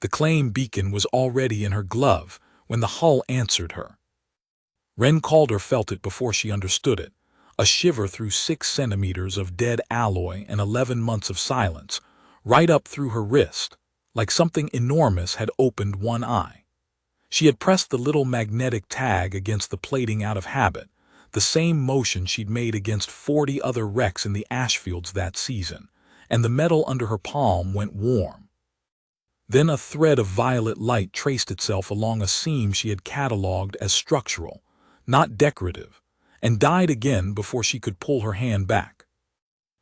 The claim beacon was already in her glove when the hull answered her. Ren Calder felt it before she understood it, a shiver through 6 centimeters of dead alloy and 11 months of silence, right up through her wrist, like something enormous had opened one eye. She had pressed the little magnetic tag against the plating out of habit, the same motion she'd made against 40 other wrecks in the ashfields that season, and the metal under her palm went warm. Then a thread of violet light traced itself along a seam she had catalogued as structural, not decorative, and died again before she could pull her hand back.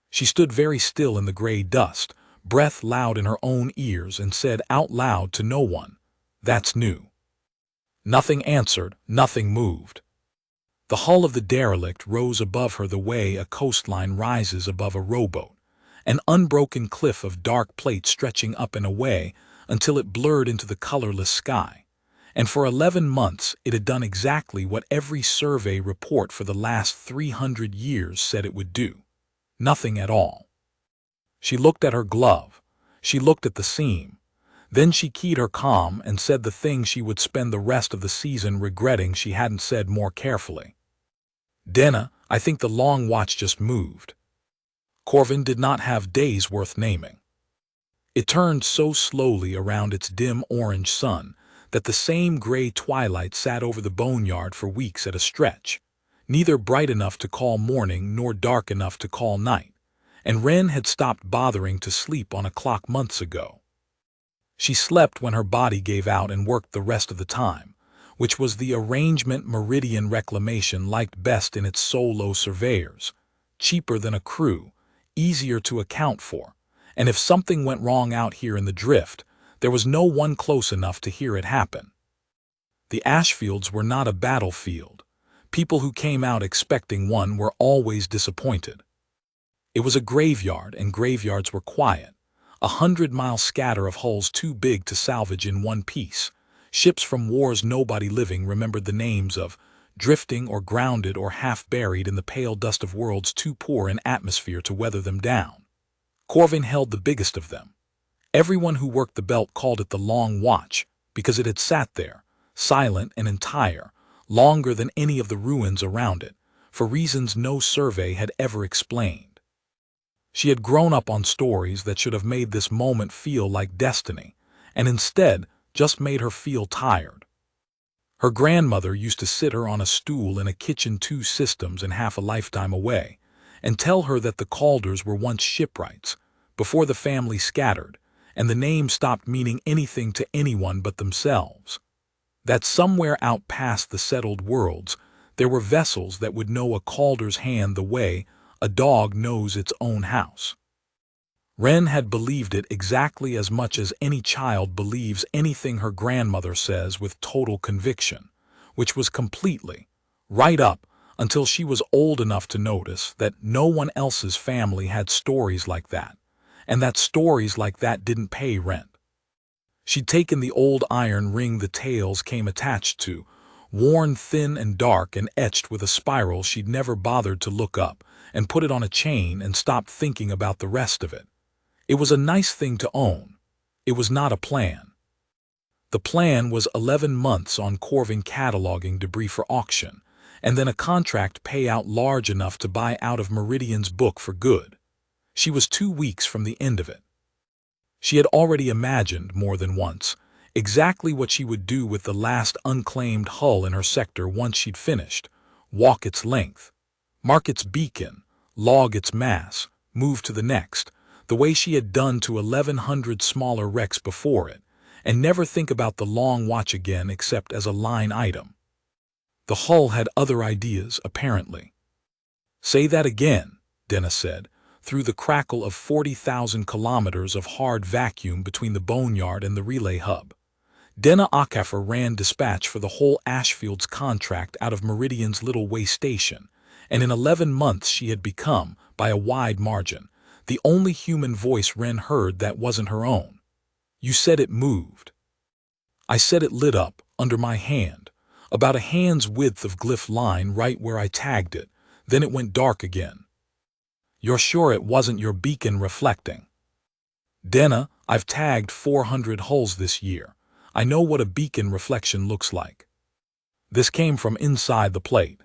She stood very still in the gray dust, breath loud in her own ears, and said out loud to no one, "That's new." Nothing answered, nothing moved. The hull of the derelict rose above her the way a coastline rises above a rowboat, an unbroken cliff of dark plate stretching up and away until it blurred into the colorless sky. And for 11 months it had done exactly what every survey report for the last 300 years said it would do. Nothing at all. She looked at her glove. She looked at the seam. Then she keyed her calm and said the thing she would spend the rest of the season regretting she hadn't said more carefully. "Denna, I think the long watch just moved." Corvin did not have days worth naming. It turned so slowly around its dim orange sun that the same gray twilight sat over the boneyard for weeks at a stretch, neither bright enough to call morning nor dark enough to call night, and Wren had stopped bothering to sleep on a clock months ago. She slept when her body gave out and worked the rest of the time, which was the arrangement Meridian Reclamation liked best in its solo surveyors, cheaper than a crew, easier to account for, and if something went wrong out here in the drift, there was no one close enough to hear it happen. The ashfields were not a battlefield. People who came out expecting one were always disappointed. It was a graveyard, and graveyards were quiet, 100-mile scatter of hulls too big to salvage in one piece, ships from wars nobody living remembered the names of, drifting or grounded or half-buried in the pale dust of worlds too poor in atmosphere to weather them down. Corvin held the biggest of them. Everyone who worked the belt called it the Long Watch because it had sat there, silent and entire, longer than any of the ruins around it, for reasons no survey had ever explained. She had grown up on stories that should have made this moment feel like destiny, and instead just made her feel tired. Her grandmother used to sit her on a stool in a kitchen 2 systems and half a lifetime away, and tell her that the Calders were once shipwrights, before the family scattered, and the name stopped meaning anything to anyone but themselves. That somewhere out past the settled worlds, there were vessels that would know a Calder's hand the way a dog knows its own house. Wren had believed it exactly as much as any child believes anything her grandmother says with total conviction, which was completely, right up, until she was old enough to notice that no one else's family had stories like that, and that stories like that didn't pay rent. She'd taken the old iron ring the tails came attached to, worn thin and dark and etched with a spiral she'd never bothered to look up, and put it on a chain and stopped thinking about the rest of it. It was a nice thing to own. It was not a plan. The plan was 11 months on Corvin cataloging debris for auction, and then a contract payout large enough to buy out of Meridian's book for good. She was 2 weeks from the end of it. She had already imagined, more than once, exactly what she would do with the last unclaimed hull in her sector once she'd finished: walk its length, mark its beacon, log its mass, move to the next, the way she had done to 1,100 smaller wrecks before it, and never think about the Long Watch again except as a line item. The hull had other ideas, apparently. "Say that again," Denna said, through the crackle of 40,000 kilometers of hard vacuum between the boneyard and the relay hub. Denna Akafer ran dispatch for the whole Ashfield's contract out of Meridian's little way station, and in 11 months she had become, by a wide margin, the only human voice Wren heard that wasn't her own. "You said it moved." "I said it lit up, under my hand, about a hand's width of glyph line right where I tagged it, then it went dark again." "You're sure it wasn't your beacon reflecting?" "Denna, I've tagged 400 hulls this year. I know what a beacon reflection looks like. This came from inside the plate.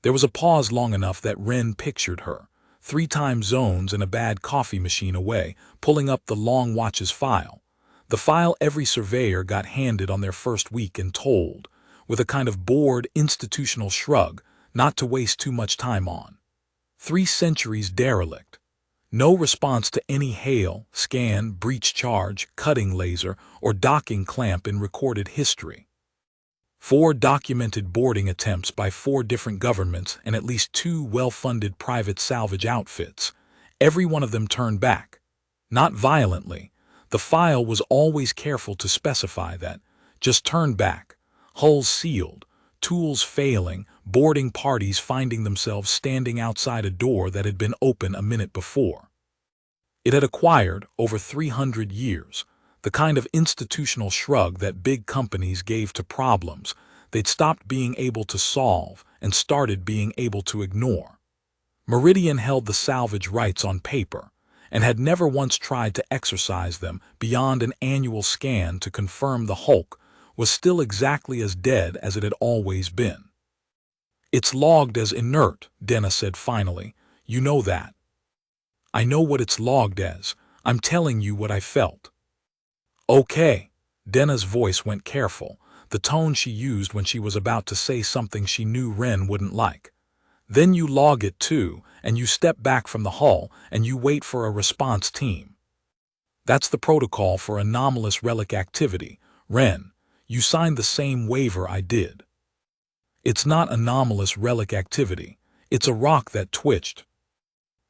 There was a pause long enough that Wren pictured her, 3 time zones and a bad coffee machine away, pulling up the long watches file. The file every surveyor got handed on their first week and told, with a kind of bored institutional shrug, not to waste too much time on. 3 centuries derelict. No response to any hail, scan, breach charge, cutting laser, or docking clamp in recorded history. 4 documented boarding attempts by 4 different governments and at least 2 well-funded private salvage outfits. Every one of them turned back. Not violently. The file was always careful to specify that. Just turned back. Hulls sealed. Tools failing. Boarding parties finding themselves standing outside a door that had been open a minute before. It had acquired, over 300 years, the kind of institutional shrug that big companies gave to problems they'd stopped being able to solve and started being able to ignore. Meridian held the salvage rights on paper and had never once tried to exercise them beyond an annual scan to confirm the hulk was still exactly as dead as it had always been. "It's logged as inert," Denna said finally. "You know that." "I know what it's logged as. I'm telling you what I felt." "Okay." Denna's voice went careful, the tone she used when she was about to say something she knew Wren wouldn't like. "Then you log it too, and you step back from the hull and you wait for a response team. That's the protocol for anomalous relic activity. Wren, you signed the same waiver I did." "It's not anomalous relic activity. It's a rock that twitched."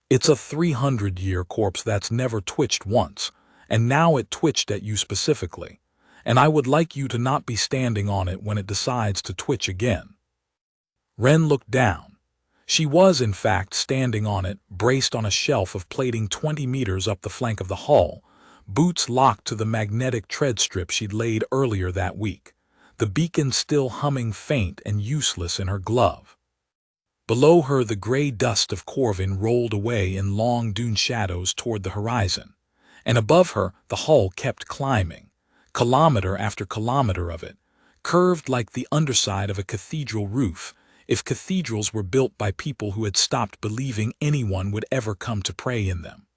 "It's a 300-year corpse that's never twitched once, and now it twitched at you specifically, and I would like you to not be standing on it when it decides to twitch again." Wren looked down. She was, in fact, standing on it, braced on a shelf of plating 20 meters up the flank of the hull, boots locked to the magnetic tread strip she'd laid earlier that week, the beacon still humming faint and useless in her glove. Below her, the gray dust of Corvin rolled away in long dune shadows toward the horizon, and above her the hull kept climbing, kilometer after kilometer of it, curved like the underside of a cathedral roof, if cathedrals were built by people who had stopped believing anyone would ever come to pray in them.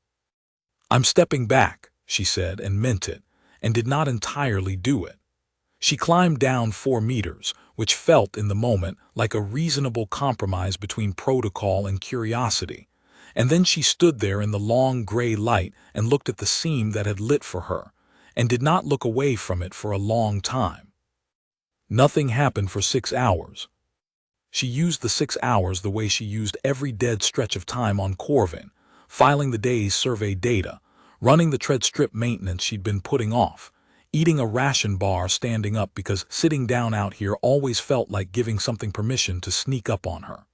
"I'm stepping back," she said, and meant it, and did not entirely do it. She climbed down 4 meters, which felt in the moment like a reasonable compromise between protocol and curiosity, and then she stood there in the long gray light and looked at the seam that had lit for her, and did not look away from it for a long time. Nothing happened for 6 hours. She used the 6 hours the way she used every dead stretch of time on Corvin, filing the day's survey data, running the tread strip maintenance she'd been putting off, eating a ration bar standing up because sitting down out here always felt like giving something permission to sneak up on her.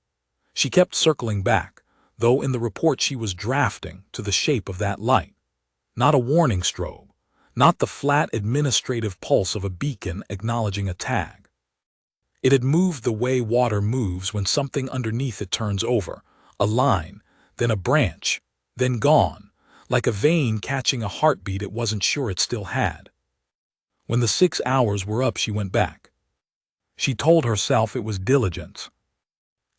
She kept circling back, though in the report she was drafting, to the shape of that light. Not a warning strobe, not the flat administrative pulse of a beacon acknowledging a tag. It had moved the way water moves when something underneath it turns over, a line, then a branch, then gone, like a vein catching a heartbeat it wasn't sure it still had. When the 6 hours were up, she went back. She told herself it was diligence.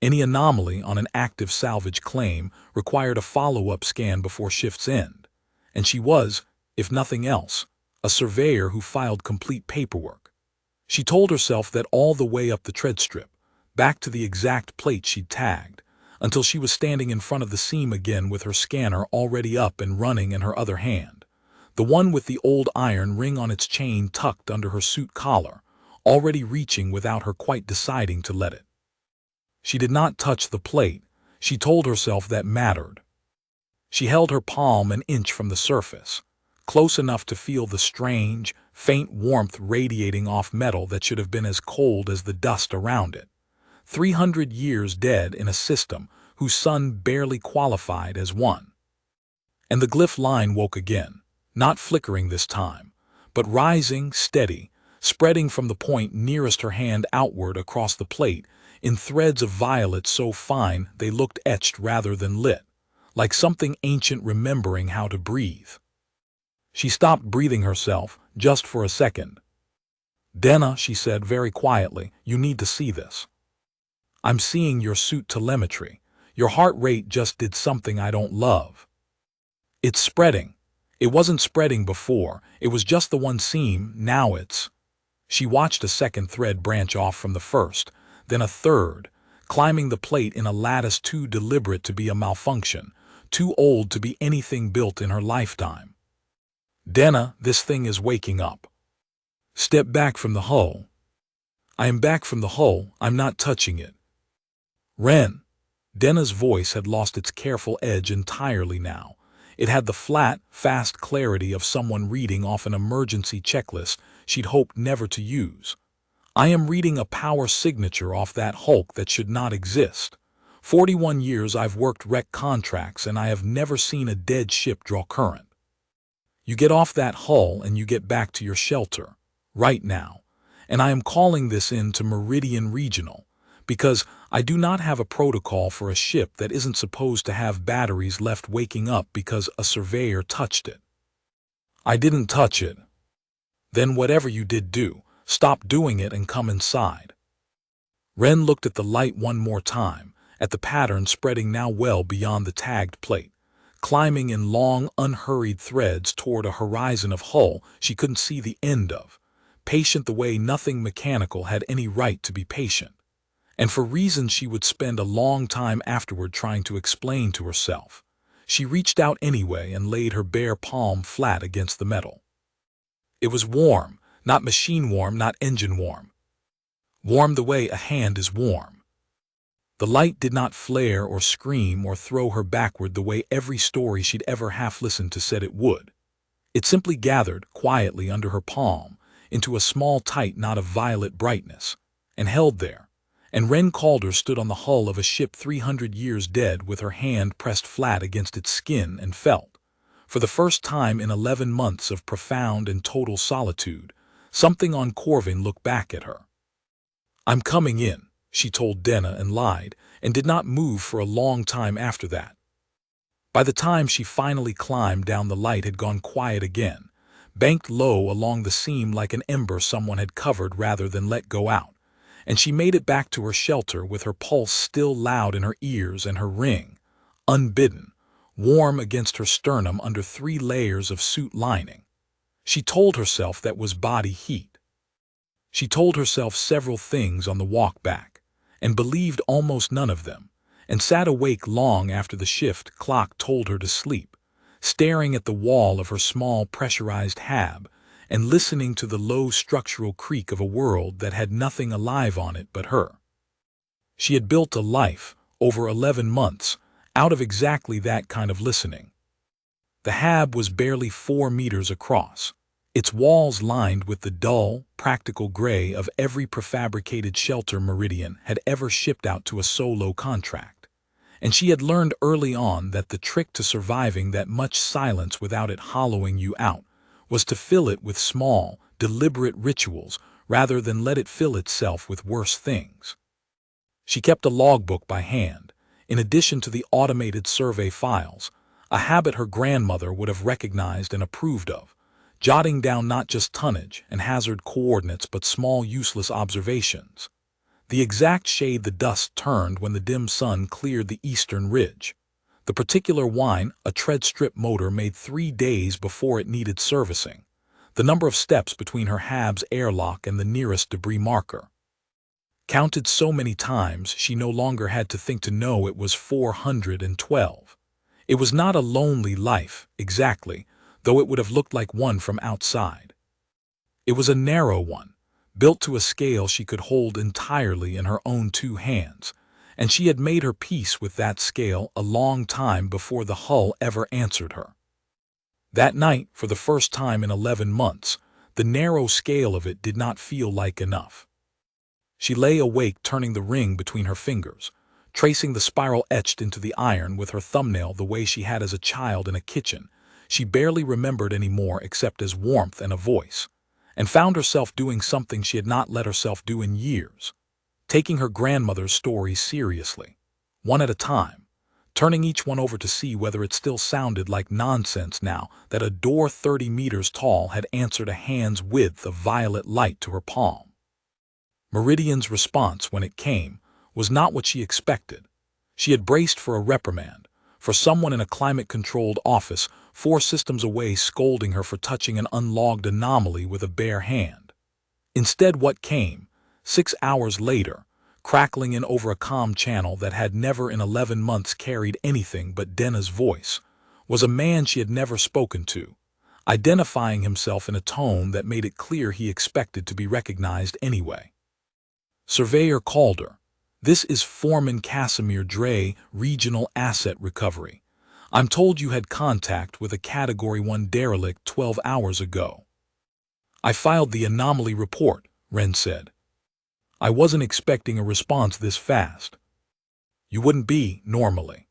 Any anomaly on an active salvage claim required a follow-up scan before shift's end, and she was, if nothing else, a surveyor who filed complete paperwork. She told herself that all the way up the tread strip, back to the exact plate she'd tagged, until she was standing in front of the seam again with her scanner already up and running in her other hand, the one with the old iron ring on its chain tucked under her suit collar, already reaching without her quite deciding to let it. She did not touch the plate. She told herself that mattered. She held her palm an inch from the surface, close enough to feel the strange, faint warmth radiating off metal that should have been as cold as the dust around it. 300 years dead in a system whose sun barely qualified as one. And the glyph line woke again, not flickering this time, but rising, steady, spreading from the point nearest her hand outward across the plate in threads of violet so fine they looked etched rather than lit, like something ancient remembering how to breathe. She stopped breathing herself, just for a second. "Denna," she said very quietly, "you need to see this. I'm seeing your suit telemetry. Your heart rate just did something I don't love. It's spreading. It wasn't spreading before, it was just the one seam, now it's—" She watched a second thread branch off from the first, then a third, climbing the plate in a lattice too deliberate to be a malfunction, too old to be anything built in her lifetime. "Denna, this thing is waking up. Step back from the hull." "I am back from the hull, I'm not touching it." "Ren." Denna's voice had lost its careful edge entirely now. It had the flat, fast clarity of someone reading off an emergency checklist she'd hoped never to use. "I am reading a power signature off that hulk that should not exist. 41 years I've worked wreck contracts and I have never seen a dead ship draw current. You get off that hull and you get back to your shelter. Right now. And I am calling this in to Meridian Regional, because I do not have a protocol for a ship that isn't supposed to have batteries left waking up because a surveyor touched it." "I didn't touch it." "Then whatever you did do, stop doing it and come inside." Ren looked at the light one more time, at the pattern spreading now well beyond the tagged plate, climbing in long, unhurried threads toward a horizon of hull she couldn't see the end of, patient the way nothing mechanical had any right to be patient, and for reasons she would spend a long time afterward trying to explain to herself. She reached out anyway and laid her bare palm flat against the metal. It was warm, not machine warm, not engine warm. Warm the way a hand is warm. The light did not flare or scream or throw her backward the way every story she'd ever half-listened to said it would. It simply gathered, quietly under her palm, into a small tight knot of violet brightness, and held there. And Ren Calder stood on the hull of a ship 300 years dead with her hand pressed flat against its skin and felt, for the first time in 11 months of profound and total solitude, something on Corvin looked back at her. "I'm coming in," she told Denna and lied, and did not move for a long time after that. By the time she finally climbed down, the light had gone quiet again, banked low along the seam like an ember someone had covered rather than let go out, and she made it back to her shelter with her pulse still loud in her ears and her ring, unbidden, warm against her sternum under 3 layers of suit lining. She told herself that was body heat. She told herself several things on the walk back, and believed almost none of them, and sat awake long after the shift clock told her to sleep, staring at the wall of her small pressurized hab and listening to the low structural creak of a world that had nothing alive on it but her. She had built a life, over 11 months, out of exactly that kind of listening. The hab was barely 4 meters across, its walls lined with the dull, practical gray of every prefabricated shelter Meridian had ever shipped out to a solo contract. And she had learned early on that the trick to surviving that much silence without it hollowing you out was to fill it with small, deliberate rituals rather than let it fill itself with worse things. She kept a logbook by hand, in addition to the automated survey files, a habit her grandmother would have recognized and approved of, jotting down not just tonnage and hazard coordinates but small useless observations. The exact shade the dust turned when the dim sun cleared the eastern ridge. The particular whine a tread strip motor made 3 days before it needed servicing. The number of steps between her hab's airlock and the nearest debris marker. Counted so many times she no longer had to think to know it was 412. It was not a lonely life, exactly, though it would have looked like one from outside. It was a narrow one, built to a scale she could hold entirely in her own 2 hands, and she had made her peace with that scale a long time before the hull ever answered her. That night, for the first time in 11 months, the narrow scale of it did not feel like enough. She lay awake turning the ring between her fingers, tracing the spiral etched into the iron with her thumbnail the way she had as a child in a kitchen she barely remembered anymore except as warmth and a voice, and found herself doing something she had not let herself do in years, taking her grandmother's stories seriously, one at a time, turning each one over to see whether it still sounded like nonsense now that a door 30 meters tall had answered a hand's width of violet light to her palm. Meridian's response, when it came, was not what she expected. She had braced for a reprimand, for someone in a climate-controlled office 4 systems away scolding her for touching an unlogged anomaly with a bare hand. Instead, what came, 6 hours later, crackling in over a comm channel that had never in 11 months carried anything but Denna's voice, was a man she had never spoken to, identifying himself in a tone that made it clear he expected to be recognized anyway. Surveyor Calder, this is Foreman Casimir Dre, Regional Asset Recovery. I'm told you had contact with a Category 1 derelict 12 hours ago. I filed the anomaly report, Wren said. I wasn't expecting a response this fast. You wouldn't be, normally.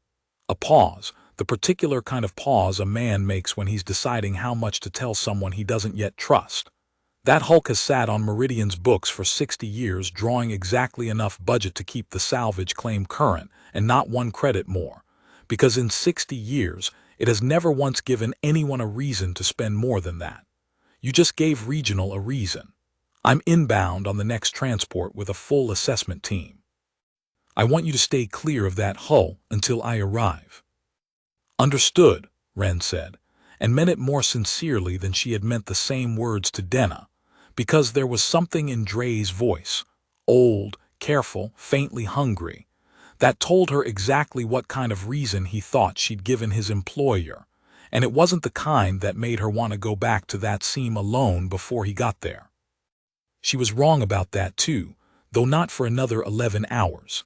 A pause, the particular kind of pause a man makes when he's deciding how much to tell someone he doesn't yet trust. That hulk has sat on Meridian's books for 60 years, drawing exactly enough budget to keep the salvage claim current and not 1 credit more, because in 60 years it has never once given anyone a reason to spend more than that. You just gave Regional a reason. I'm inbound on the next transport with a full assessment team. I want you to stay clear of that hull until I arrive. Understood, Wren said, and meant it more sincerely than she had meant the same words to Denna, because there was something in Dre's voice, old, careful, faintly hungry, that told her exactly what kind of reason he thought she'd given his employer, and it wasn't the kind that made her want to go back to that scene alone before he got there. She was wrong about that too, though not for another 11 hours.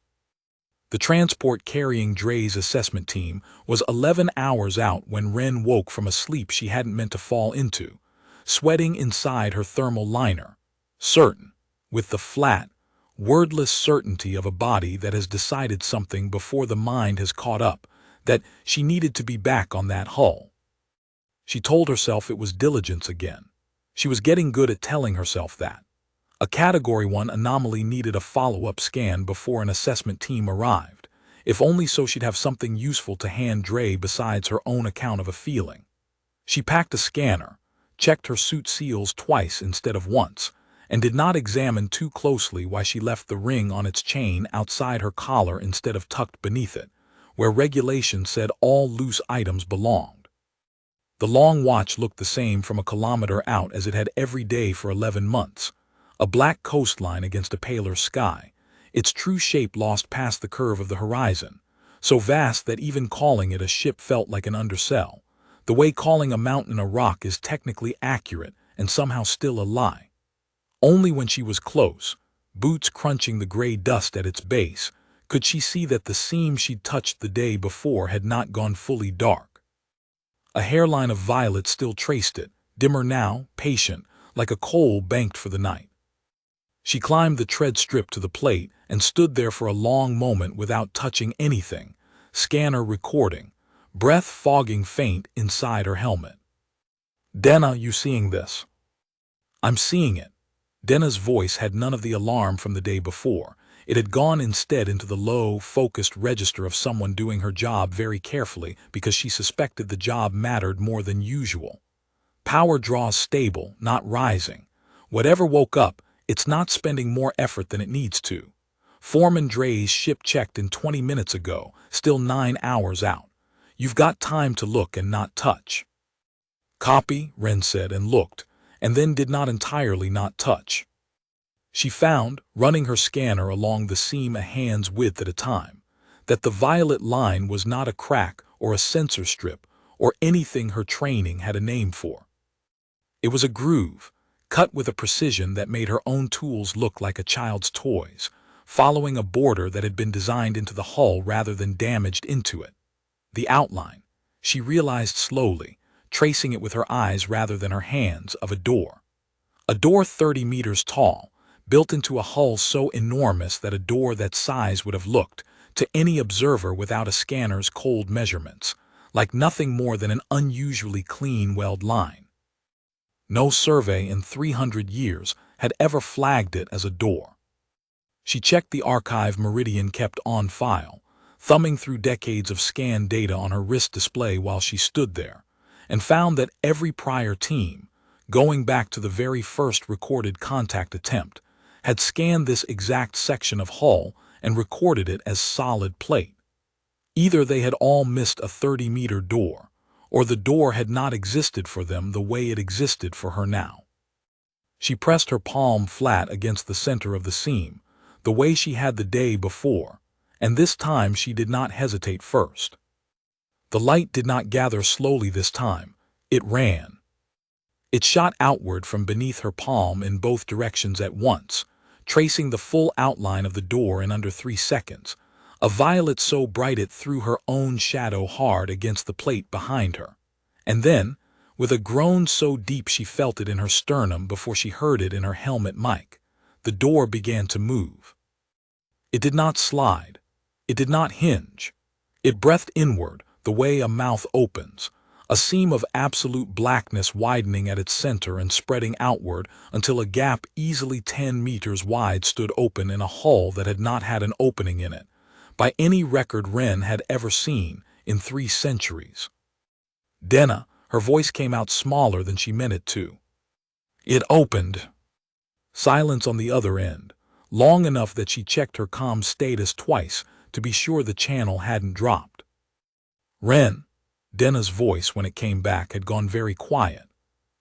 The transport carrying Dre's assessment team was 11 hours out when Wren woke from a sleep she hadn't meant to fall into, sweating inside her thermal liner, certain, with the flat, wordless certainty of a body that has decided something before the mind has caught up, that she needed to be back on that hull. She told herself it was diligence again. She was getting good at telling herself that. A Category 1 anomaly needed a follow-up scan before an assessment team arrived, if only so she'd have something useful to hand Dre besides her own account of a feeling. She packed a scanner, checked her suit seals twice instead of once, and did not examine too closely why she left the ring on its chain outside her collar instead of tucked beneath it, where regulation said all loose items belonged. The long watch looked the same from a kilometer out as it had every day for 11 months, a black coastline against a paler sky, its true shape lost past the curve of the horizon, so vast that even calling it a ship felt like an undersell, the way calling a mountain a rock is technically accurate and somehow still a lie. Only when she was close, boots crunching the gray dust at its base, could she see that the seam she'd touched the day before had not gone fully dark. A hairline of violet still traced it, dimmer now, patient, like a coal banked for the night. She climbed the tread strip to the plate and stood there for a long moment without touching anything, scanner recording, breath fogging faint inside her helmet. Denna, you seeing this? I'm seeing it. Denna's voice had none of the alarm from the day before. It had gone instead into the low, focused register of someone doing her job very carefully because she suspected the job mattered more than usual. Power draws stable, not rising. Whatever woke up, it's not spending more effort than it needs to. Foreman Dre's ship checked in 20 minutes ago, still 9 hours out. You've got time to look and not touch. Copy, Wren said and looked, and then did not entirely not touch. She found, running her scanner along the seam a hand's width at a time, that the violet line was not a crack or a sensor strip or anything her training had a name for. It was a groove, cut with a precision that made her own tools look like a child's toys, following a border that had been designed into the hull rather than damaged into it. The outline, she realized slowly, tracing it with her eyes rather than her hands, of a door. A door 30 meters tall, built into a hull so enormous that a door that size would have looked, to any observer without a scanner's cold measurements, like nothing more than an unusually clean weld line. No survey in 300 years had ever flagged it as a door. She checked the archive Meridian kept on file, thumbing through decades of scanned data on her wrist display while she stood there, and found that every prior team, going back to the very first recorded contact attempt, had scanned this exact section of hull and recorded it as solid plate. Either they had all missed a 30-meter door, or the door had not existed for them the way it existed for her now. She pressed her palm flat against the center of the seam, the way she had the day before, and this time she did not hesitate first. The light did not gather slowly this time, it ran. It shot outward from beneath her palm in both directions at once, tracing the full outline of the door in under 3 seconds, a violet so bright it threw her own shadow hard against the plate behind her. And then, with a groan so deep she felt it in her sternum before she heard it in her helmet mic, the door began to move. It did not slide. It did not hinge. It breathed inward, the way a mouth opens, a seam of absolute blackness widening at its center and spreading outward until a gap easily 10 meters wide stood open in a hull that had not had an opening in it, by any record Wren had ever seen in 3 centuries. "Denna," her voice came out smaller than she meant it to. "It opened." Silence on the other end, long enough that she checked her comm status twice to be sure the channel hadn't dropped. "Wren," Denna's voice when it came back had gone very quiet.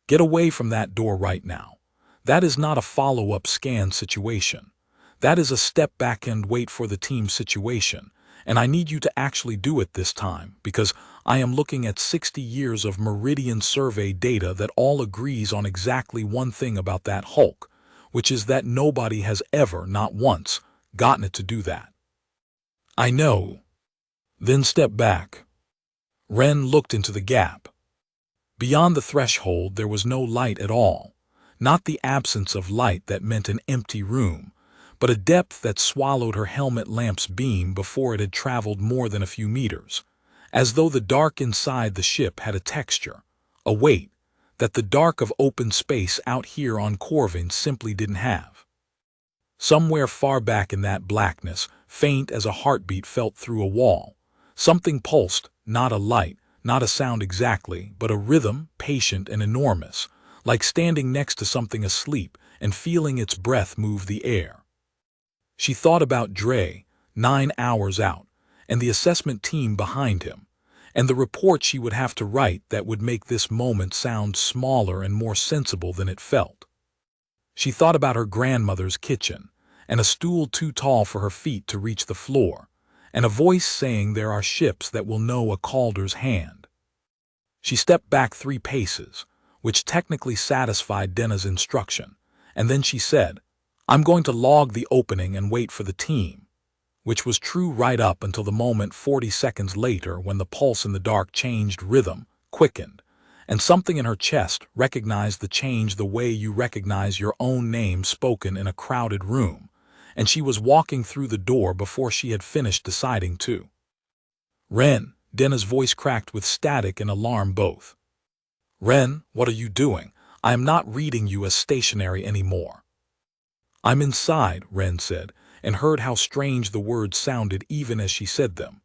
"Get away from that door right now. That is not a follow-up scan situation. That is a step back and wait for the team situation, and I need you to actually do it this time because I am looking at 60 years of Meridian survey data that all agrees on exactly one thing about that Hulk, which is that nobody has ever, not once, gotten it to do that." "I know." "Then step back." Wren looked into the gap. Beyond the threshold there was no light at all, not the absence of light that meant an empty room, but a depth that swallowed her helmet lamp's beam before it had traveled more than a few meters, as though the dark inside the ship had a texture, a weight, that the dark of open space out here on Corvin simply didn't have. Somewhere far back in that blackness, faint as a heartbeat felt through a wall, something pulsed, not a light, not a sound exactly, but a rhythm, patient and enormous, like standing next to something asleep and feeling its breath move the air. She thought about Dre, 9 hours out, and the assessment team behind him, and the report she would have to write that would make this moment sound smaller and more sensible than it felt. She thought about her grandmother's kitchen, and a stool too tall for her feet to reach the floor, and a voice saying there are ships that will know a Calder's hand. She stepped back 3 paces, which technically satisfied Denna's instruction, and then she said, "I'm going to log the opening and wait for the team," which was true right up until the moment 40 seconds later when the pulse in the dark changed rhythm, quickened, and something in her chest recognized the change the way you recognize your own name spoken in a crowded room, and she was walking through the door before she had finished deciding to. "Wren," Denna's voice cracked with static and alarm both. "Wren, what are you doing? I am not reading you as stationary anymore." "I'm inside," Wren said, and heard how strange the words sounded even as she said them.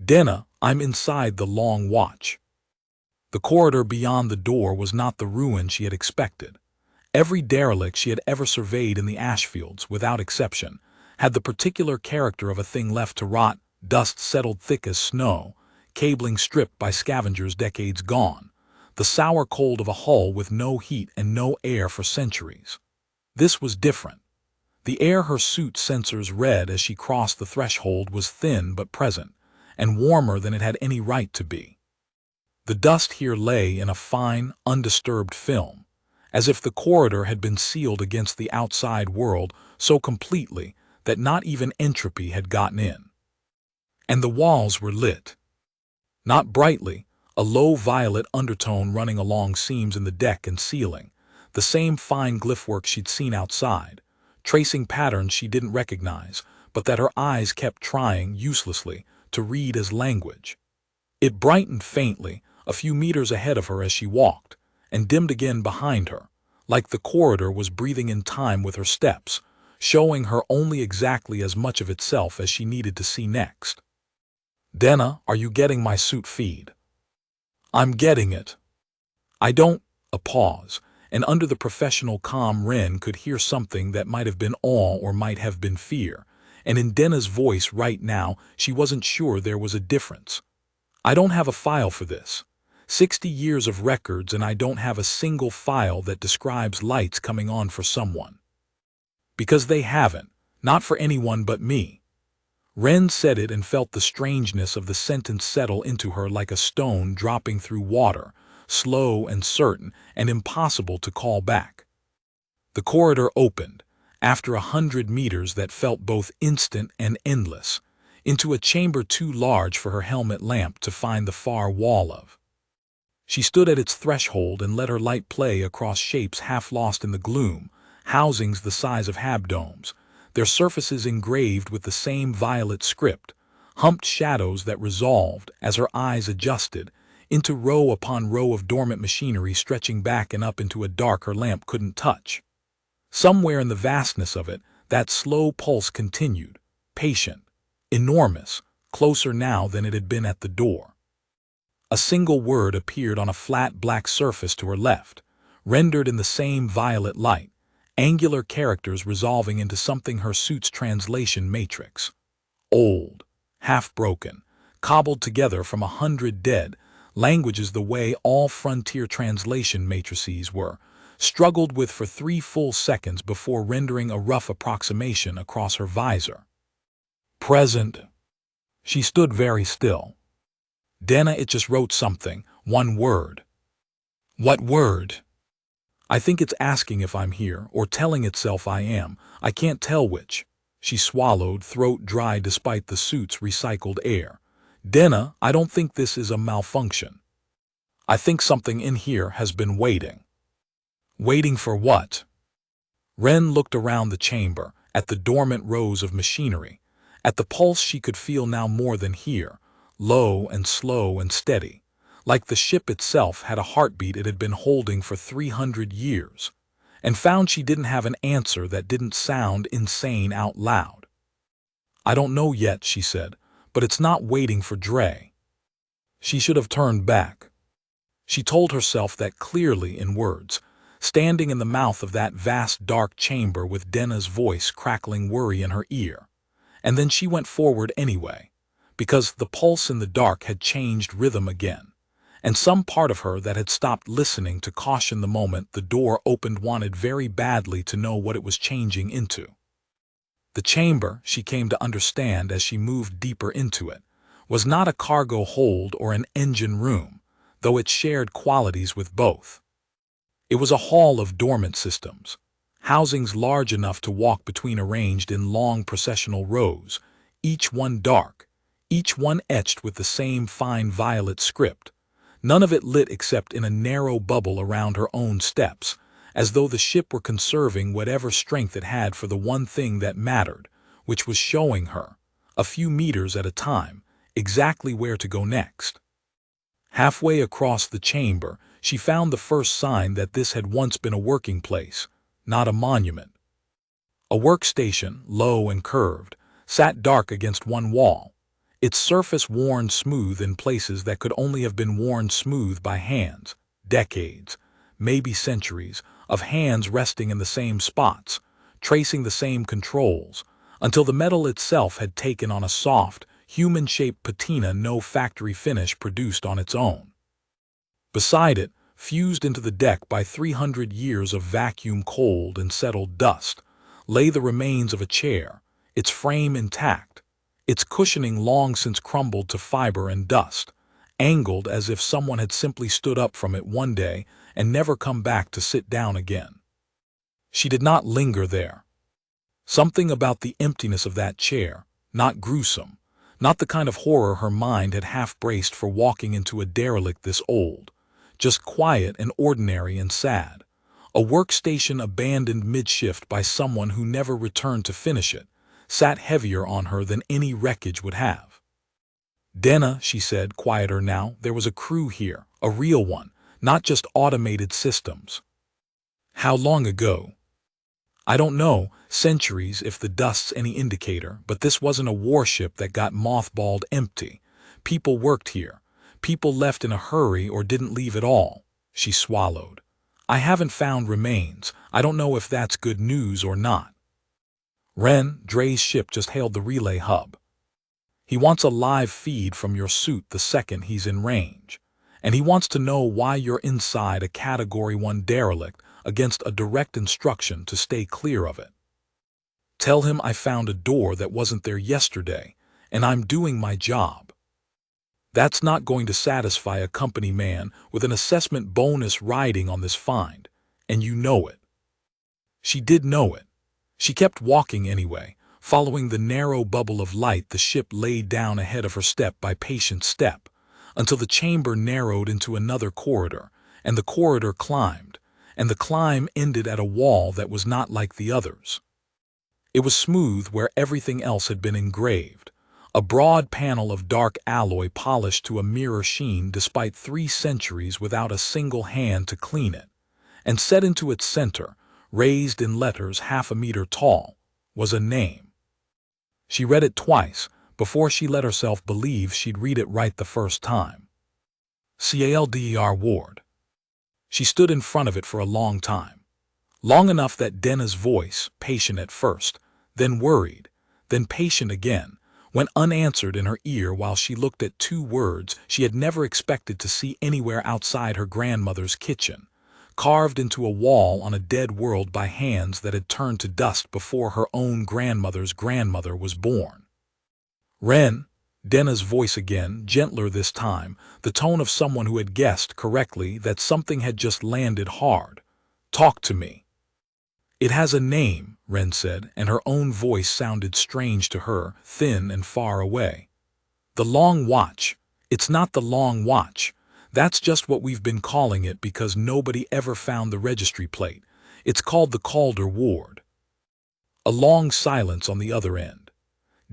"Denna, I'm inside the long watch." The corridor beyond the door was not the ruin she had expected. Every derelict she had ever surveyed in the ashfields, without exception, had the particular character of a thing left to rot, dust settled thick as snow, cabling stripped by scavengers decades gone, the sour cold of a hull with no heat and no air for centuries. This was different. The air her suit sensors read as she crossed the threshold was thin but present, and warmer than it had any right to be. The dust here lay in a fine, undisturbed film, as if the corridor had been sealed against the outside world so completely that not even entropy had gotten in. And the walls were lit. Not brightly, a low violet undertone running along seams in the deck and ceiling, the same fine glyphwork she'd seen outside, tracing patterns she didn't recognize, but that her eyes kept trying, uselessly, to read as language. It brightened faintly, a few meters ahead of her as she walked, and dimmed again behind her, like the corridor was breathing in time with her steps, showing her only exactly as much of itself as she needed to see next. Denna, are you getting my suit feed? I'm getting it. I don't. A pause, and under the professional calm Ren could hear something that might have been awe or might have been fear, and in Denna's voice right now she wasn't sure there was a difference. I don't have a file for this. 60 years of records and I don't have a single file that describes lights coming on for someone. Because they haven't, not for anyone but me. Ren said it and felt the strangeness of the sentence settle into her like a stone dropping through water, slow and certain and impossible to call back. The corridor opened, after 100 meters that felt both instant and endless, into a chamber too large for her helmet lamp to find the far wall of. She stood at its threshold and let her light play across shapes half lost in the gloom, housings the size of habdomes, their surfaces engraved with the same violet script, humped shadows that resolved, as her eyes adjusted, into row upon row of dormant machinery stretching back and up into a dark her lamp couldn't touch. Somewhere in the vastness of it, that slow pulse continued, patient, enormous, closer now than it had been at the door. A single word appeared on a flat black surface to her left, rendered in the same violet light, angular characters resolving into something her suit's translation matrix. Old, half-broken, cobbled together from 100 dead languages the way all frontier translation matrices were, struggled with for 3 full seconds before rendering a rough approximation across her visor. Present. She stood very still. Denna, it just wrote something, one word. What word? I think it's asking if I'm here, or telling itself I am. I can't tell which. She swallowed, throat dry despite the suit's recycled air. Denna, I don't think this is a malfunction. I think something in here has been waiting. Waiting for what? Ren looked around the chamber, at the dormant rows of machinery, at the pulse she could feel now more than hear, low and slow and steady, like the ship itself had a heartbeat it had been holding for 300 years, and found she didn't have an answer that didn't sound insane out loud. I don't know yet, she said, but it's not waiting for Dre. She should have turned back. She told herself that clearly in words, standing in the mouth of that vast dark chamber with Denna's voice crackling worry in her ear. And then she went forward anyway, because the pulse in the dark had changed rhythm again, and some part of her that had stopped listening to caution the moment the door opened wanted very badly to know what it was changing into. The chamber, she came to understand as she moved deeper into it, was not a cargo hold or an engine room, though it shared qualities with both. It was a hall of dormant systems, housings large enough to walk between arranged in long processional rows, each one dark, each one etched with the same fine violet script, none of it lit except in a narrow bubble around her own steps, as though the ship were conserving whatever strength it had for the one thing that mattered, which was showing her, a few meters at a time, exactly where to go next. Halfway across the chamber, she found the first sign that this had once been a working place, not a monument. A workstation, low and curved, sat dark against one wall, its surface worn smooth in places that could only have been worn smooth by hands, decades, maybe centuries, of hands resting in the same spots, tracing the same controls, until the metal itself had taken on a soft, human-shaped patina no factory finish produced on its own. Beside it, fused into the deck by 300 years of vacuum cold and settled dust, lay the remains of a chair, its frame intact, its cushioning long since crumbled to fiber and dust, angled as if someone had simply stood up from it one day and never come back to sit down again. She did not linger there. Something about the emptiness of that chair, not gruesome, not the kind of horror her mind had half braced for walking into a derelict this old, just quiet and ordinary and sad, a workstation abandoned mid-shift by someone who never returned to finish it, sat heavier on her than any wreckage would have. Denna, she said, quieter now, there was a crew here, a real one, not just automated systems. How long ago? I don't know, centuries if the dust's any indicator, but this wasn't a warship that got mothballed empty, People worked here. People left in a hurry or didn't leave at all. She swallowed. I haven't found remains. I don't know if that's good news or not. Ren, Dre's ship just hailed the relay hub. He wants a live feed from your suit the second he's in range. And he wants to know why you're inside a Category 1 derelict against a direct instruction to stay clear of it. Tell him I found a door that wasn't there yesterday, and I'm doing my job. That's not going to satisfy a company man with an assessment bonus riding on this find, and you know it. She did know it. She kept walking anyway, following the narrow bubble of light the ship laid down ahead of her step by patient step, until the chamber narrowed into another corridor, and the corridor climbed, and the climb ended at a wall that was not like the others. It was smooth where everything else had been engraved, a broad panel of dark alloy polished to a mirror sheen despite 3 centuries without a single hand to clean it, and set into its center, raised in letters 1/2 a meter tall, was a name. She read it twice before she let herself believe she'd read it right the first time. Calder Ward. She stood in front of it for a long time. Long enough that Denna's voice, patient at first, then worried, then patient again, went unanswered in her ear while she looked at 2 words she had never expected to see anywhere outside her grandmother's kitchen, carved into a wall on a dead world by hands that had turned to dust before her own grandmother's grandmother was born. Ren, Denna's voice again, gentler this time, the tone of someone who had guessed correctly that something had just landed hard. Talk to me. It has a name, Ren said, and her own voice sounded strange to her, thin and far away. The Long Watch. It's not the Long Watch. That's just what we've been calling it because nobody ever found the registry plate. It's called the Calder Ward. A long silence on the other end.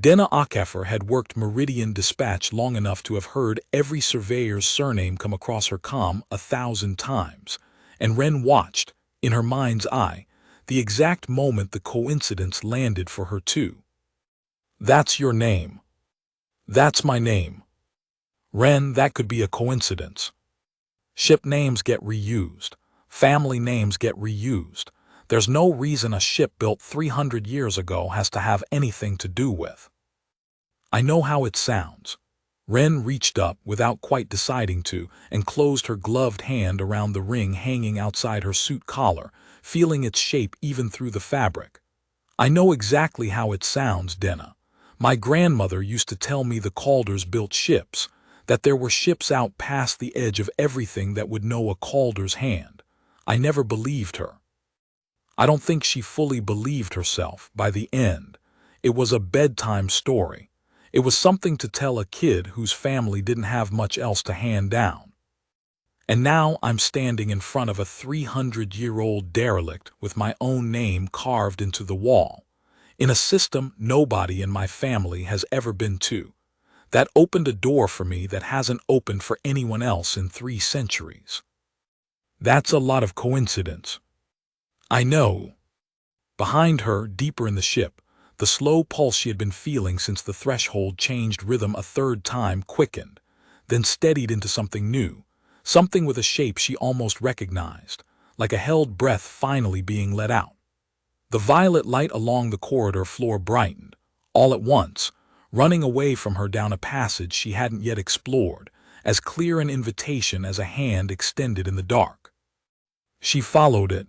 Denna Akafer had worked Meridian Dispatch long enough to have heard every surveyor's surname come across her comm 1,000 times, and Ren watched, in her mind's eye, the exact moment the coincidence landed for her too. That's your name. That's my name. Ren, that could be a coincidence. Ship names get reused. Family names get reused. There's no reason a ship built 300 years ago has to have anything to do with. I know how it sounds. Ren reached up without quite deciding to and closed her gloved hand around the ring hanging outside her suit collar, feeling its shape even through the fabric. I know exactly how it sounds, Denna. My grandmother used to tell me the Calders built ships, that there were ships out past the edge of everything that would know a Calder's hand. I never believed her. I don't think she fully believed herself by the end. It was a bedtime story. It was something to tell a kid whose family didn't have much else to hand down. And now I'm standing in front of a 300-year-old derelict with my own name carved into the wall, in a system nobody in my family has ever been to. That opened a door for me that hasn't opened for anyone else in 3 centuries. That's a lot of coincidence. I know. Behind her, deeper in the ship, the slow pulse she had been feeling since the threshold changed rhythm a 3rd time quickened, then steadied into something new, something with a shape she almost recognized, like a held breath finally being let out. The violet light along the corridor floor brightened, all at once, running away from her down a passage she hadn't yet explored, as clear an invitation as a hand extended in the dark. She followed it.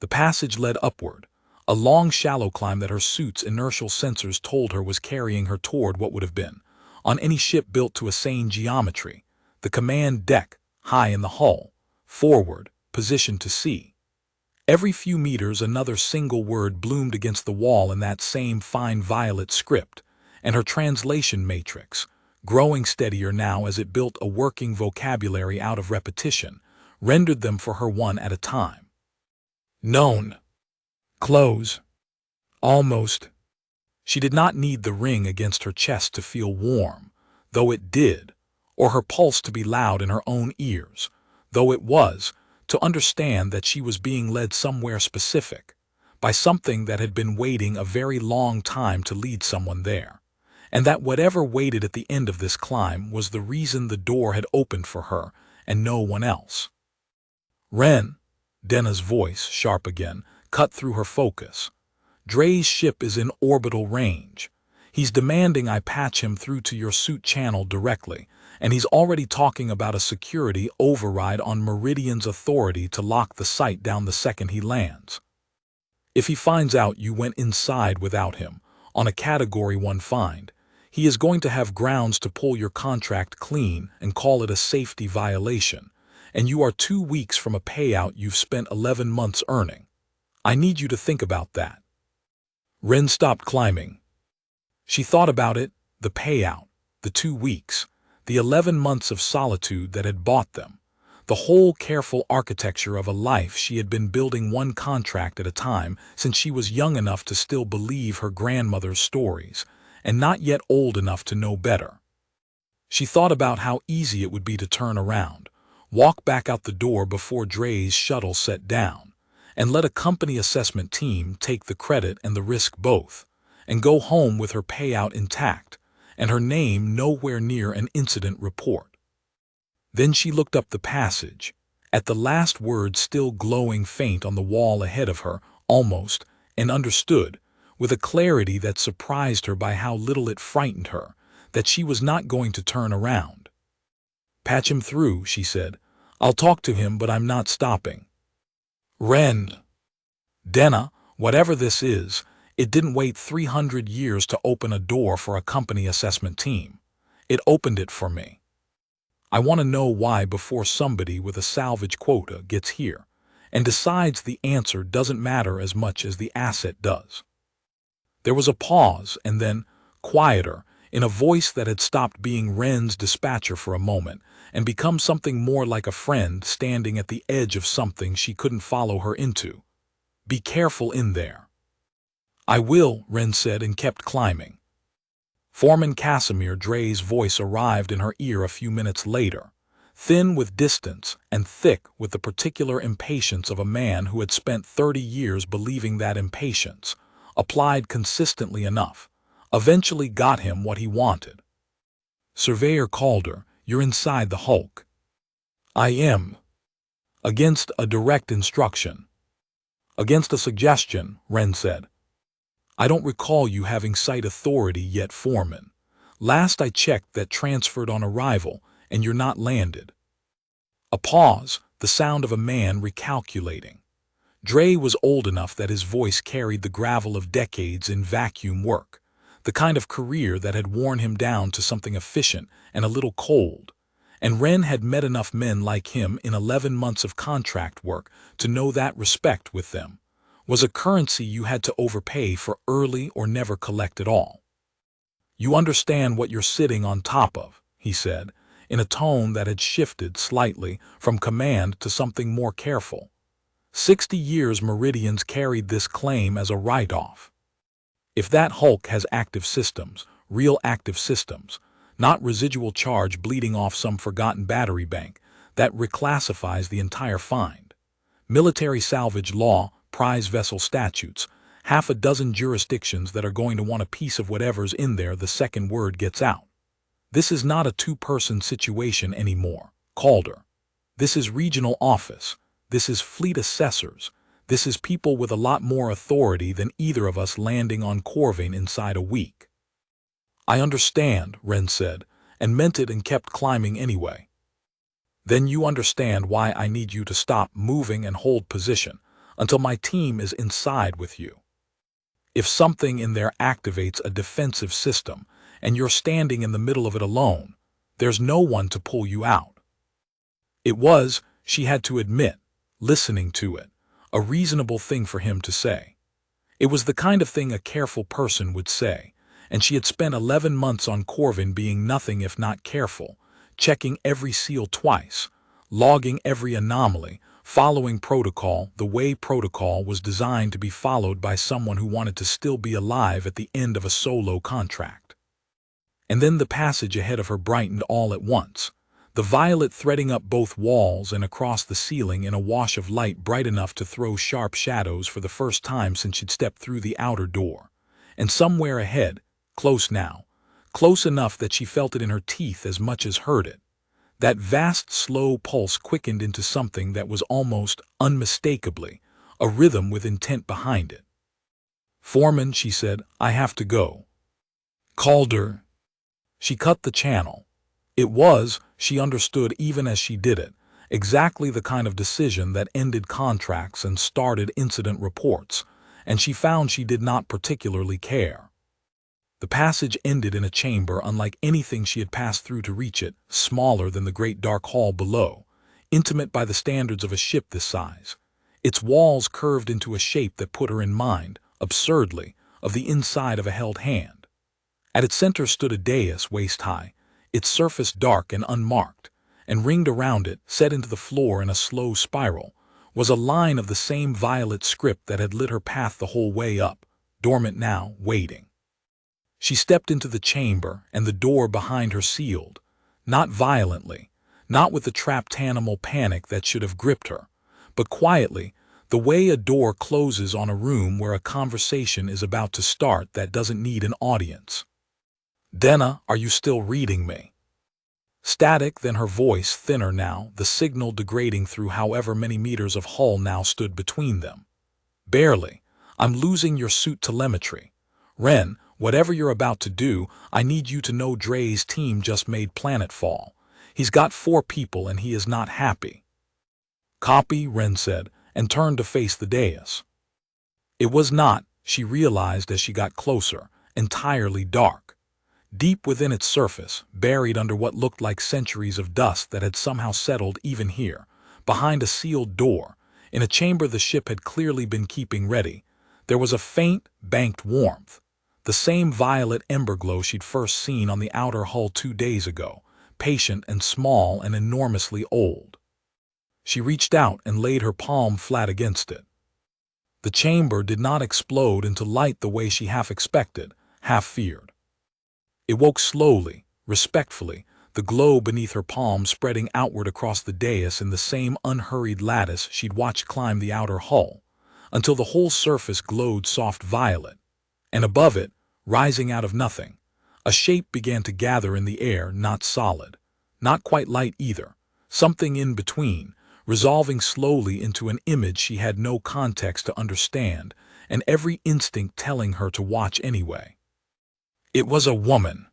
The passage led upward, a long shallow climb that her suit's inertial sensors told her was carrying her toward what would have been, on any ship built to a sane geometry, the command deck, high in the hull, forward, positioned to sea. Every few meters another single word bloomed against the wall in that same fine violet script, and her translation matrix, growing steadier now as it built a working vocabulary out of repetition, rendered them for her one at a time. Known. Close. Almost. She did not need the ring against her chest to feel warm, though it did, or her pulse to be loud in her own ears, though it was, to understand that she was being led somewhere specific, by something that had been waiting a very long time to lead someone there, and that whatever waited at the end of this climb was the reason the door had opened for her and no one else. "Ren," Denna's voice, sharp again, cut through her focus. "Dre's ship is in orbital range. He's demanding I patch him through to your suit channel directly, and he's already talking about a security override on Meridian's authority to lock the site down the second he lands. If he finds out you went inside without him, on a Category 1 find, he is going to have grounds to pull your contract clean and call it a safety violation, and you are 2 weeks from a payout you've spent 11 months earning. I need you to think about that." Ren stopped climbing. She thought about it, the payout, the 2 weeks, the 11 months of solitude that had bought them, the whole careful architecture of a life she had been building one contract at a time since she was young enough to still believe her grandmother's stories, and not yet old enough to know better. She thought about how easy it would be to turn around, walk back out the door before Dre's shuttle set down, and let a company assessment team take the credit and the risk both, and go home with her payout intact, and her name nowhere near an incident report. Then she looked up the passage, at the last word still glowing faint on the wall ahead of her, almost, and understood, with a clarity that surprised her by how little it frightened her, that she was not going to turn around. "Patch him through," she said. "I'll talk to him, but I'm not stopping." "Ren." "Denna, whatever this is, it didn't wait 300 years to open a door for a company assessment team. It opened it for me. I want to know why before somebody with a salvage quota gets here and decides the answer doesn't matter as much as the asset does." There was a pause, and then, quieter, in a voice that had stopped being Ren's dispatcher for a moment and become something more like a friend standing at the edge of something she couldn't follow her into. "Be careful in there." "I will," Ren said, and kept climbing. Foreman Casimir Dre's voice arrived in her ear a few minutes later, thin with distance and thick with the particular impatience of a man who had spent 30 years believing that impatience, applied consistently enough, eventually got him what he wanted. "Surveyor Calder, you're inside the Hulk." "I am." "Against a direct instruction." "Against a suggestion," Ren said. "I don't recall you having site authority yet, Foreman. Last I checked that transferred on arrival, and you're not landed." A pause, the sound of a man recalculating. Dre was old enough that his voice carried the gravel of decades in vacuum work, the kind of career that had worn him down to something efficient and a little cold, and Ren had met enough men like him in 11 months of contract work to know that respect with them was a currency you had to overpay for early or never collect at all. "You understand what you're sitting on top of," he said, in a tone that had shifted slightly from command to something more careful. 60 years Meridians carried this claim as a write-off. If that Hulk has active systems, real active systems, not residual charge bleeding off some forgotten battery bank, that reclassifies the entire find. Military salvage law, prize vessel statutes, half a dozen jurisdictions that are going to want a piece of whatever's in there the second word gets out. This is not a two-person situation anymore, Calder. This is regional office. This is fleet assessors. This is people with a lot more authority than either of us landing on Corvine inside a week. "I understand," Ren said, and meant it and kept climbing anyway. "Then you understand why I need you to stop moving and hold position until my team is inside with you. If something in there activates a defensive system and you're standing in the middle of it alone, there's no one to pull you out." It was, she had to admit, listening to it, a reasonable thing for him to say. It was the kind of thing a careful person would say, and she had spent 11 months on Corvine being nothing if not careful, checking every seal twice, logging every anomaly, following protocol the way protocol was designed to be followed by someone who wanted to still be alive at the end of a solo contract. And then the passage ahead of her brightened all at once, the violet threading up both walls and across the ceiling in a wash of light bright enough to throw sharp shadows for the first time since she'd stepped through the outer door. And somewhere ahead, close now, close enough that she felt it in her teeth as much as heard it. That vast, slow pulse quickened into something that was almost unmistakably a rhythm with intent behind it. "Foreman," she said, "I have to go." "Calder." She cut the channel. It was, she understood even as she did it, exactly the kind of decision that ended contracts and started incident reports, and she found she did not particularly care. The passage ended in a chamber unlike anything she had passed through to reach it, smaller than the great dark hall below, intimate by the standards of a ship this size. Its walls curved into a shape that put her in mind, absurdly, of the inside of a held hand. At its center stood a dais waist-high, its surface dark and unmarked, and ringed around it, set into the floor in a slow spiral, was a line of the same violet script that had lit her path the whole way up, dormant now, waiting. She stepped into the chamber, and the door behind her sealed, not violently, not with the trapped animal panic that should have gripped her, but quietly, the way a door closes on a room where a conversation is about to start that doesn't need an audience. "Denna, are you still reading me?" Static, then her voice thinner now, the signal degrading through however many meters of hull now stood between them. "Barely. I'm losing your suit telemetry. Ren, whatever you're about to do, I need you to know Dre's team just made planetfall. He's got 4 people and he is not happy." "Copy," Ren said, and turned to face the dais. It was not, she realized as she got closer, entirely dark. Deep within its surface, buried under what looked like centuries of dust that had somehow settled even here, behind a sealed door, in a chamber the ship had clearly been keeping ready, there was a faint, banked warmth. The same violet ember glow she'd first seen on the outer hull 2 days ago, patient and small and enormously old. She reached out and laid her palm flat against it. The chamber did not explode into light the way she half expected, half feared. It woke slowly, respectfully, the glow beneath her palm spreading outward across the dais in the same unhurried lattice she'd watched climb the outer hull, until the whole surface glowed soft violet. And above it, rising out of nothing, a shape began to gather in the air, not solid, not quite light either, something in between, resolving slowly into an image she had no context to understand, and every instinct telling her to watch anyway. It was a woman,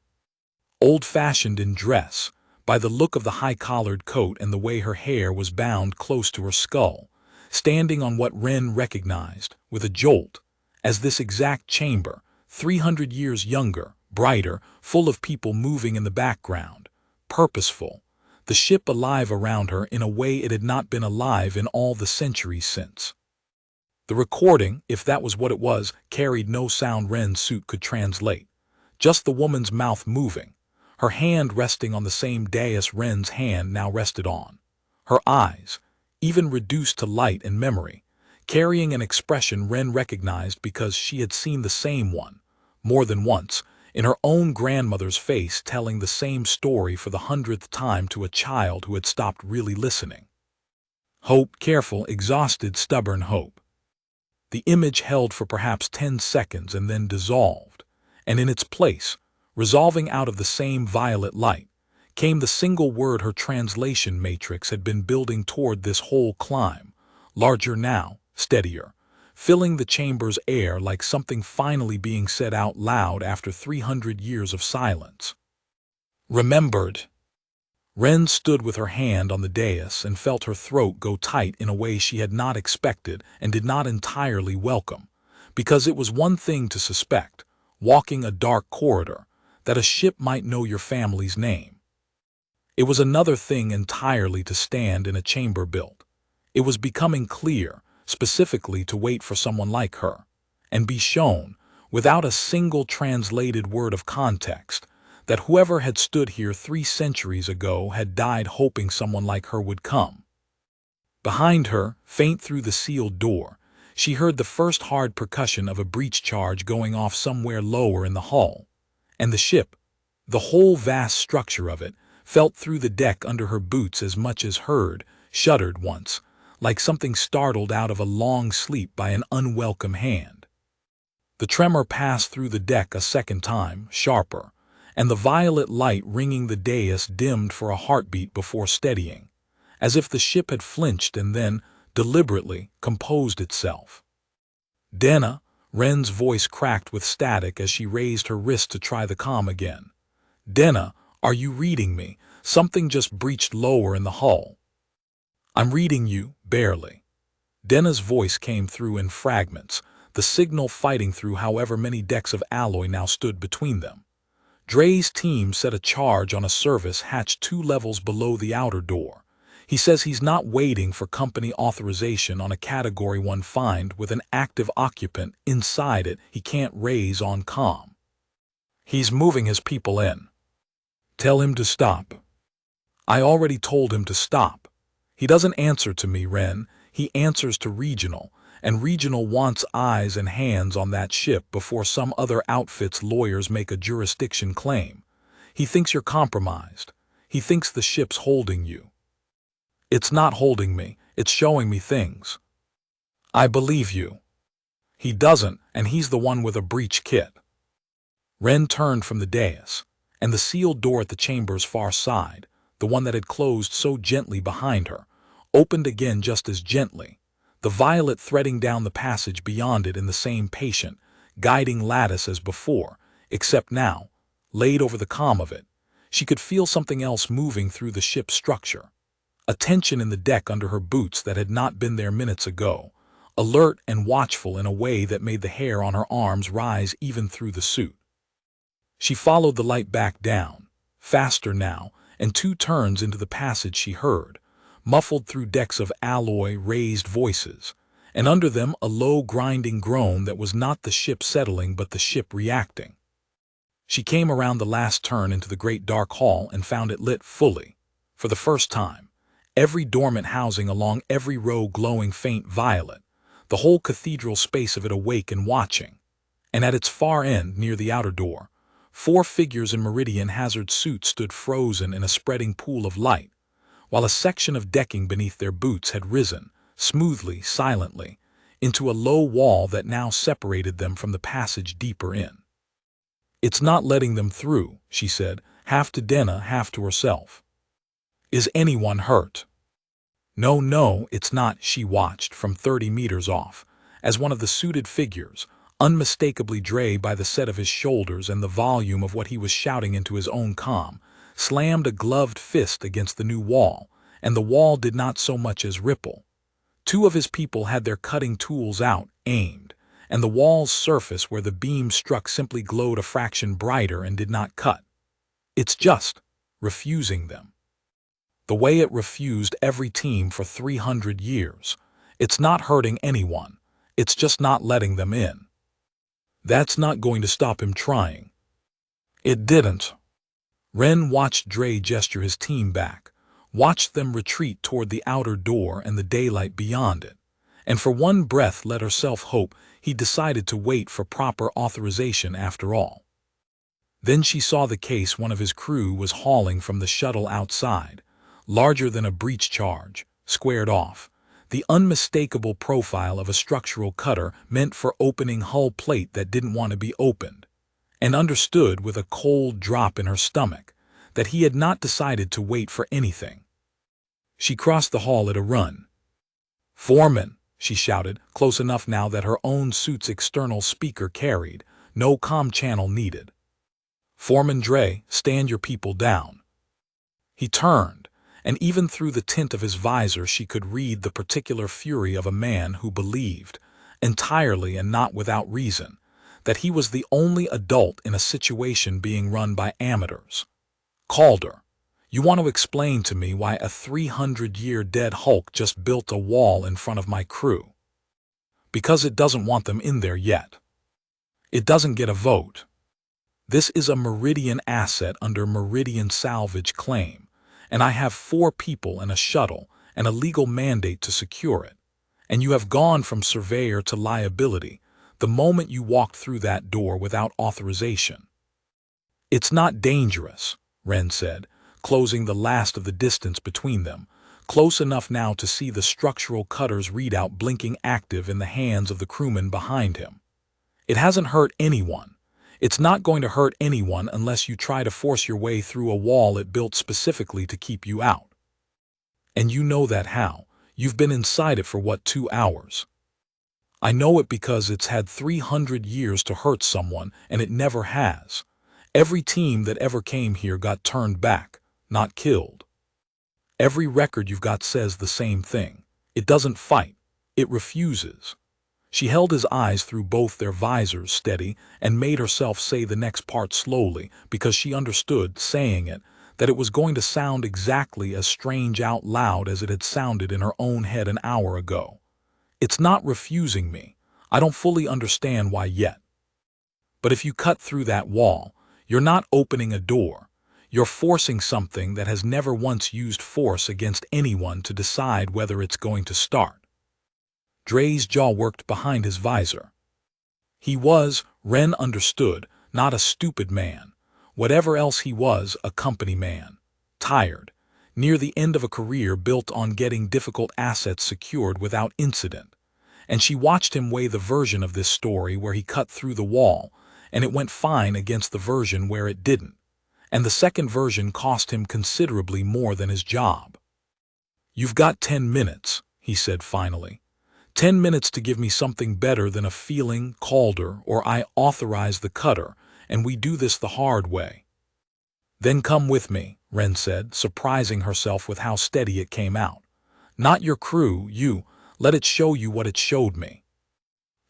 old-fashioned in dress, by the look of the high-collared coat and the way her hair was bound close to her skull, standing on what Ren recognized, with a jolt, as this exact chamber, 300 years younger, brighter, full of people moving in the background, purposeful, the ship alive around her in a way it had not been alive in all the centuries since. The recording, if that was what it was, carried no sound Ren's suit could translate. Just the woman's mouth moving, her hand resting on the same dais Ren's hand now rested on. Her eyes, even reduced to light and memory, carrying an expression Ren recognized because she had seen the same one, more than once, in her own grandmother's face telling the same story for the 100th time to a child who had stopped really listening. Hope, careful, exhausted, stubborn hope. The image held for perhaps 10 seconds and then dissolved, and in its place, resolving out of the same violet light, came the single word her translation matrix had been building toward this whole climb, larger now, steadier, filling the chamber's air like something finally being said out loud after 300 years of silence. "Remembered." Ren stood with her hand on the dais and felt her throat go tight in a way she had not expected and did not entirely welcome, because it was one thing to suspect, walking a dark corridor, that a ship might know your family's name. It was another thing entirely to stand in a chamber built. It was becoming clear, specifically to wait for someone like her, and be shown, without a single translated word of context, that whoever had stood here 3 centuries ago had died hoping someone like her would come. Behind her, faint through the sealed door, she heard the first hard percussion of a breach charge going off somewhere lower in the hull, and the ship, the whole vast structure of it, felt through the deck under her boots as much as heard, shuddered once, like something startled out of a long sleep by an unwelcome hand. The tremor passed through the deck a second time, sharper, and the violet light ringing the dais dimmed for a heartbeat before steadying, as if the ship had flinched and then, deliberately, composed itself. "Denna," Wren's voice cracked with static as she raised her wrist to try the comm again. "Denna, are you reading me? Something just breached lower in the hull." "I'm reading you, barely." Denna's voice came through in fragments, the signal fighting through however many decks of alloy now stood between them. "Dre's team set a charge on a service hatch 2 levels below the outer door. He says he's not waiting for company authorization on a Category 1 find with an active occupant inside it he can't raise on comm. He's moving his people in. Tell him to stop." "I already told him to stop. He doesn't answer to me, Wren. He answers to Regional, and Regional wants eyes and hands on that ship before some other outfit's lawyers make a jurisdiction claim. He thinks you're compromised. He thinks the ship's holding you." "It's not holding me, it's showing me things." "I believe you." "He doesn't, and he's the one with a breach kit." Wren turned from the dais, and the sealed door at the chamber's far side, the one that had closed so gently behind her, opened again just as gently, the violet threading down the passage beyond it in the same patient, guiding lattice as before, except now, laid over the comm of it, she could feel something else moving through the ship's structure. A tension in the deck under her boots that had not been there minutes ago, alert and watchful in a way that made the hair on her arms rise even through the suit. She followed the light back down, faster now, and 2 turns into the passage she heard, muffled through decks of alloy, raised voices, and under them a low grinding groan that was not the ship settling but the ship reacting. She came around the last turn into the great dark hall and found it lit fully, for the first time, every dormant housing along every row glowing faint violet, the whole cathedral space of it awake and watching, and at its far end near the outer door, 4 figures in meridian hazard suits stood frozen in a spreading pool of light, while a section of decking beneath their boots had risen, smoothly, silently, into a low wall that now separated them from the passage deeper in. "It's not letting them through," she said, half to Denna, half to herself. "Is anyone hurt?" No, it's not," she watched from 30 meters off, as one of the suited figures, unmistakably Dre by the set of his shoulders and the volume of what he was shouting into his own comm, slammed a gloved fist against the new wall, and the wall did not so much as ripple. 2 of his people had their cutting tools out, aimed, and the wall's surface where the beam struck simply glowed a fraction brighter and did not cut. "It's just refusing them. The way it refused every team for 300 years. It's not hurting anyone. It's just not letting them in. That's not going to stop him trying." "It didn't." Wren watched Dre gesture his team back, watched them retreat toward the outer door and the daylight beyond it, and for one breath let herself hope he decided to wait for proper authorization after all. Then she saw the case one of his crew was hauling from the shuttle outside, larger than a breach charge, squared off, the unmistakable profile of a structural cutter meant for opening hull plate that didn't want to be opened, and understood with a cold drop in her stomach that he had not decided to wait for anything. She crossed the hall at a run. "Foreman," she shouted, close enough now that her own suit's external speaker carried, no comm channel needed. "Foreman Dre, stand your people down." He turned, and even through the tint of his visor she could read the particular fury of a man who believed, entirely and not without reason, that he was the only adult in a situation being run by amateurs. "Calder, you want to explain to me why a 300-year dead hulk just built a wall in front of my crew?" "Because it doesn't want them in there yet. It doesn't get a vote. This is a Meridian asset under Meridian salvage claim, and I have 4 people and a shuttle and a legal mandate to secure it, and you have gone from surveyor to liability the moment you walked through that door without authorization." "It's not dangerous," Wren said, closing the last of the distance between them, close enough now to see the structural cutter's readout blinking active in the hands of the crewman behind him. "It hasn't hurt anyone. It's not going to hurt anyone unless you try to force your way through a wall it built specifically to keep you out. And you know that how? You've been inside it for what, 2 hours? I know it because it's had 300 years to hurt someone, and it never has. Every team that ever came here got turned back, not killed. Every record you've got says the same thing. It doesn't fight. It refuses. She held his eyes through both their visors steady and made herself say the next part slowly because she understood, saying it, that it was going to sound exactly as strange out loud as it had sounded in her own head an hour ago. It's not refusing me. I don't fully understand why yet. But if you cut through that wall, you're not opening a door. You're forcing something that has never once used force against anyone to decide whether it's going to start. Dre's jaw worked behind his visor. He was, Ren understood, not a stupid man. Whatever else he was, a company man. Tired. Near the end of a career built on getting difficult assets secured without incident. And she watched him weigh the version of this story where he cut through the wall, and it went fine against the version where it didn't. And the second version cost him considerably more than his job. "You've got 10 minutes, he said finally. 10 minutes to give me something better than a feeling, Calder, or I authorize the cutter, and we do this the hard way." "Then come with me," Ren said, surprising herself with how steady it came out. "Not your crew, you. Let it show you what it showed me."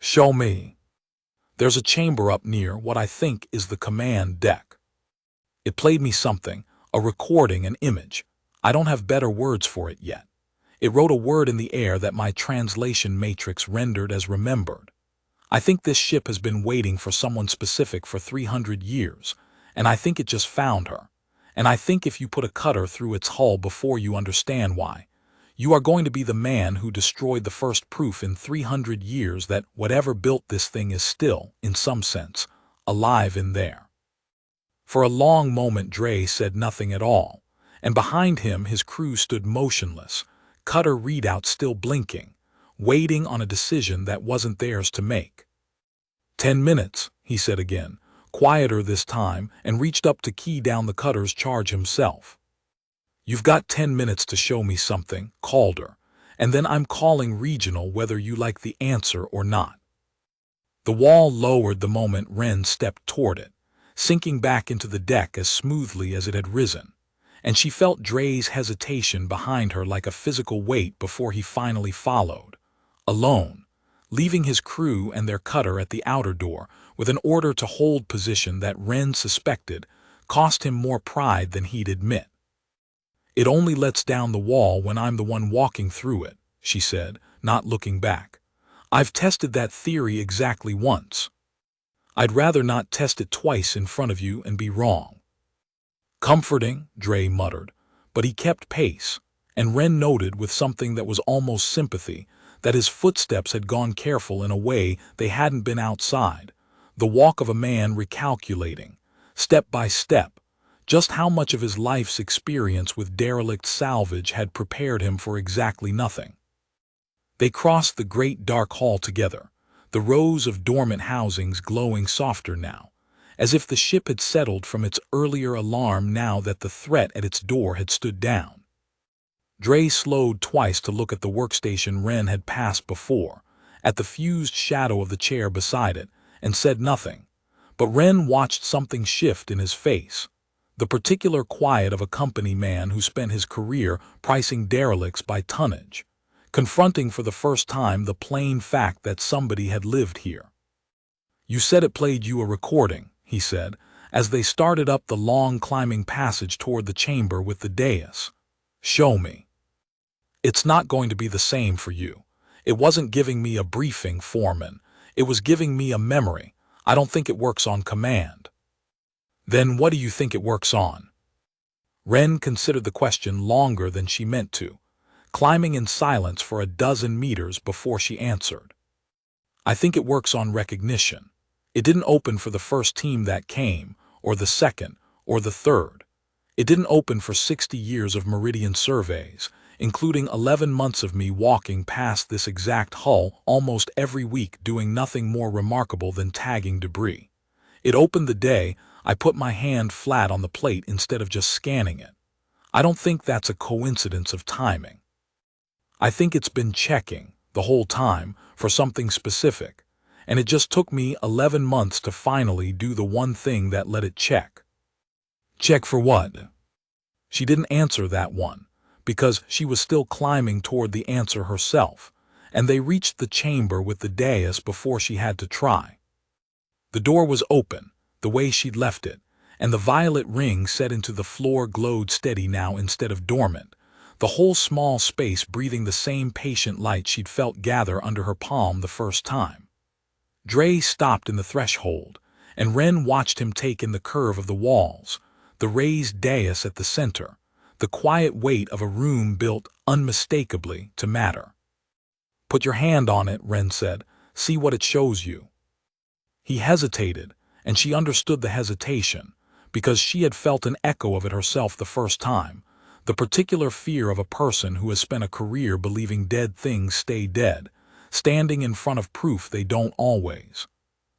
"Show me." "There's a chamber up near what I think is the command deck. It played me something, a recording, an image. I don't have better words for it yet. It wrote a word in the air that my translation matrix rendered as remembered. I think this ship has been waiting for someone specific for 300 years, and I think it just found her. And I think if you put a cutter through its hull before you understand why, you are going to be the man who destroyed the first proof in 300 years that whatever built this thing is still, in some sense, alive in there." For a long moment Dre said nothing at all, and behind him his crew stood motionless, cutter readout still blinking, waiting on a decision that wasn't theirs to make. 10 minutes, he said again, quieter this time, and reached up to key down the cutter's charge himself. "You've got 10 minutes to show me something, Calder, and then I'm calling regional whether you like the answer or not." The wall lowered the moment Ren stepped toward it, sinking back into the deck as smoothly as it had risen, and she felt Dre's hesitation behind her like a physical weight before he finally followed, alone, leaving his crew and their cutter at the outer door with an order to hold position that Ren suspected cost him more pride than he'd admit. "It only lets down the wall when I'm the one walking through it," she said, not looking back. "I've tested that theory exactly once. I'd rather not test it twice in front of you and be wrong." "Comforting," Dre muttered, but he kept pace, and Ren noted with something that was almost sympathy that his footsteps had gone careful in a way they hadn't been outside, the walk of a man recalculating, step by step, just how much of his life's experience with derelict salvage had prepared him for exactly nothing. They crossed the great dark hall together, the rows of dormant housings glowing softer now, as if the ship had settled from its earlier alarm now that the threat at its door had stood down. Dre slowed twice to look at the workstation Ren had passed before, at the fused shadow of the chair beside it, and said nothing. But Ren watched something shift in his face, the particular quiet of a company man who spent his career pricing derelicts by tonnage, confronting for the first time the plain fact that somebody had lived here. "You said it played you a recording," he said, as they started up the long climbing passage toward the chamber with the dais. "Show me." "It's not going to be the same for you. It wasn't giving me a briefing, Foreman. It was giving me a memory. I don't think it works on command." "Then what do you think it works on?" Ren considered the question longer than she meant to, climbing in silence for a dozen meters before she answered. "I think it works on recognition. It didn't open for the first team that came, or the second, or the third. It didn't open for 60 years of Meridian surveys, including 11 months of me walking past this exact hull almost every week doing nothing more remarkable than tagging debris. It opened the day I put my hand flat on the plate instead of just scanning it. I don't think that's a coincidence of timing. I think it's been checking, the whole time, for something specific, and it just took me 11 months to finally do the one thing that let it check. Check for what? She didn't answer that one, because she was still climbing toward the answer herself, and they reached the chamber with the dais before she had to try. The door was open, the way she'd left it, and the violet ring set into the floor glowed steady now instead of dormant, the whole small space breathing the same patient light she'd felt gather under her palm the first time. Dre stopped in the threshold, and Wren watched him take in the curve of the walls, the raised dais at the center, the quiet weight of a room built unmistakably to matter. "Put your hand on it," Wren said. "See what it shows you." He hesitated, and she understood the hesitation, because she had felt an echo of it herself the first time, the particular fear of a person who has spent a career believing dead things stay dead, standing in front of proof they don't always.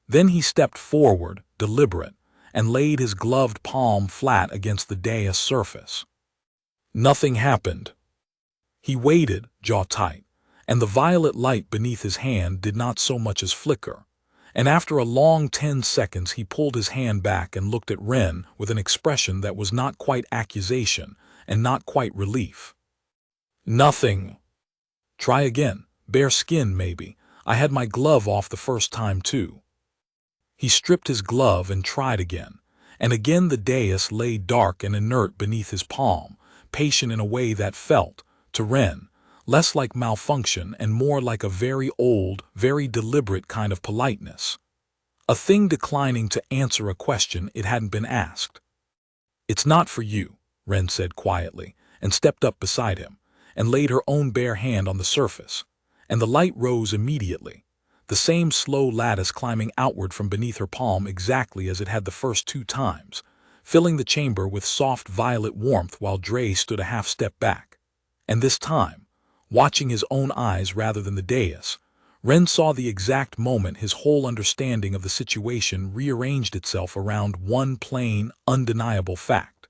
Then he stepped forward, deliberate, and laid his gloved palm flat against the dais surface. Nothing happened. He waited, jaw tight, and the violet light beneath his hand did not so much as flicker, and after a long 10 seconds he pulled his hand back and looked at Wren with an expression that was not quite accusation and not quite relief. "Nothing." "Try again. Bare skin, maybe. I had my glove off the first time, too." He stripped his glove and tried again, and again the dais lay dark and inert beneath his palm, patient in a way that felt, to Wren, less like malfunction and more like a very old, very deliberate kind of politeness. A thing declining to answer a question it hadn't been asked. "It's not for you," Wren said quietly, and stepped up beside him, and laid her own bare hand on the surface, and the light rose immediately, the same slow lattice climbing outward from beneath her palm exactly as it had the first 2 times, filling the chamber with soft violet warmth while Dre stood a half step back. And this time, watching his own eyes rather than the dais, Wren saw the exact moment his whole understanding of the situation rearranged itself around one plain, undeniable fact.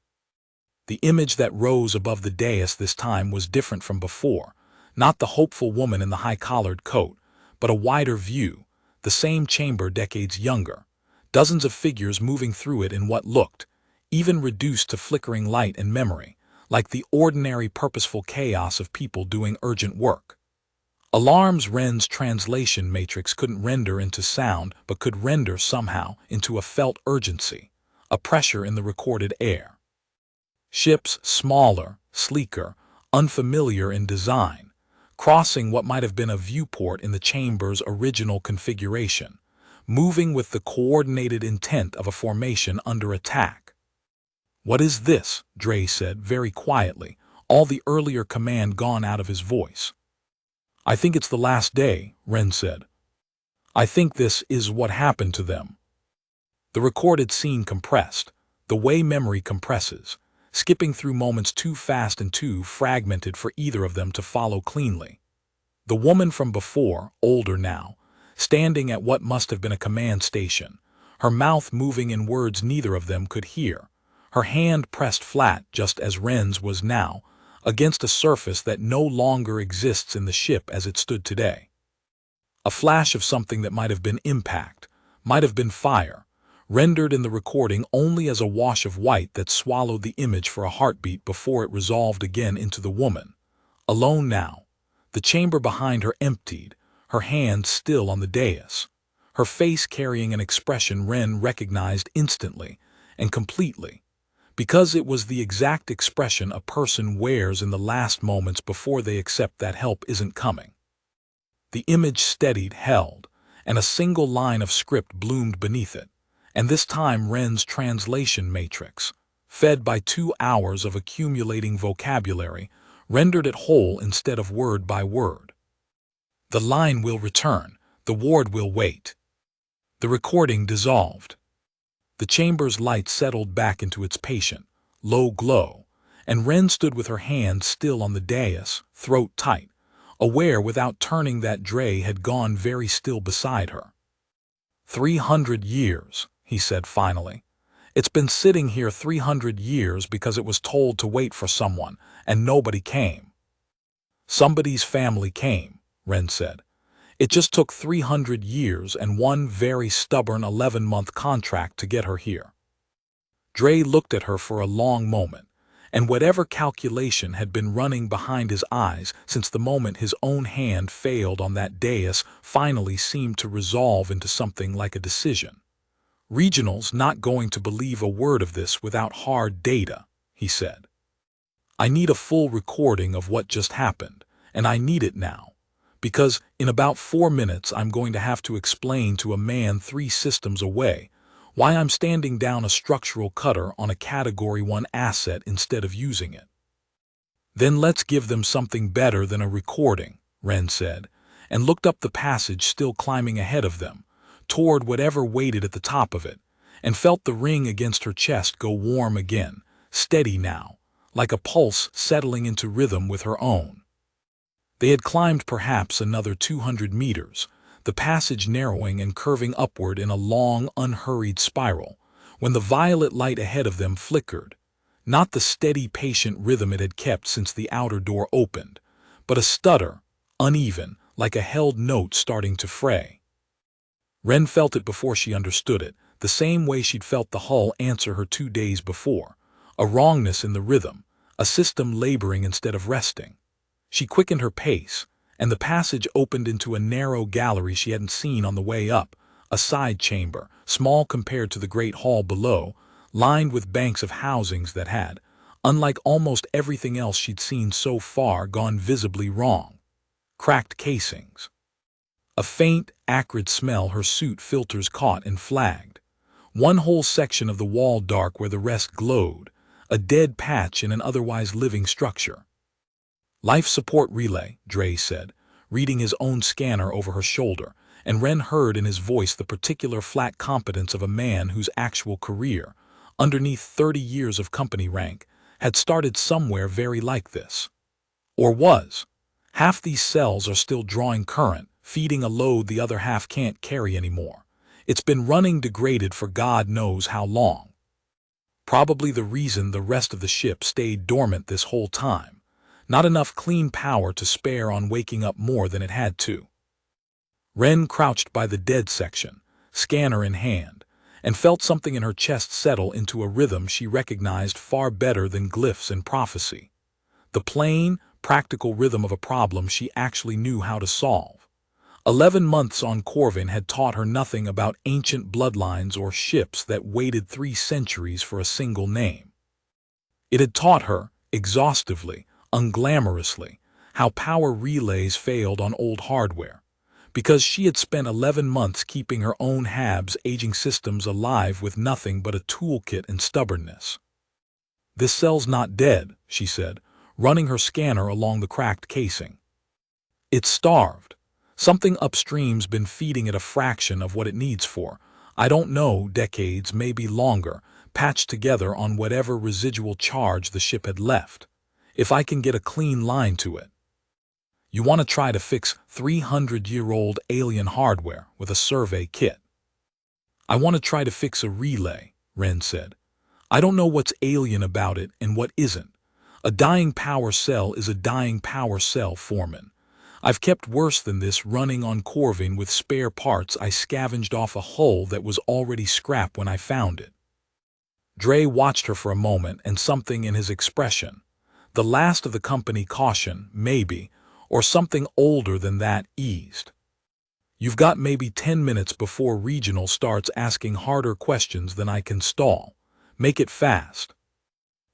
The image that rose above the dais this time was different from before, not the hopeful woman in the high-collared coat, but a wider view, the same chamber decades younger, dozens of figures moving through it in what looked, even reduced to flickering light and memory, like the ordinary purposeful chaos of people doing urgent work. Alarms Wren's translation matrix couldn't render into sound but could render somehow into a felt urgency, a pressure in the recorded air. Ships smaller, sleeker, unfamiliar in design, crossing what might have been a viewport in the chamber's original configuration, moving with the coordinated intent of a formation under attack. "What is this?" Dre said very quietly, all the earlier command gone out of his voice. "I think it's the last day," Wren said. "I think this is what happened to them." The recorded scene compressed, the way memory compresses, skipping through moments too fast and too fragmented for either of them to follow cleanly. The woman from before, older now, standing at what must have been a command station, her mouth moving in words neither of them could hear, her hand pressed flat just as Wren's was now, against a surface that no longer exists in the ship as it stood today. A flash of something that might have been impact, might have been fire, rendered in the recording only as a wash of white that swallowed the image for a heartbeat before it resolved again into the woman, alone now, the chamber behind her emptied, her hand still on the dais, her face carrying an expression Wren recognized instantly and completely, because it was the exact expression a person wears in the last moments before they accept that help isn't coming. The image steadied, held, and a single line of script bloomed beneath it, and this time Wren's translation matrix, fed by 2 hours of accumulating vocabulary, rendered it whole instead of word by word. "The line will return, the ward will wait." The recording dissolved. The chamber's light settled back into its patient, low glow, and Wren stood with her hand still on the dais, throat tight, aware without turning that Dre had gone very still beside her. 300 years, he said finally. "It's been sitting here 300 years because it was told to wait for someone, and nobody came." "Somebody's family came," Ren said. "It just took 300 years and one very stubborn 11-month contract to get her here." Dre looked at her for a long moment, and whatever calculation had been running behind his eyes since the moment his own hand failed on that dais finally seemed to resolve into something like a decision. "Regional's not going to believe a word of this without hard data," he said. "I need a full recording of what just happened, and I need it now. Because in about 4 minutes I'm going to have to explain to a man 3 systems away why I'm standing down a structural cutter on a Category 1 asset instead of using it." "Then let's give them something better than a recording," Ren said, and looked up the passage still climbing ahead of them, toward whatever waited at the top of it, and felt the ring against her chest go warm again, steady now, like a pulse settling into rhythm with her own. They had climbed perhaps another 200 meters, the passage narrowing and curving upward in a long, unhurried spiral, when the violet light ahead of them flickered, not the steady, patient rhythm it had kept since the outer door opened, but a stutter, uneven, like a held note starting to fray. Ren felt it before she understood it, the same way she'd felt the hull answer her 2 days before, a wrongness in the rhythm, a system laboring instead of resting. She quickened her pace, and the passage opened into a narrow gallery she hadn't seen on the way up, a side chamber, small compared to the great hall below, lined with banks of housings that had, unlike almost everything else she'd seen so far, gone visibly wrong. Cracked casings. A faint, acrid smell her suit filters caught and flagged. One whole section of the wall dark where the rest glowed, a dead patch in an otherwise living structure. "Life support relay," Dre said, reading his own scanner over her shoulder, and Ren heard in his voice the particular flat competence of a man whose actual career, underneath 30 years of company rank, had started somewhere very like this. Or was. Half these cells are still drawing current, feeding a load the other half can't carry anymore. It's been running degraded for God knows how long. Probably the reason the rest of the ship stayed dormant this whole time. Not enough clean power to spare on waking up more than it had to. Ren crouched by the dead section, scanner in hand, and felt something in her chest settle into a rhythm she recognized far better than glyphs and prophecy. The plain, practical rhythm of a problem she actually knew how to solve. 11 months on Corvin had taught her nothing about ancient bloodlines or ships that waited 3 centuries for a single name. It had taught her, exhaustively, unglamorously, how power relays failed on old hardware, because she had spent 11 months keeping her own HAB's aging systems alive with nothing but a toolkit and stubbornness. "This cell's not dead," she said, running her scanner along the cracked casing. "It's starved. Something upstream's been feeding it a fraction of what it needs for, I don't know, decades, maybe longer, patched together on whatever residual charge the ship had left. If I can get a clean line to it." "You want to try to fix 300-year-old alien hardware with a survey kit?" "I want to try to fix a relay," Ren said. "I don't know what's alien about it and what isn't. A dying power cell is a dying power cell, Foreman. I've kept worse than this running on Corvin with spare parts I scavenged off a hull that was already scrap when I found it." Dre watched her for a moment, and something in his expression, the last of the company caution, maybe, or something older than that, eased. "You've got maybe 10 minutes before Regional starts asking harder questions than I can stall. Make it fast."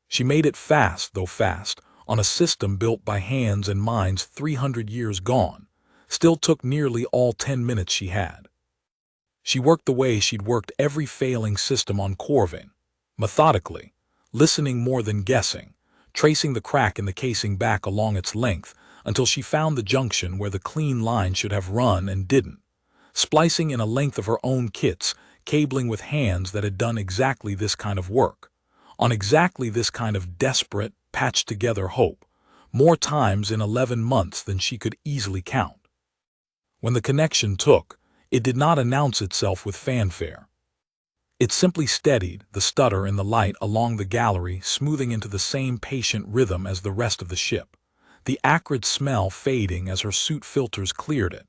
She made it fast, though fast, on a system built by hands and minds 300 years gone, still took nearly all 10 minutes she had. She worked the way she'd worked every failing system on Corvin, methodically, listening more than guessing, tracing the crack in the casing back along its length until she found the junction where the clean line should have run and didn't, splicing in a length of her own kits, cabling with hands that had done exactly this kind of work, on exactly this kind of desperate, patched-together hope, more times in 11 months than she could easily count. When the connection took, it did not announce itself with fanfare. It simply steadied, the stutter in the light along the gallery smoothing into the same patient rhythm as the rest of the ship, the acrid smell fading as her suit filters cleared it,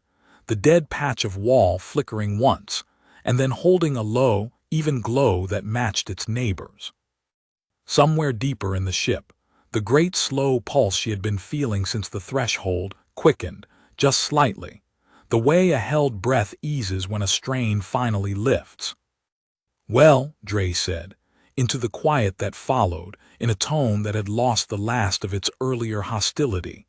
the dead patch of wall flickering once, and then holding a low, even glow that matched its neighbors. Somewhere deeper in the ship, the great slow pulse she had been feeling since the threshold quickened, just slightly, the way a held breath eases when a strain finally lifts. "Well," Dre said, into the quiet that followed, in a tone that had lost the last of its earlier hostility,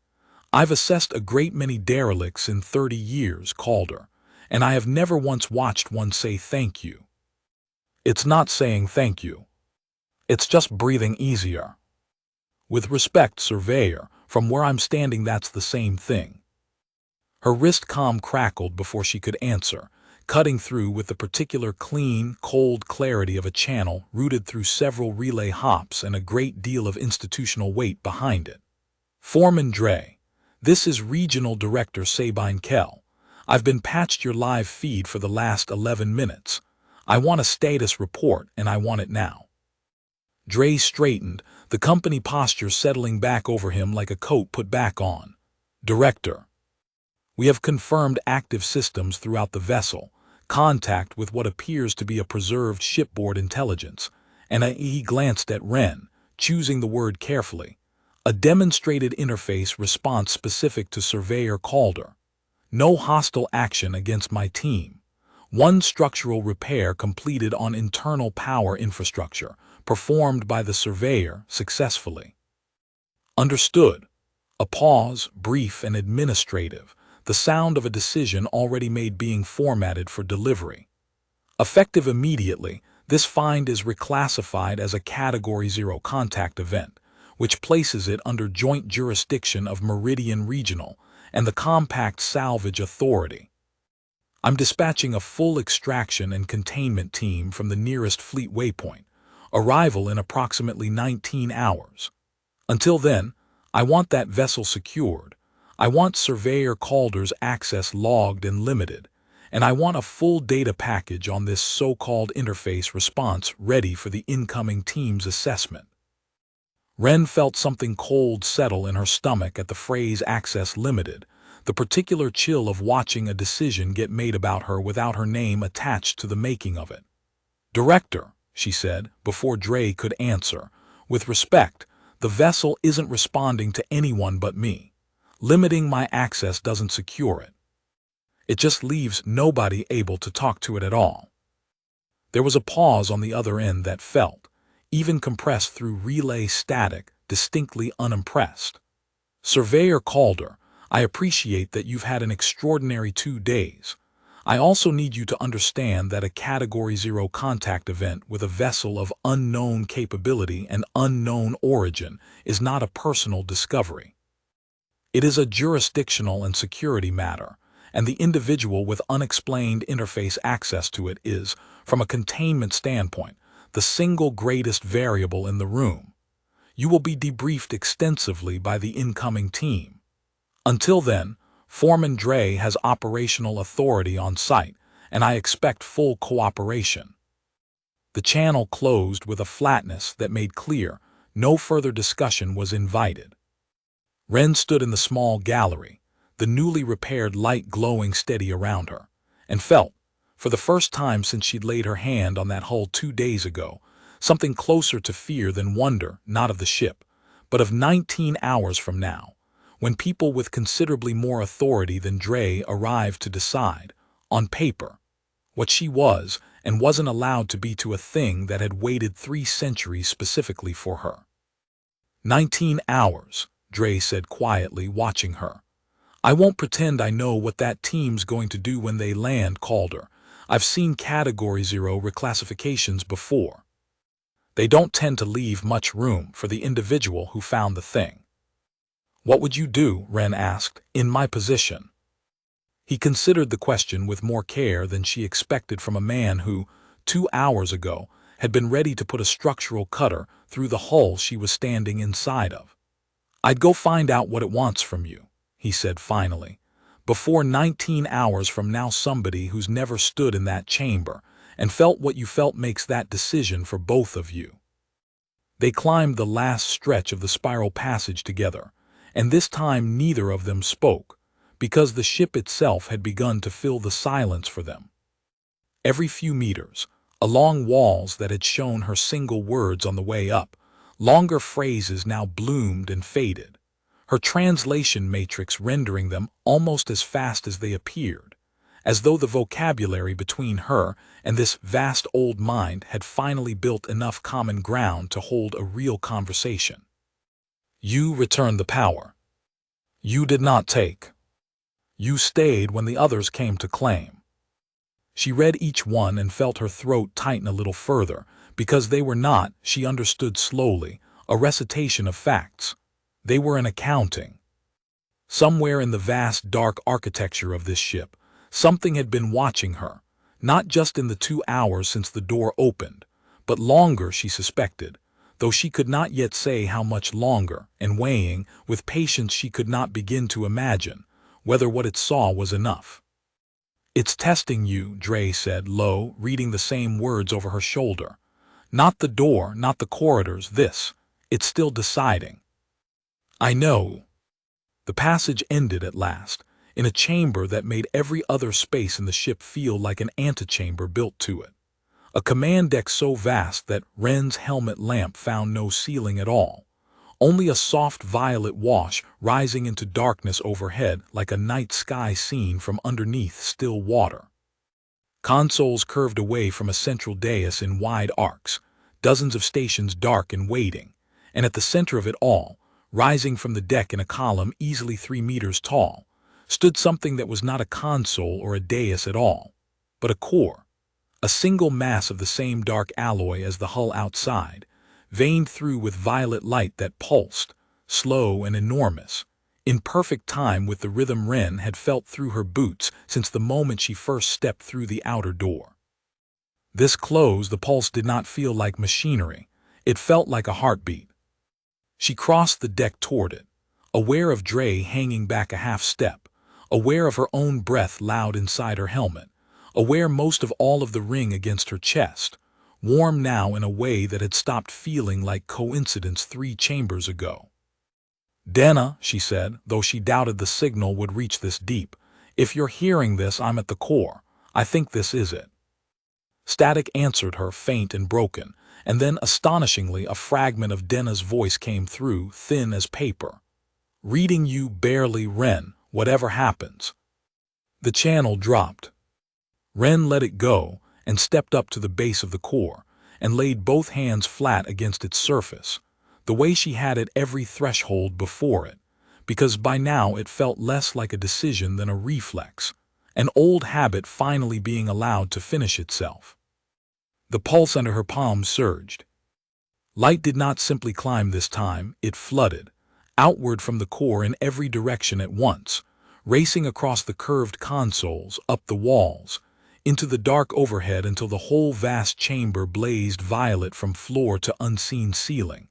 "I've assessed a great many derelicts in 30 years, Calder, and I have never once watched one say thank you. It's not saying thank you. It's just breathing easier. With respect, Surveyor, from where I'm standing that's the same thing." Her wrist comm crackled before she could answer, cutting through with the particular clean, cold clarity of a channel routed through several relay hops and a great deal of institutional weight behind it. "Foreman Dre, this is Regional Director Sabine Kell. I've been patched your live feed for the last 11 minutes. I want a status report, and I want it now." Dre straightened, the company posture settling back over him like a coat put back on. "Director, we have confirmed active systems throughout the vessel, contact with what appears to be a preserved shipboard intelligence," and he glanced at Wren, choosing the word carefully. "A demonstrated interface response specific to Surveyor Calder. No hostile action against my team. One structural repair completed on internal power infrastructure, performed by the Surveyor successfully." "Understood." A pause, brief and administrative, the sound of a decision already made being formatted for delivery. "Effective immediately, this find is reclassified as a Category 0 contact event, which places it under joint jurisdiction of Meridian Regional and the Compact Salvage Authority. I'm dispatching a full extraction and containment team from the nearest fleet waypoint, arrival in approximately 19 hours. Until then, I want that vessel secured. I want Surveyor Calder's access logged and limited, and I want a full data package on this so-called interface response ready for the incoming team's assessment." Wren felt something cold settle in her stomach at the phrase access limited, the particular chill of watching a decision get made about her without her name attached to the making of it. "Director," she said, before Dre could answer, "with respect, the vessel isn't responding to anyone but me. Limiting my access doesn't secure it. It just leaves nobody able to talk to it at all." There was a pause on the other end that felt, even compressed through relay static, distinctly unimpressed. "Surveyor Calder, I appreciate that you've had an extraordinary 2 days. I also need you to understand that a Category 0 contact event with a vessel of unknown capability and unknown origin is not a personal discovery. It is a jurisdictional and security matter, and the individual with unexplained interface access to it is, from a containment standpoint, the single greatest variable in the room. You will be debriefed extensively by the incoming team. Until then, Foreman Dre has operational authority on site, and I expect full cooperation." The channel closed with a flatness that made clear no further discussion was invited. Wren stood in the small gallery, the newly repaired light glowing steady around her, and felt, for the first time since she'd laid her hand on that hull 2 days ago, something closer to fear than wonder, not of the ship, but of 19 hours from now, when people with considerably more authority than Dre arrived to decide, on paper, what she was and wasn't allowed to be to a thing that had waited 3 centuries specifically for her. 19 hours, Dre said quietly, watching her. "I won't pretend I know what that team's going to do when they land, Calder. I've seen Category 0 reclassifications before. They don't tend to leave much room for the individual who found the thing." "What would you do?" Wren asked, "in my position?" He considered the question with more care than she expected from a man who, 2 hours ago, had been ready to put a structural cutter through the hull she was standing inside of. "I'd go find out what it wants from you," he said finally. "Before 19 hours from now, somebody who's never stood in that chamber and felt what you felt makes that decision for both of you. They climbed the last stretch of the spiral passage together, and this time neither of them spoke, because the ship itself had begun to fill the silence for them. Every few meters, along walls that had shown her single words on the way up, longer phrases now bloomed and faded, her translation matrix rendering them almost as fast as they appeared, as though the vocabulary between her and this vast old mind had finally built enough common ground to hold a real conversation. You returned the power. You did not take. You stayed when the others came to claim. She read each one and felt her throat tighten a little further, because they were not, she understood slowly, a recitation of facts. They were an accounting. Somewhere in the vast dark architecture of this ship, something had been watching her, not just in the 2 hours since the door opened, but longer, she suspected, though she could not yet say how much longer, and weighing, with patience she could not begin to imagine, whether what it saw was enough. It's testing you, Dre said low, reading the same words over her shoulder. Not the door, not the corridors, this. It's still deciding. I know. The passage ended at last, in a chamber that made every other space in the ship feel like an antechamber built to it. A command deck so vast that Wren's helmet lamp found no ceiling at all, only a soft violet wash rising into darkness overhead like a night sky seen from underneath still water. Consoles curved away from a central dais in wide arcs, dozens of stations dark and waiting, and at the center of it all, rising from the deck in a column easily 3 meters tall, stood something that was not a console or a dais at all, but a core, a single mass of the same dark alloy as the hull outside, veined through with violet light that pulsed, slow and enormous, in perfect time with the rhythm Wren had felt through her boots since the moment she first stepped through the outer door. This close, the pulse did not feel like machinery, it felt like a heartbeat. She crossed the deck toward it, aware of Dre hanging back a half step, aware of her own breath loud inside her helmet, aware most of all of the ring against her chest, warm now in a way that had stopped feeling like coincidence 3 chambers ago. Denna, she said, though she doubted the signal would reach this deep, if you're hearing this, I'm at the core. I think this is it. Static answered her, faint and broken, and then, astonishingly, a fragment of Denna's voice came through, thin as paper. Reading you barely, Wren, whatever happens. The channel dropped. Wren let it go and stepped up to the base of the core and laid both hands flat against its surface, the way she had at every threshold before it, because by now it felt less like a decision than a reflex, an old habit finally being allowed to finish itself. The pulse under her palm surged. Light did not simply climb this time, it flooded, outward from the core in every direction at once, racing across the curved consoles, up the walls, into the dark overhead until the whole vast chamber blazed violet from floor to unseen ceiling,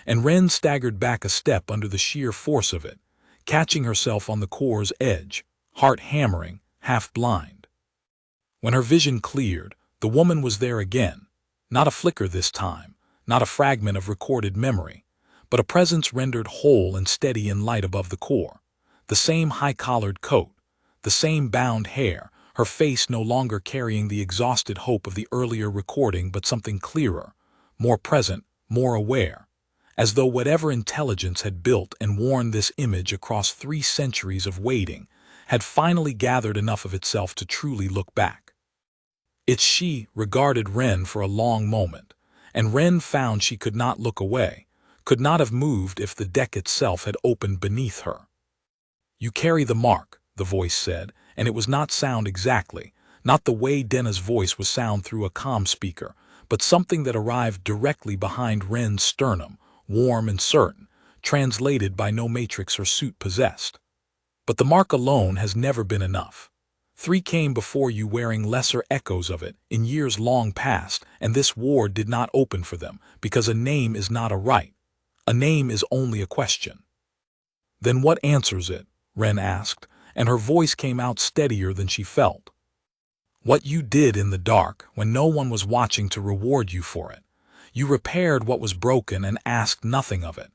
and Wren staggered back a step under the sheer force of it, catching herself on the core's edge, heart hammering, half blind. When her vision cleared, the woman was there again, not a flicker this time, not a fragment of recorded memory, but a presence rendered whole and steady in light above the core, the same high-collared coat, the same bound hair, her face no longer carrying the exhausted hope of the earlier recording but something clearer, more present, more aware, as though whatever intelligence had built and worn this image across 3 centuries of waiting had finally gathered enough of itself to truly look back. It's she, regarded Wren for a long moment, and Wren found she could not look away, could not have moved if the deck itself had opened beneath her. You carry the mark, the voice said, and it was not sound exactly, not the way Denna's voice was sound through a comm speaker, but something that arrived directly behind Wren's sternum, warm and certain, translated by no matrix or suit possessed. But the mark alone has never been enough. 3 came before you wearing lesser echoes of it in years long past, and this war did not open for them, because a name is not a right. A name is only a question. Then what answers it? Wren asked, and her voice came out steadier than she felt. What you did in the dark when no one was watching to reward you for it. You repaired what was broken and asked nothing of it.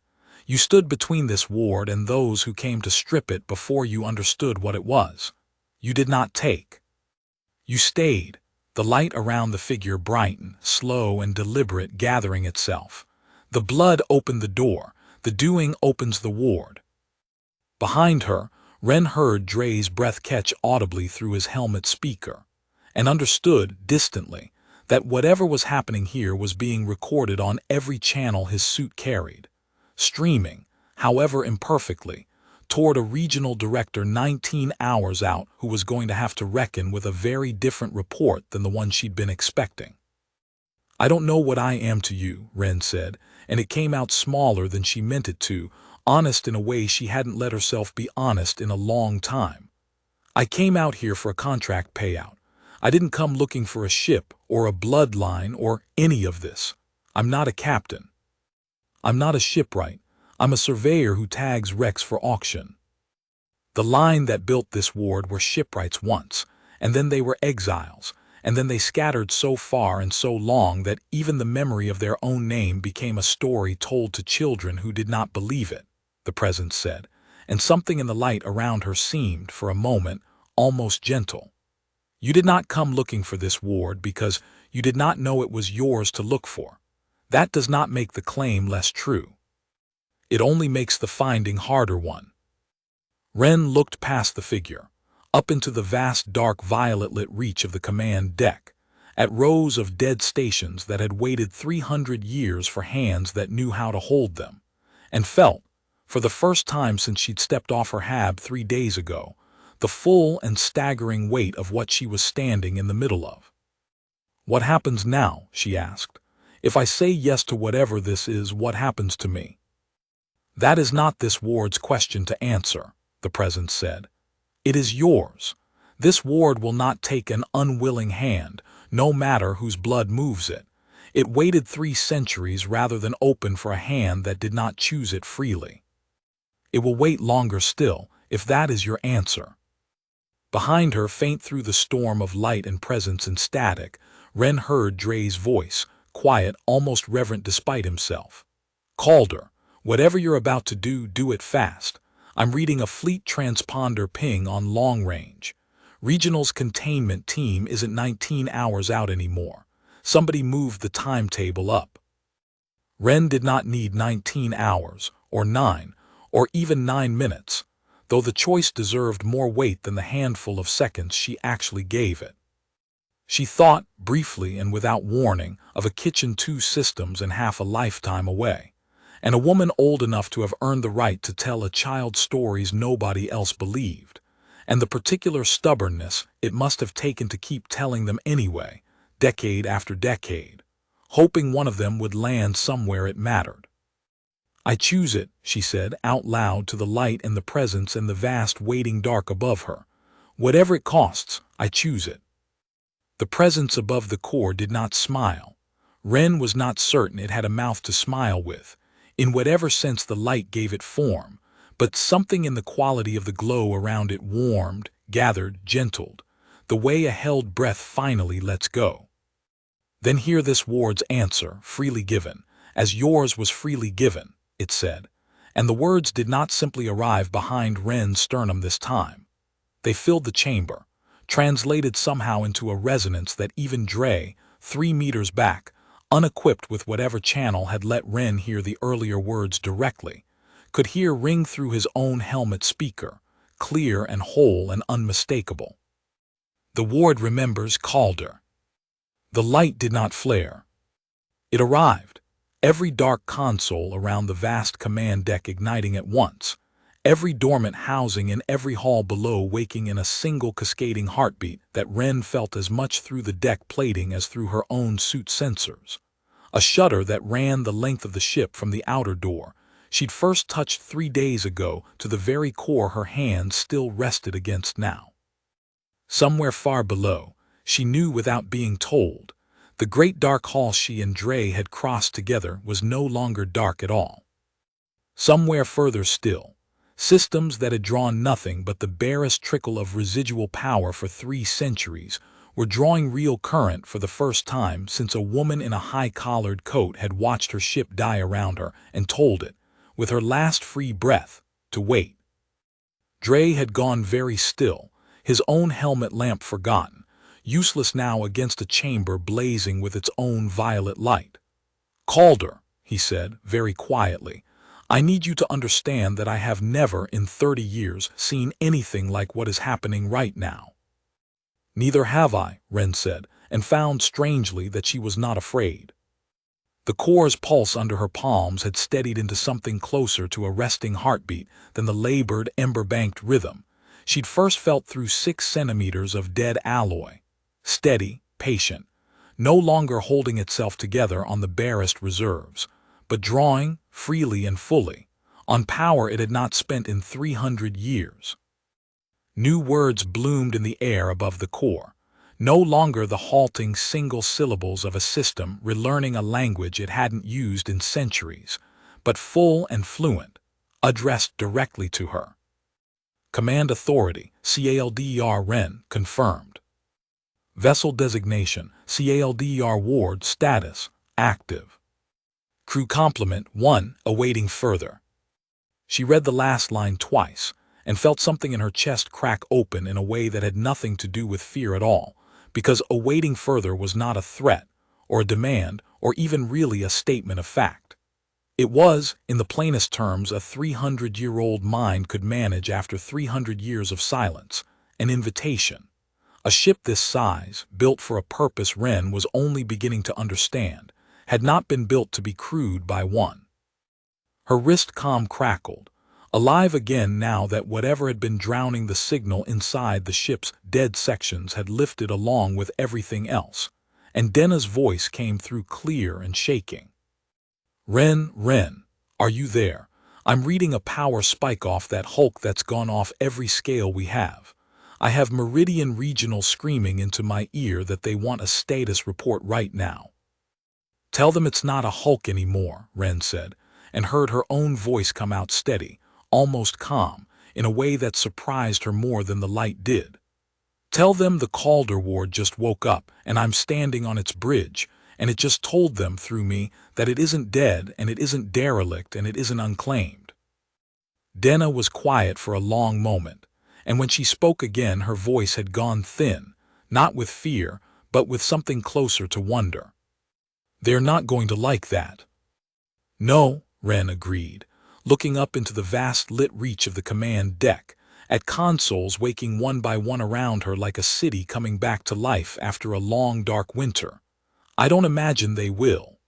You stood between this ward and those who came to strip it before you understood what it was. You did not take. You stayed, the light around the figure brightened, slow and deliberate, gathering itself. The blood opened the door, the doing opens the ward. Behind her, Ren heard Dre's breath catch audibly through his helmet speaker, and understood, distantly, that whatever was happening here was being recorded on every channel his suit carried, streaming, however imperfectly, toward a regional director 19 hours out who was going to have to reckon with a very different report than the one she'd been expecting. "I don't know what I am to you," Ren said, and it came out smaller than she meant it to, honest in a way she hadn't let herself be honest in a long time. "I came out here for a contract payout. I didn't come looking for a ship or a bloodline or any of this. I'm not a captain. I'm not a shipwright. I'm a surveyor who tags wrecks for auction. The line that built this ward were shipwrights once, and then they were exiles, and then they scattered so far and so long that even the memory of their own name became a story told to children who did not believe it," the presence said, and something in the light around her seemed, for a moment, almost gentle. "You did not come looking for this ward because you did not know it was yours to look for. That does not make the claim less true. It only makes the finding harder one." Ren looked past the figure, up into the vast dark violet-lit reach of the command deck, at rows of dead stations that had waited 300 years for hands that knew how to hold them, and felt, for the first time since she'd stepped off her hab 3 days ago, the full and staggering weight of what she was standing in the middle of. "What happens now?" she asked. "If I say yes to whatever this is, what happens to me?" "That is not this ward's question to answer," the presence said. "It is yours. This ward will not take an unwilling hand, no matter whose blood moves it. It waited 3 centuries rather than open for a hand that did not choose it freely. It will wait longer still, if that is your answer." Behind her, faint through the storm of light and presence and static, Ren heard Dre's voice, quiet, almost reverent despite himself. "Calder, whatever you're about to do, do it fast. I'm reading a fleet transponder ping on long range. Regional's containment team isn't 19 hours out anymore. Somebody moved the timetable up." Ren did not need 19 hours, or 9, or even 9 minutes, though the choice deserved more weight than the handful of seconds she actually gave it. She thought, briefly and without warning, of a kitchen 2 systems and half a lifetime away, and a woman old enough to have earned the right to tell a child stories nobody else believed, and the particular stubbornness it must have taken to keep telling them anyway, decade after decade, hoping one of them would land somewhere it mattered. "I choose it," she said out loud to the light and the presence and the vast waiting dark above her. "Whatever it costs, I choose it." The presence above the core did not smile. Ren was not certain it had a mouth to smile with, in whatever sense the light gave it form, but something in the quality of the glow around it warmed, gathered, gentled, the way a held breath finally lets go. "Then hear this ward's answer, freely given, as yours was freely given," it said, and the words did not simply arrive behind Ren's sternum this time. They filled the chamber, translated somehow into a resonance that even Dre, 3 meters back, unequipped with whatever channel had let Ren hear the earlier words directly, could hear ring through his own helmet speaker, clear and whole and unmistakable. "The ward remembers Calder." The light did not flare. It arrived, every dark console around the vast command deck igniting at once, every dormant housing in every hall below waking in a single cascading heartbeat that Ren felt as much through the deck plating as through her own suit sensors. A shudder that ran the length of the ship from the outer door she'd first touched 3 days ago to the very core her hands still rested against now. Somewhere far below, she knew without being told, the great dark hall she and Dre had crossed together was no longer dark at all. Somewhere further still, systems that had drawn nothing but the barest trickle of residual power for 3 centuries were drawing real current for the first time since a woman in a high-collared coat had watched her ship die around her and told it, with her last free breath, to wait. Dre had gone very still, his own helmet lamp forgotten, useless now against a chamber blazing with its own violet light. "Calder," he said, very quietly, "I need you to understand that I have never in 30 years seen anything like what is happening right now." "Neither have I," Wren said, and found strangely that she was not afraid. The core's pulse under her palms had steadied into something closer to a resting heartbeat than the labored, ember-banked rhythm she'd first felt through 6 centimeters of dead alloy. Steady, patient, no longer holding itself together on the barest reserves, but drawing, freely and fully, on power it had not spent in 300 years. New words bloomed in the air above the core, no longer the halting single syllables of a system relearning a language it hadn't used in centuries, but full and fluent, addressed directly to her. "Command authority, CALDER Wren, confirmed. Vessel designation, CALDER Ward, status, active. Crew complement 1, awaiting further." She read the last line twice, and felt something in her chest crack open in a way that had nothing to do with fear at all, because awaiting further was not a threat, or a demand, or even really a statement of fact. It was, in the plainest terms, a 300-year-old mind could manage after 300 years of silence, an invitation. A ship this size, built for a purpose Wren was only beginning to understand, had not been built to be crewed by one. Her wrist comm crackled, alive again now that whatever had been drowning the signal inside the ship's dead sections had lifted along with everything else, and Denna's voice came through clear and shaking. Wren, are you there? I'm reading a power spike off that hulk that's gone off every scale we have. I have Meridian Regional screaming into my ear that they want a status report right now." "Tell them it's not a hulk anymore," Wren said, and heard her own voice come out steady, almost calm, in a way that surprised her more than the light did. "Tell them the Calder Ward just woke up and I'm standing on its bridge, and it just told them through me that it isn't dead and it isn't derelict and it isn't unclaimed." Denna was quiet for a long moment, and when she spoke again her voice had gone thin, not with fear, but with something closer to wonder. "They're not going to like that." "No," Wren agreed, looking up into the vast lit reach of the command deck, at consoles waking one by one around her like a city coming back to life after a long dark winter. "I don't imagine they will."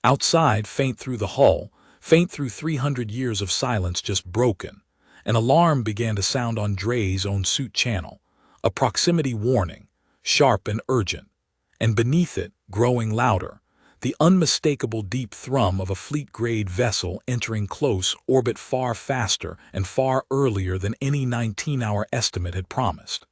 Outside, faint through the hull, faint through 300 years of silence just broken, an alarm began to sound on Dre's own suit channel, a proximity warning, sharp and urgent, and beneath it, growing louder, the unmistakable deep thrum of a fleet-grade vessel entering close orbit far faster and far earlier than any 19-hour estimate had promised.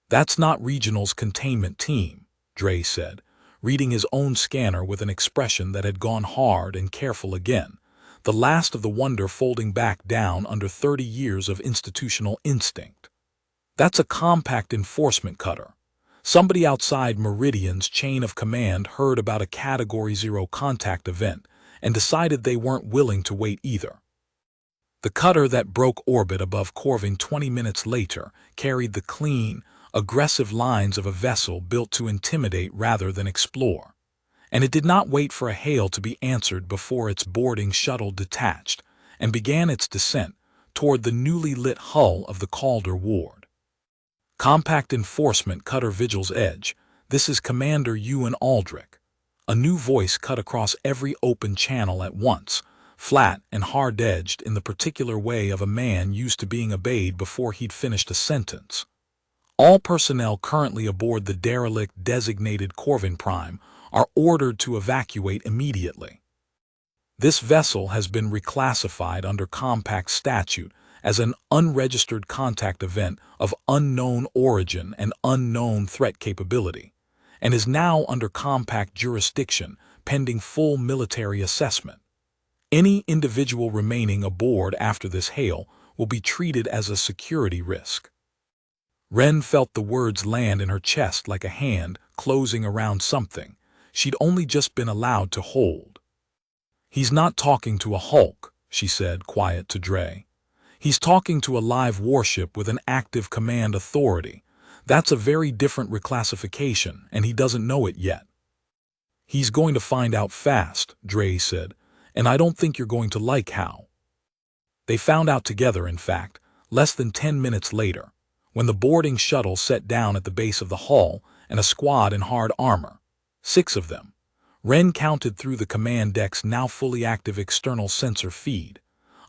"That's not Regional's containment team," Dre said, reading his own scanner with an expression that had gone hard and careful again, the last of the wonder folding back down under 30 years of institutional instinct. "That's a compact enforcement cutter. Somebody outside Meridian's chain of command heard about a Category 0 contact event and decided they weren't willing to wait either." The cutter that broke orbit above Corvin 20 minutes later carried the clean, aggressive lines of a vessel built to intimidate rather than explore. And it did not wait for a hail to be answered before its boarding shuttle detached and began its descent toward the newly lit hull of the Calder Ward. "Compact enforcement cutter Vigil's Edge, this is Commander Ewan Aldrich." A new voice cut across every open channel at once, flat and hard-edged in the particular way of a man used to being obeyed before he'd finished a sentence. "All personnel currently aboard the derelict designated Corvin Prime are ordered to evacuate immediately. This vessel has been reclassified under Compact statute as an unregistered contact event of unknown origin and unknown threat capability, and is now under Compact jurisdiction pending full military assessment. Any individual remaining aboard after this hail will be treated as a security risk." Ren felt the words land in her chest like a hand closing around something she'd only just been allowed to hold. "He's not talking to a Hulk," she said, quiet to Dre. "He's talking to a live warship with an active command authority. That's a very different reclassification, and he doesn't know it yet." "He's going to find out fast," Dre said, "and I don't think you're going to like how." They found out together, in fact, less than 10 minutes later, when the boarding shuttle set down at the base of the hull and a squad in hard armor, 6 of them. Ren counted through the command deck's now fully active external sensor feed,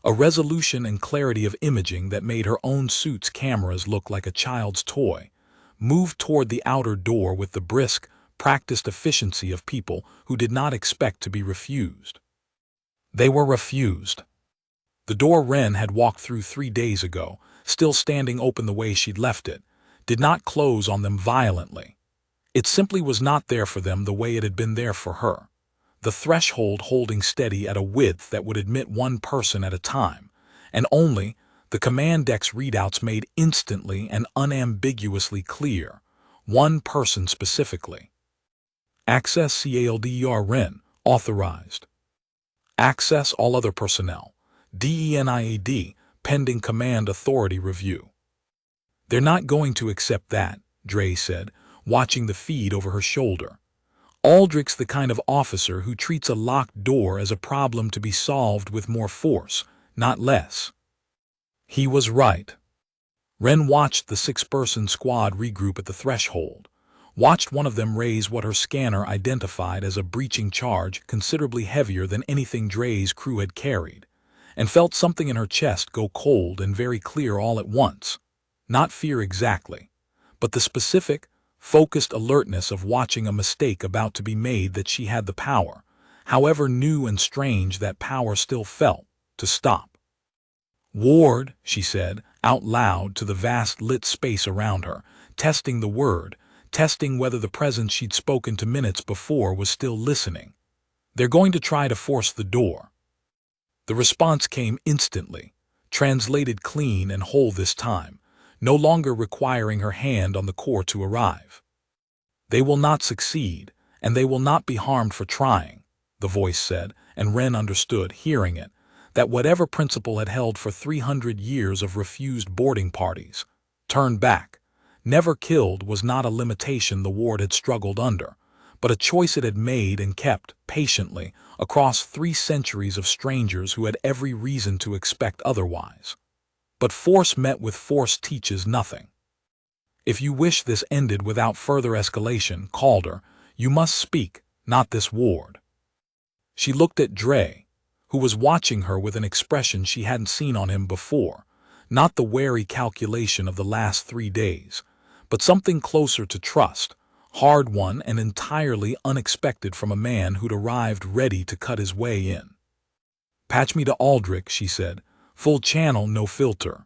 a resolution and clarity of imaging that made her own suit's cameras look like a child's toy, moved toward the outer door with the brisk, practiced efficiency of people who did not expect to be refused. They were refused. The door Ren had walked through 3 days ago, still standing open the way she'd left it, did not close on them violently. It simply was not there for them the way it had been there for her, the threshold holding steady at a width that would admit one person at a time, and only, the command deck's readouts made instantly and unambiguously clear, one person specifically. Access CALDER Ren, authorized. Access all other personnel. DENIAD, pending command authority review. "They're not going to accept that," Dre said, watching the feed over her shoulder. "Aldrich's the kind of officer who treats a locked door as a problem to be solved with more force, not less." He was right. Ren watched the 6-person squad regroup at the threshold, watched one of them raise what her scanner identified as a breaching charge considerably heavier than anything Dre's crew had carried, and felt something in her chest go cold and very clear all at once. Not fear exactly, but the specific, focused alertness of watching a mistake about to be made that she had the power, however new and strange that power still felt, to stop. "Ward," she said, out loud to the vast lit space around her, testing the word, testing whether the presence she'd spoken to minutes before was still listening. "They're going to try to force the door." The response came instantly, translated clean and whole this time, no longer requiring her hand on the core to arrive. "They will not succeed, and they will not be harmed for trying," the voice said, and Ren understood, hearing it, that whatever principle had held for 300 years of refused boarding parties, turned back, never killed was not a limitation the ward had struggled under, but a choice it had made and kept, patiently, across 3 centuries of strangers who had every reason to expect otherwise. But force met with force teaches nothing. "If you wish this ended without further escalation, Calder, you must speak, not this ward." She looked at Dre, who was watching her with an expression she hadn't seen on him before, not the wary calculation of the last 3 days, but something closer to trust, hard-won and entirely unexpected from a man who'd arrived ready to cut his way in. "Patch me to Aldrich," she said. "Full channel, no filter."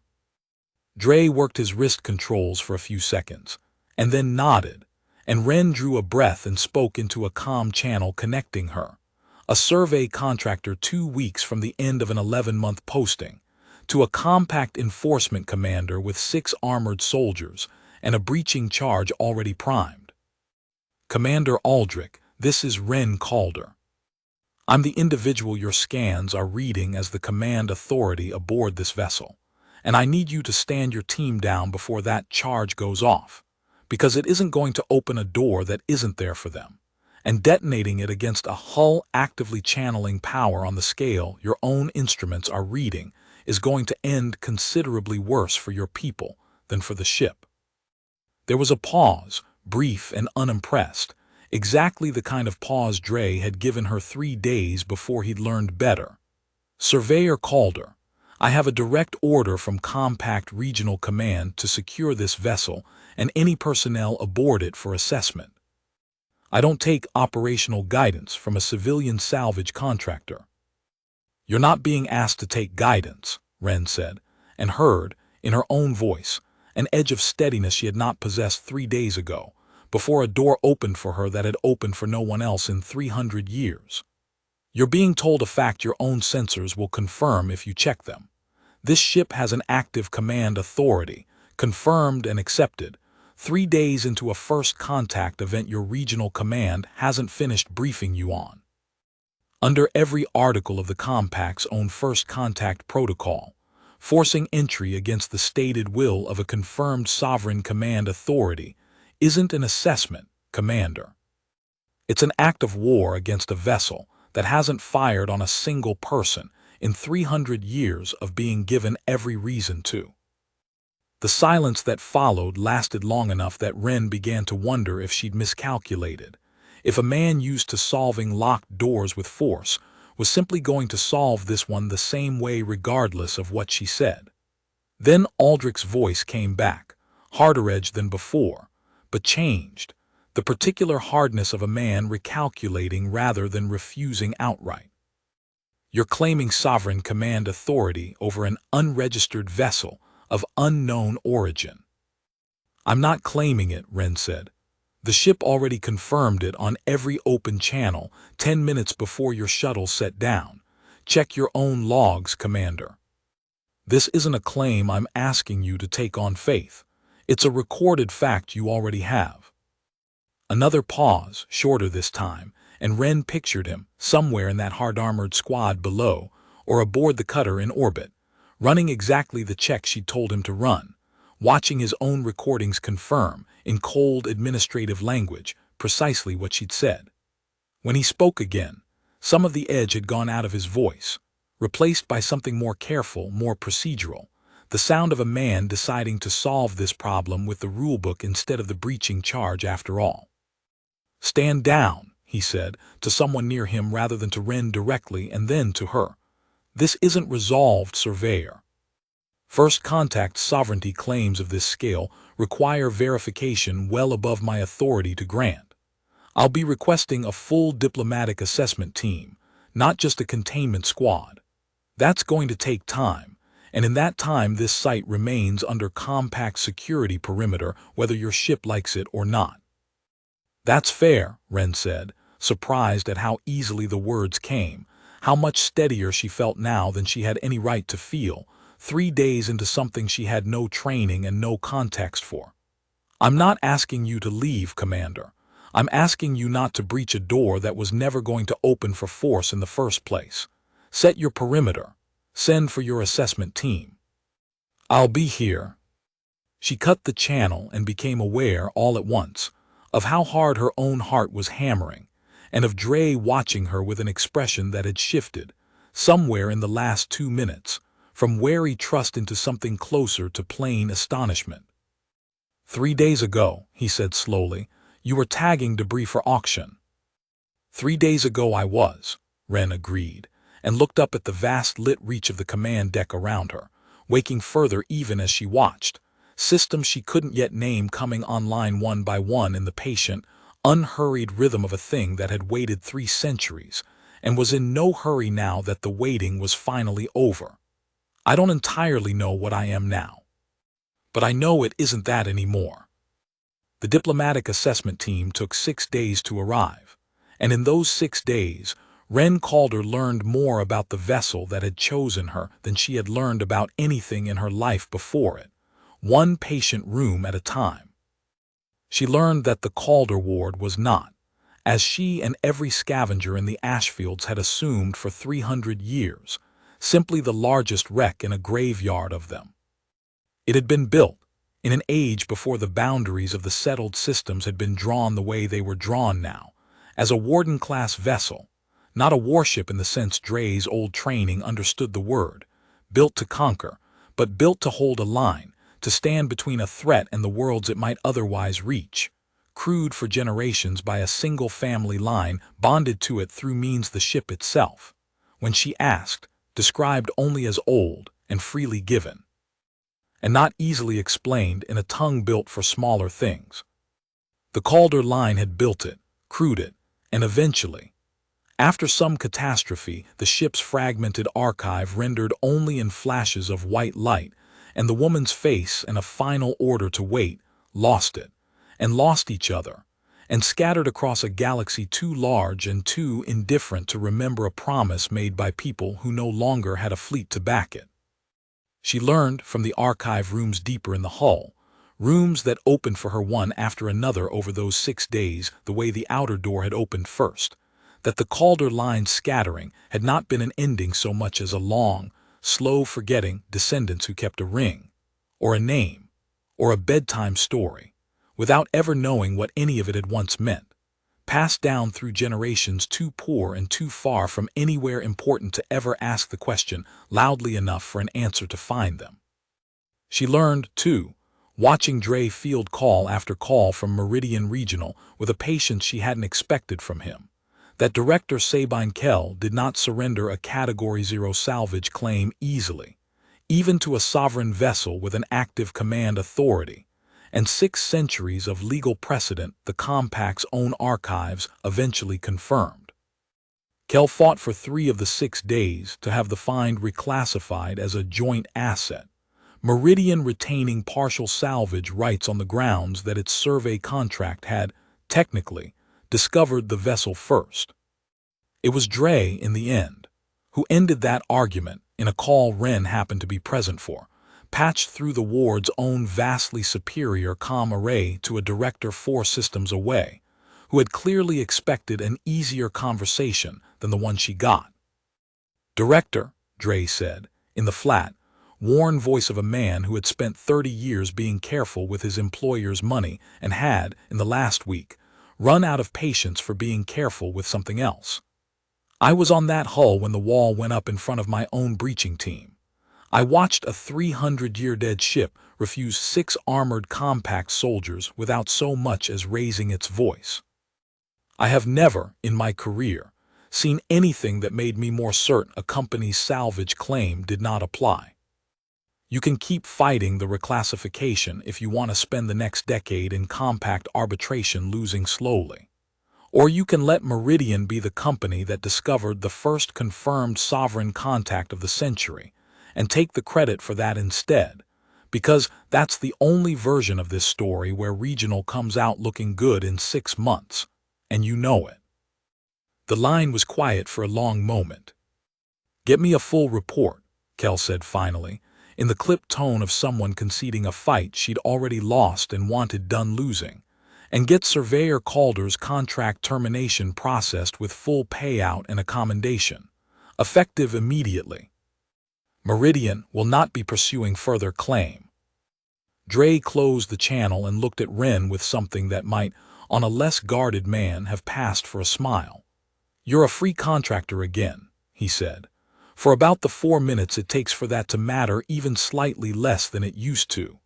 Dre worked his wrist controls for a few seconds, and then nodded, and Ren drew a breath and spoke into a comm channel connecting her, a survey contractor 2 weeks from the end of an 11-month posting, to a compact enforcement commander with 6 armored soldiers and a breaching charge already primed. "Commander Aldrich, this is Ren Calder. I'm the individual your scans are reading as the command authority aboard this vessel, and I need you to stand your team down before that charge goes off, because it isn't going to open a door that isn't there for them, and detonating it against a hull actively channeling power on the scale your own instruments are reading is going to end considerably worse for your people than for the ship." There was a pause, brief and unimpressed, exactly the kind of pause Dre had given her 3 days before he'd learned better. "Surveyor Calder, I have a direct order from Compact Regional Command to secure this vessel and any personnel aboard it for assessment. I don't take operational guidance from a civilian salvage contractor." "You're not being asked to take guidance," Ren said, and heard, in her own voice, an edge of steadiness she had not possessed 3 days ago, before a door opened for her that had opened for no one else in 300 years. "You're being told a fact your own sensors will confirm if you check them. This ship has an active command authority, Confirmed and accepted. 3 days into a first contact event your regional command hasn't finished briefing you on. Under every article of the Compact's own first contact protocol, forcing entry against the stated will of a confirmed sovereign command authority isn't an assessment, Commander. It's an act of war against a vessel that hasn't fired on a single person in 300 years of being given every reason to. The silence that followed lasted long enough that Wren began to wonder if she'd miscalculated. If a man used to solving locked doors with force was simply going to solve this one the same way regardless of what she said. Then Aldrich's voice came back, harder-edged than before, but changed, the particular hardness of a man recalculating rather than refusing outright. You're claiming sovereign command authority over an unregistered vessel of unknown origin. I'm not claiming it, Wren said. The ship already confirmed it on every open channel 10 minutes before your shuttle set down. Check your own logs, Commander. This isn't a claim I'm asking you to take on faith. It's a recorded fact you already have. Another pause, shorter this time, and Wren pictured him, somewhere in that hard-armored squad below, or aboard the cutter in orbit, running exactly the check she'd told him to run, watching his own recordings confirm, in cold administrative language, precisely what she'd said. When he spoke again, some of the edge had gone out of his voice, replaced by something more careful, more procedural, the sound of a man deciding to solve this problem with the rulebook instead of the breaching charge after all. "Stand down," he said, to someone near him rather than to Wren directly and then to her. "This isn't resolved, Surveyor. First contact sovereignty claims of this scale require verification well above my authority to grant. I'll be requesting a full diplomatic assessment team, not just a containment squad. That's going to take time, and in that time this site remains under compact security perimeter whether your ship likes it or not." "That's fair," Wren said, surprised at how easily the words came, how much steadier she felt now than she had any right to feel, 3 days into something she had no training and no context for. "I'm not asking you to leave, Commander. I'm asking you not to breach a door that was never going to open for force in the first place. Set your perimeter. Send for your assessment team." "I'll be here." She cut the channel and became aware all at once of how hard her own heart was hammering, and of Dre watching her with an expression that had shifted, somewhere in the last 2 minutes, from wary trust into something closer to plain astonishment. "3 days ago," he said slowly, "you were tagging debris for auction." "3 days ago I was," Wren agreed, and looked up at the vast lit reach of the command deck around her, waking further even as she watched, systems she couldn't yet name coming online one by one in the patient, unhurried rhythm of a thing that had waited 3 centuries, and was in no hurry now that the waiting was finally over. "I don't entirely know what I am now. But I know it isn't that anymore." The diplomatic assessment team took 6 days to arrive, and in those 6 days, Wren Calder learned more about the vessel that had chosen her than she had learned about anything in her life before it, one patient room at a time. She learned that the Calder ward was not, as she and every scavenger in the Ashfields had assumed for 300 years, simply the largest wreck in a graveyard of them. It had been built in an age before the boundaries of the settled systems had been drawn the way they were drawn now, as a Warden-class vessel, not a warship in the sense Dre's old training understood the word, built to conquer, but built to hold a line, to stand between a threat and the worlds it might otherwise reach, crewed for generations by a single family line bonded to it through means the ship itself, when she asked, described only as old and freely given, and not easily explained in a tongue built for smaller things. The Calder line had built it, crewed it, and eventually, after some catastrophe, the ship's fragmented archive rendered only in flashes of white light, and the woman's face and a final order to wait, lost it, and lost each other, and scattered across a galaxy too large and too indifferent to remember a promise made by people who no longer had a fleet to back it. She learned from the archive rooms deeper in the hull, rooms that opened for her one after another over those 6 days the way the outer door had opened first, that the Calder line scattering had not been an ending so much as a long, slow forgetting descendants who kept a ring, or a name, or a bedtime story, without ever knowing what any of it had once meant, passed down through generations too poor and too far from anywhere important to ever ask the question loudly enough for an answer to find them. She learned, too, watching Dre field call after call from Meridian Regional with a patience she hadn't expected from him, that Director Sabine Kell did not surrender a Category 0 salvage claim easily, even to a sovereign vessel with an active command authority, and 6 centuries of legal precedent the Compact's own archives eventually confirmed. Kell fought for 3 of the 6 days to have the find reclassified as a joint asset, Meridian retaining partial salvage rights on the grounds that its survey contract had, technically, discovered the vessel first. It was Dre, in the end, who ended that argument in a call Wren happened to be present for, patched through the ward's own vastly superior comm array to a director 4 systems away, who had clearly expected an easier conversation than the one she got. "Director," Dre said, in the flat, worn voice of a man who had spent 30 years being careful with his employer's money and had, in the last week, run out of patience for being careful with something else. "I was on that hull when the wall went up in front of my own breaching team. I watched a 300-year-dead ship refuse 6 armored compact soldiers without so much as raising its voice. I have never, in my career, seen anything that made me more certain a company's salvage claim did not apply. You can keep fighting the reclassification if you want to spend the next decade in compact arbitration losing slowly. Or you can let Meridian be the company that discovered the first confirmed sovereign contact of the century, and take the credit for that instead, because that's the only version of this story where Regional comes out looking good in 6 months, and you know it." The line was quiet for a long moment. "Get me a full report," Kell said finally, in the clipped tone of someone conceding a fight she'd already lost and wanted done losing, "and get Surveyor Calder's contract termination processed with full payout and accommodation, effective immediately. Meridian will not be pursuing further claim." Dre closed the channel and looked at Wren with something that might, on a less guarded man, have passed for a smile. "You're a free contractor again," he said, "for about the 4 minutes it takes for that to matter even slightly less than it used to."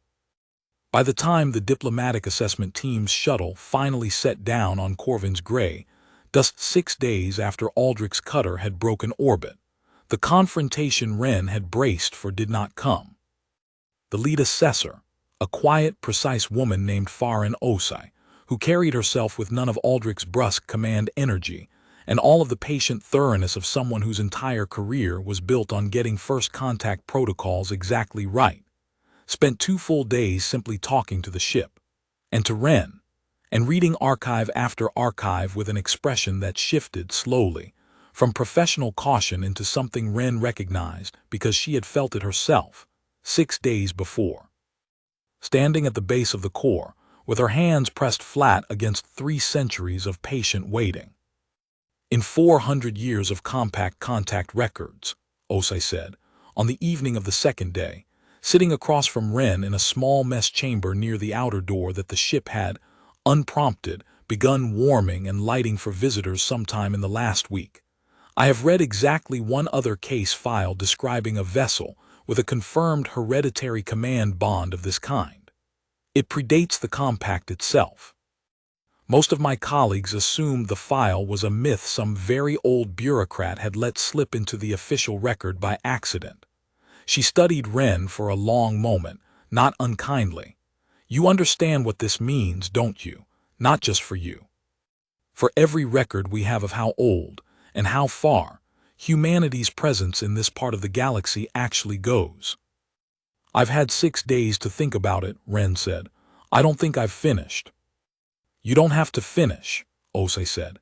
By the time the diplomatic assessment team's shuttle finally set down on Corvin's Gray, just 6 days after Aldrich's cutter had broken orbit, the confrontation Wren had braced for did not come. The lead assessor, a quiet, precise woman named Farin Osai, who carried herself with none of Aldrich's brusque command energy, and all of the patient thoroughness of someone whose entire career was built on getting first contact protocols exactly right, spent 2 full days simply talking to the ship, and to Wren, and reading archive after archive with an expression that shifted slowly, from professional caution into something Wren recognized because she had felt it herself, 6 days before. Standing at the base of the core, with her hands pressed flat against 3 centuries of patient waiting. "In 400 years of compact contact records," Osai said, on the evening of the 2nd day, sitting across from Wren in a small mess chamber near the outer door that the ship had, unprompted, begun warming and lighting for visitors sometime in the last week. "I have read exactly one other case file describing a vessel with a confirmed hereditary command bond of this kind. It predates the compact itself. Most of my colleagues assumed the file was a myth some very old bureaucrat had let slip into the official record by accident." She studied Wren for a long moment, not unkindly. "You understand what this means, don't you? Not just for you. For every record we have of how old, and how far, humanity's presence in this part of the galaxy actually goes." "I've had 6 days to think about it," Wren said. "I don't think I've finished." "You don't have to finish," Osei said.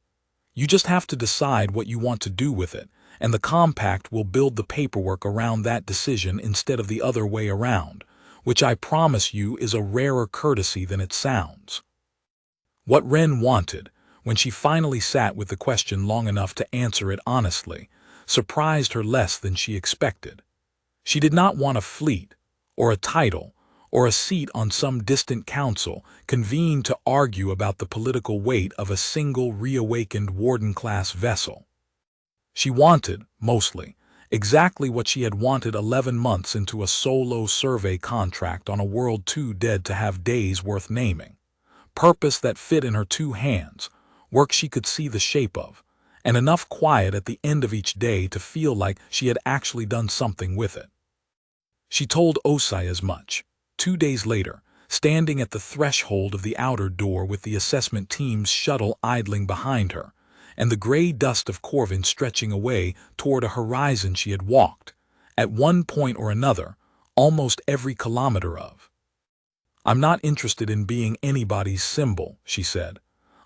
You just have to decide what you want to do with it, and the compact will build the paperwork around that decision instead of the other way around, which I promise you is a rarer courtesy than it sounds. What Wren wanted, when she finally sat with the question long enough to answer it honestly, surprised her less than she expected. She did not want a fleet, or a title, or a seat on some distant council convened to argue about the political weight of a single reawakened Warden-class vessel. She wanted, mostly, exactly what she had wanted 11 months into a solo survey contract on a world too dead to have days worth naming. Purpose that fit in her 2 hands, work she could see the shape of, and enough quiet at the end of each day to feel like she had actually done something with it. She told Osai as much, 2 days later, standing at the threshold of the outer door with the assessment team's shuttle idling behind her, and the gray dust of Corvin stretching away toward a horizon she had walked, at one point or another, almost every kilometer of. "I'm not interested in being anybody's symbol," she said.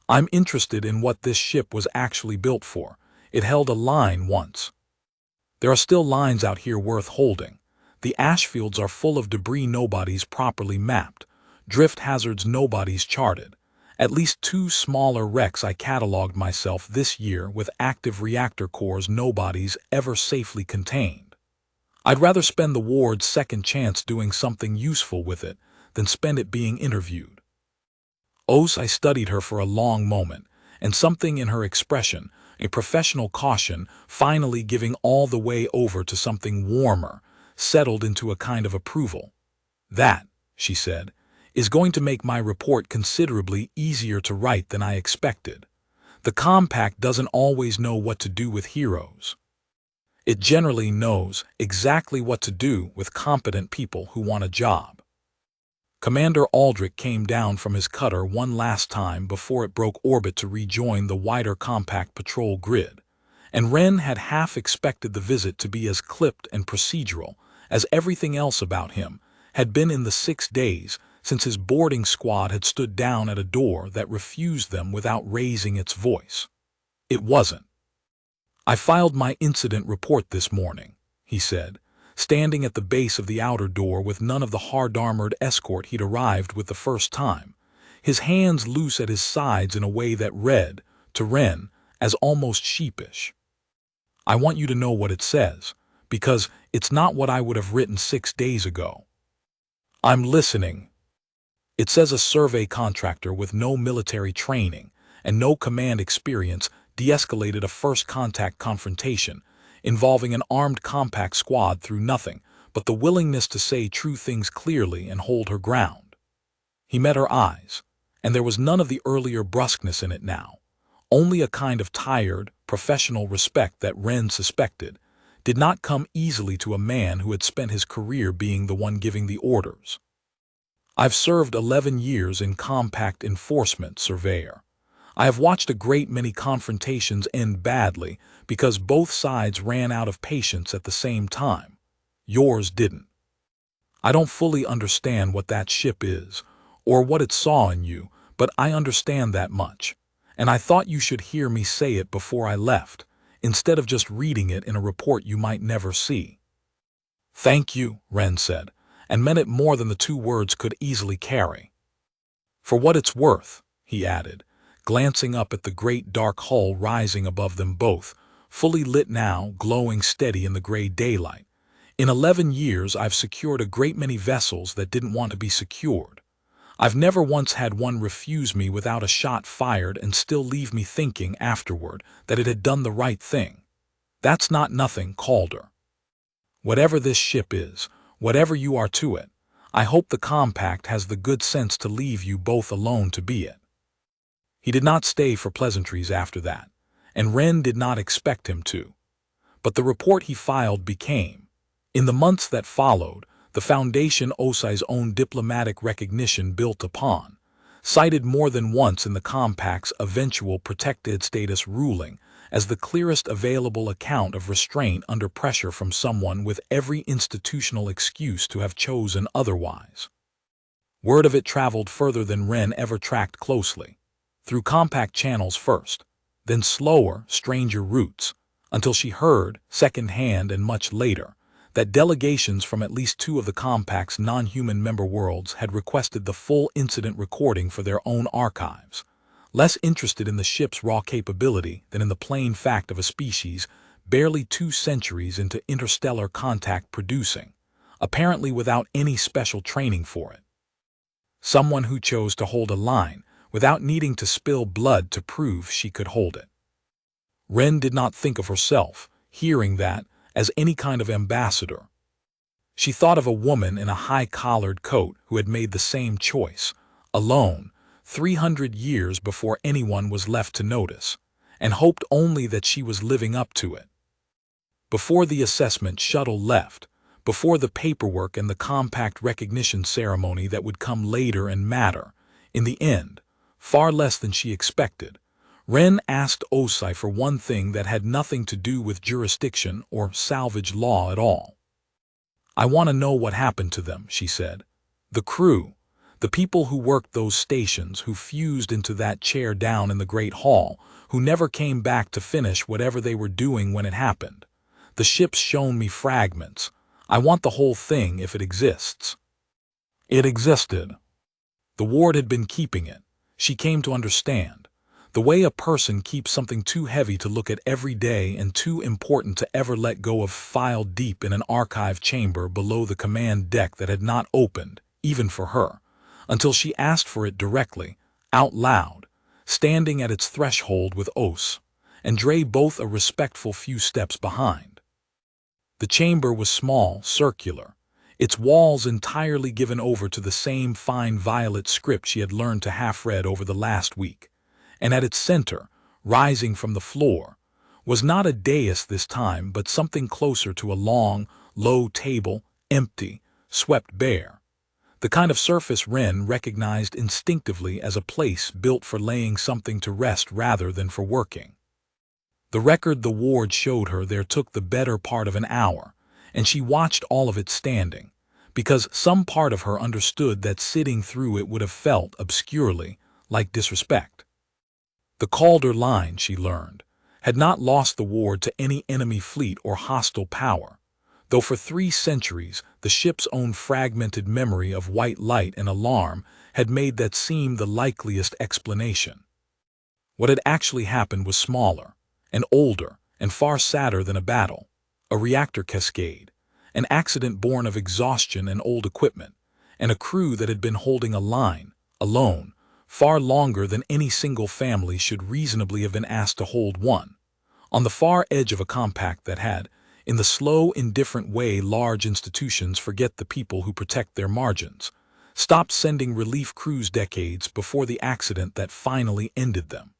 "I'm interested in what this ship was actually built for. It held a line once. There are still lines out here worth holding. The ash fields are full of debris nobody's properly mapped, drift hazards nobody's charted. At least 2 smaller wrecks I cataloged myself this year with active reactor cores nobody's ever safely contained. I'd rather spend the ward's second chance doing something useful with it than spend it being interviewed." I studied her for a long moment, and something in her expression, a professional caution finally giving all the way over to something warmer, settled into a kind of approval. "That," she said, "is going to make my report considerably easier to write than I expected. The compact doesn't always know what to do with heroes. It generally knows exactly what to do with competent people who want a job." Commander Aldrich came down from his cutter one last time before it broke orbit to rejoin the wider compact patrol grid, and Wren had half expected the visit to be as clipped and procedural as everything else about him had been in the 6 days since his boarding squad had stood down at a door that refused them without raising its voice. It wasn't. "I filed my incident report this morning," he said, standing at the base of the outer door with none of the hard-armored escort he'd arrived with the first time, his hands loose at his sides in a way that read, to Wren, as almost sheepish. "I want you to know what it says, because it's not what I would have written 6 days ago." "I'm listening." "It says a survey contractor with no military training and no command experience de-escalated a first-contact confrontation involving an armed compact squad through nothing but the willingness to say true things clearly and hold her ground." He met her eyes, and there was none of the earlier brusqueness in it now, only a kind of tired, professional respect that Wren suspected did not come easily to a man who had spent his career being the one giving the orders. "I've served 11 years in compact enforcement, surveyor. I have watched a great many confrontations end badly because both sides ran out of patience at the same time. Yours didn't. I don't fully understand what that ship is, or what it saw in you, but I understand that much, and I thought you should hear me say it before I left, instead of just reading it in a report you might never see." "Thank you," Wren said, and meant it more than the 2 words could easily carry. "For what it's worth," he added, glancing up at the great dark hull rising above them both, fully lit now, glowing steady in the gray daylight. "In 11 years I've secured a great many vessels that didn't want to be secured. I've never once had one refuse me without a shot fired and still leave me thinking afterward that it had done the right thing. That's not nothing, Calder. Whatever this ship is, whatever you are to it, I hope the compact has the good sense to leave you both alone to be it." He did not stay for pleasantries after that, and Wren did not expect him to. But the report he filed became, in the months that followed, the foundation Osai's own diplomatic recognition built upon, cited more than once in the compact's eventual protected status ruling as the clearest available account of restraint under pressure from someone with every institutional excuse to have chosen otherwise. Word of it traveled further than Wren ever tracked closely. Through compact channels first, then slower, stranger routes, until she heard, second-hand and much later, that delegations from at least two of the compact's non-human member worlds had requested the full incident recording for their own archives, less interested in the ship's raw capability than in the plain fact of a species barely 2 centuries into interstellar contact producing, apparently without any special training for it. Someone who chose to hold a line without needing to spill blood to prove she could hold it. Wren did not think of herself, hearing that, as any kind of ambassador. She thought of a woman in a high-collared coat who had made the same choice, alone, 300 years before anyone was left to notice, and hoped only that she was living up to it. Before the assessment shuttle left, before the paperwork and the compact recognition ceremony that would come later and matter, in the end, far less than she expected, Wren asked Osai for one thing that had nothing to do with jurisdiction or salvage law at all. "I want to know what happened to them," she said. "The crew, the people who worked those stations, who fused into that chair down in the Great Hall, who never came back to finish whatever they were doing when it happened. The ship's shown me fragments. I want the whole thing if it exists." It existed. The ward had been keeping it. She came to understand. The way a person keeps something too heavy to look at every day and too important to ever let go of, filed deep in an archive chamber below the command deck that had not opened, even for her, until she asked for it directly, out loud, standing at its threshold with Os and Dre both a respectful few steps behind. The chamber was small, circular, its walls entirely given over to the same fine violet script she had learned to half-read over the last week, and at its center, rising from the floor, was not a dais this time but something closer to a long, low table, empty, swept bare. The kind of surface Wren recognized instinctively as a place built for laying something to rest rather than for working. The record the ward showed her there took the better part of an hour, and she watched all of it standing, because some part of her understood that sitting through it would have felt, obscurely, like disrespect. The Calder line, she learned, had not lost the ward to any enemy fleet or hostile power, though for 3 centuries the ship's own fragmented memory of white light and alarm had made that seem the likeliest explanation. What had actually happened was smaller, and older, and far sadder than a battle, a reactor cascade, an accident born of exhaustion and old equipment, and a crew that had been holding a line, alone, far longer than any single family should reasonably have been asked to hold one, on the far edge of a compact that had, in the slow, indifferent way large institutions forget the people who protect their margins, stopped sending relief crews decades before the accident that finally ended them.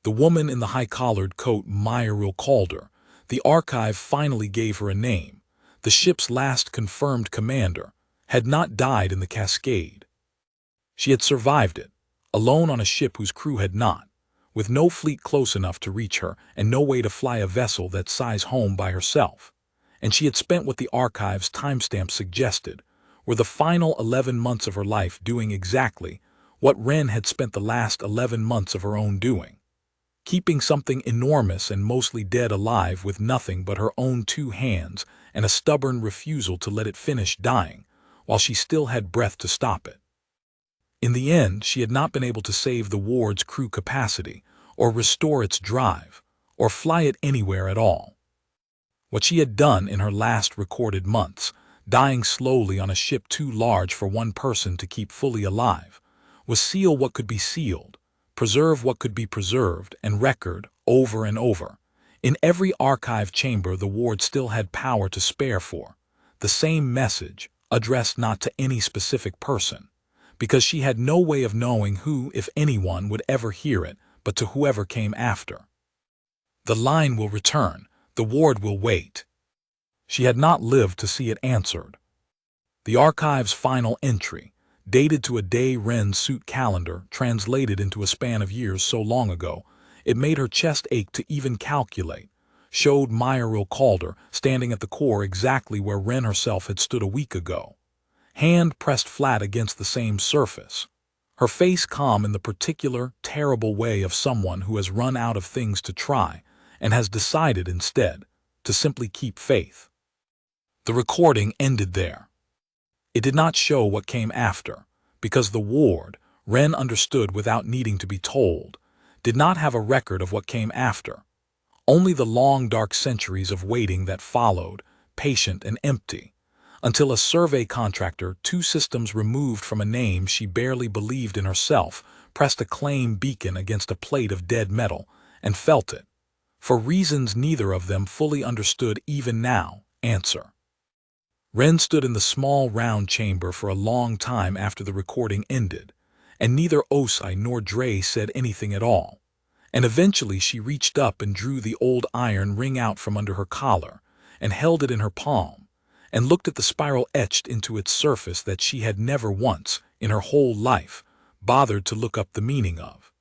The woman in the high-collared coat, Myril Calder, the archive finally gave her a name, the ship's last confirmed commander, had not died in the cascade. She had survived it, alone on a ship whose crew had not, with no fleet close enough to reach her and no way to fly a vessel that size home by herself, and she had spent what the archive's timestamp suggested were the final 11 months of her life doing exactly what Wren had spent the last 11 months of her own doing, keeping something enormous and mostly dead alive with nothing but her own 2 hands and a stubborn refusal to let it finish dying while she still had breath to stop it. In the end, she had not been able to save the ward's crew capacity, or restore its drive, or fly it anywhere at all. What she had done in her last recorded months, dying slowly on a ship too large for one person to keep fully alive, was seal what could be sealed, preserve what could be preserved, and record, over and over, in every archive chamber the ward still had power to spare for, the same message, addressed not to any specific person, because she had no way of knowing who, if anyone, would ever hear it, but to whoever came after. The line will return, the ward will wait. She had not lived to see it answered. The archive's final entry, dated to a day Wren's suit calendar, translated into a span of years so long ago, it made her chest ache to even calculate, showed Myril Calder standing at the core exactly where Wren herself had stood a week ago, hand pressed flat against the same surface, her face calm in the particular, terrible way of someone who has run out of things to try and has decided instead to simply keep faith. The recording ended there. It did not show what came after, because the ward, Ren understood without needing to be told, did not have a record of what came after. Only the long dark centuries of waiting that followed, patient and empty, until a survey contractor 2 systems removed from a name she barely believed in herself pressed a claim beacon against a plate of dead metal and felt it, for reasons neither of them fully understood even now, answer. Ren stood in the small round chamber for a long time after the recording ended, and neither Osai nor Dre said anything at all. And eventually she reached up and drew the old iron ring out from under her collar and held it in her palm, and looked at the spiral etched into its surface that she had never once, in her whole life, bothered to look up the meaning of.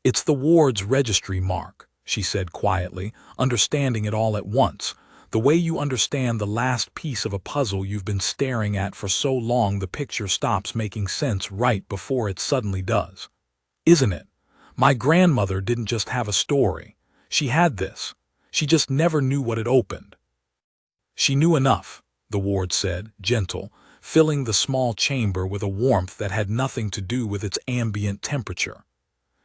"It's the ward's registry mark," she said quietly, understanding it all at once, the way you understand the last piece of a puzzle you've been staring at for so long the picture stops making sense right before it suddenly does. "Isn't it? My grandmother didn't just have a story. She had this. She just never knew what it opened." "She knew enough," the ward said, gentle, filling the small chamber with a warmth that had nothing to do with its ambient temperature.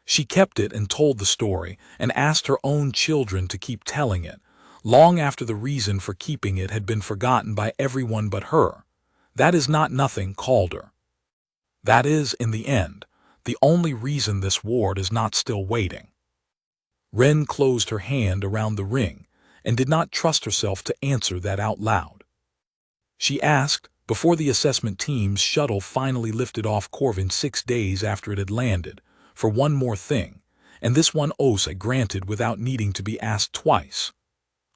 She kept it and told the story, and asked her own children to keep telling it, long after the reason for keeping it had been forgotten by everyone but her. That is not nothing, Calder. That is, in the end, the only reason this ward is not still waiting. Ren closed her hand around the ring and did not trust herself to answer that out loud. She asked, before the assessment team's shuttle finally lifted off Corvin 6 days after it had landed, for one more thing, and this one Osai granted without needing to be asked twice.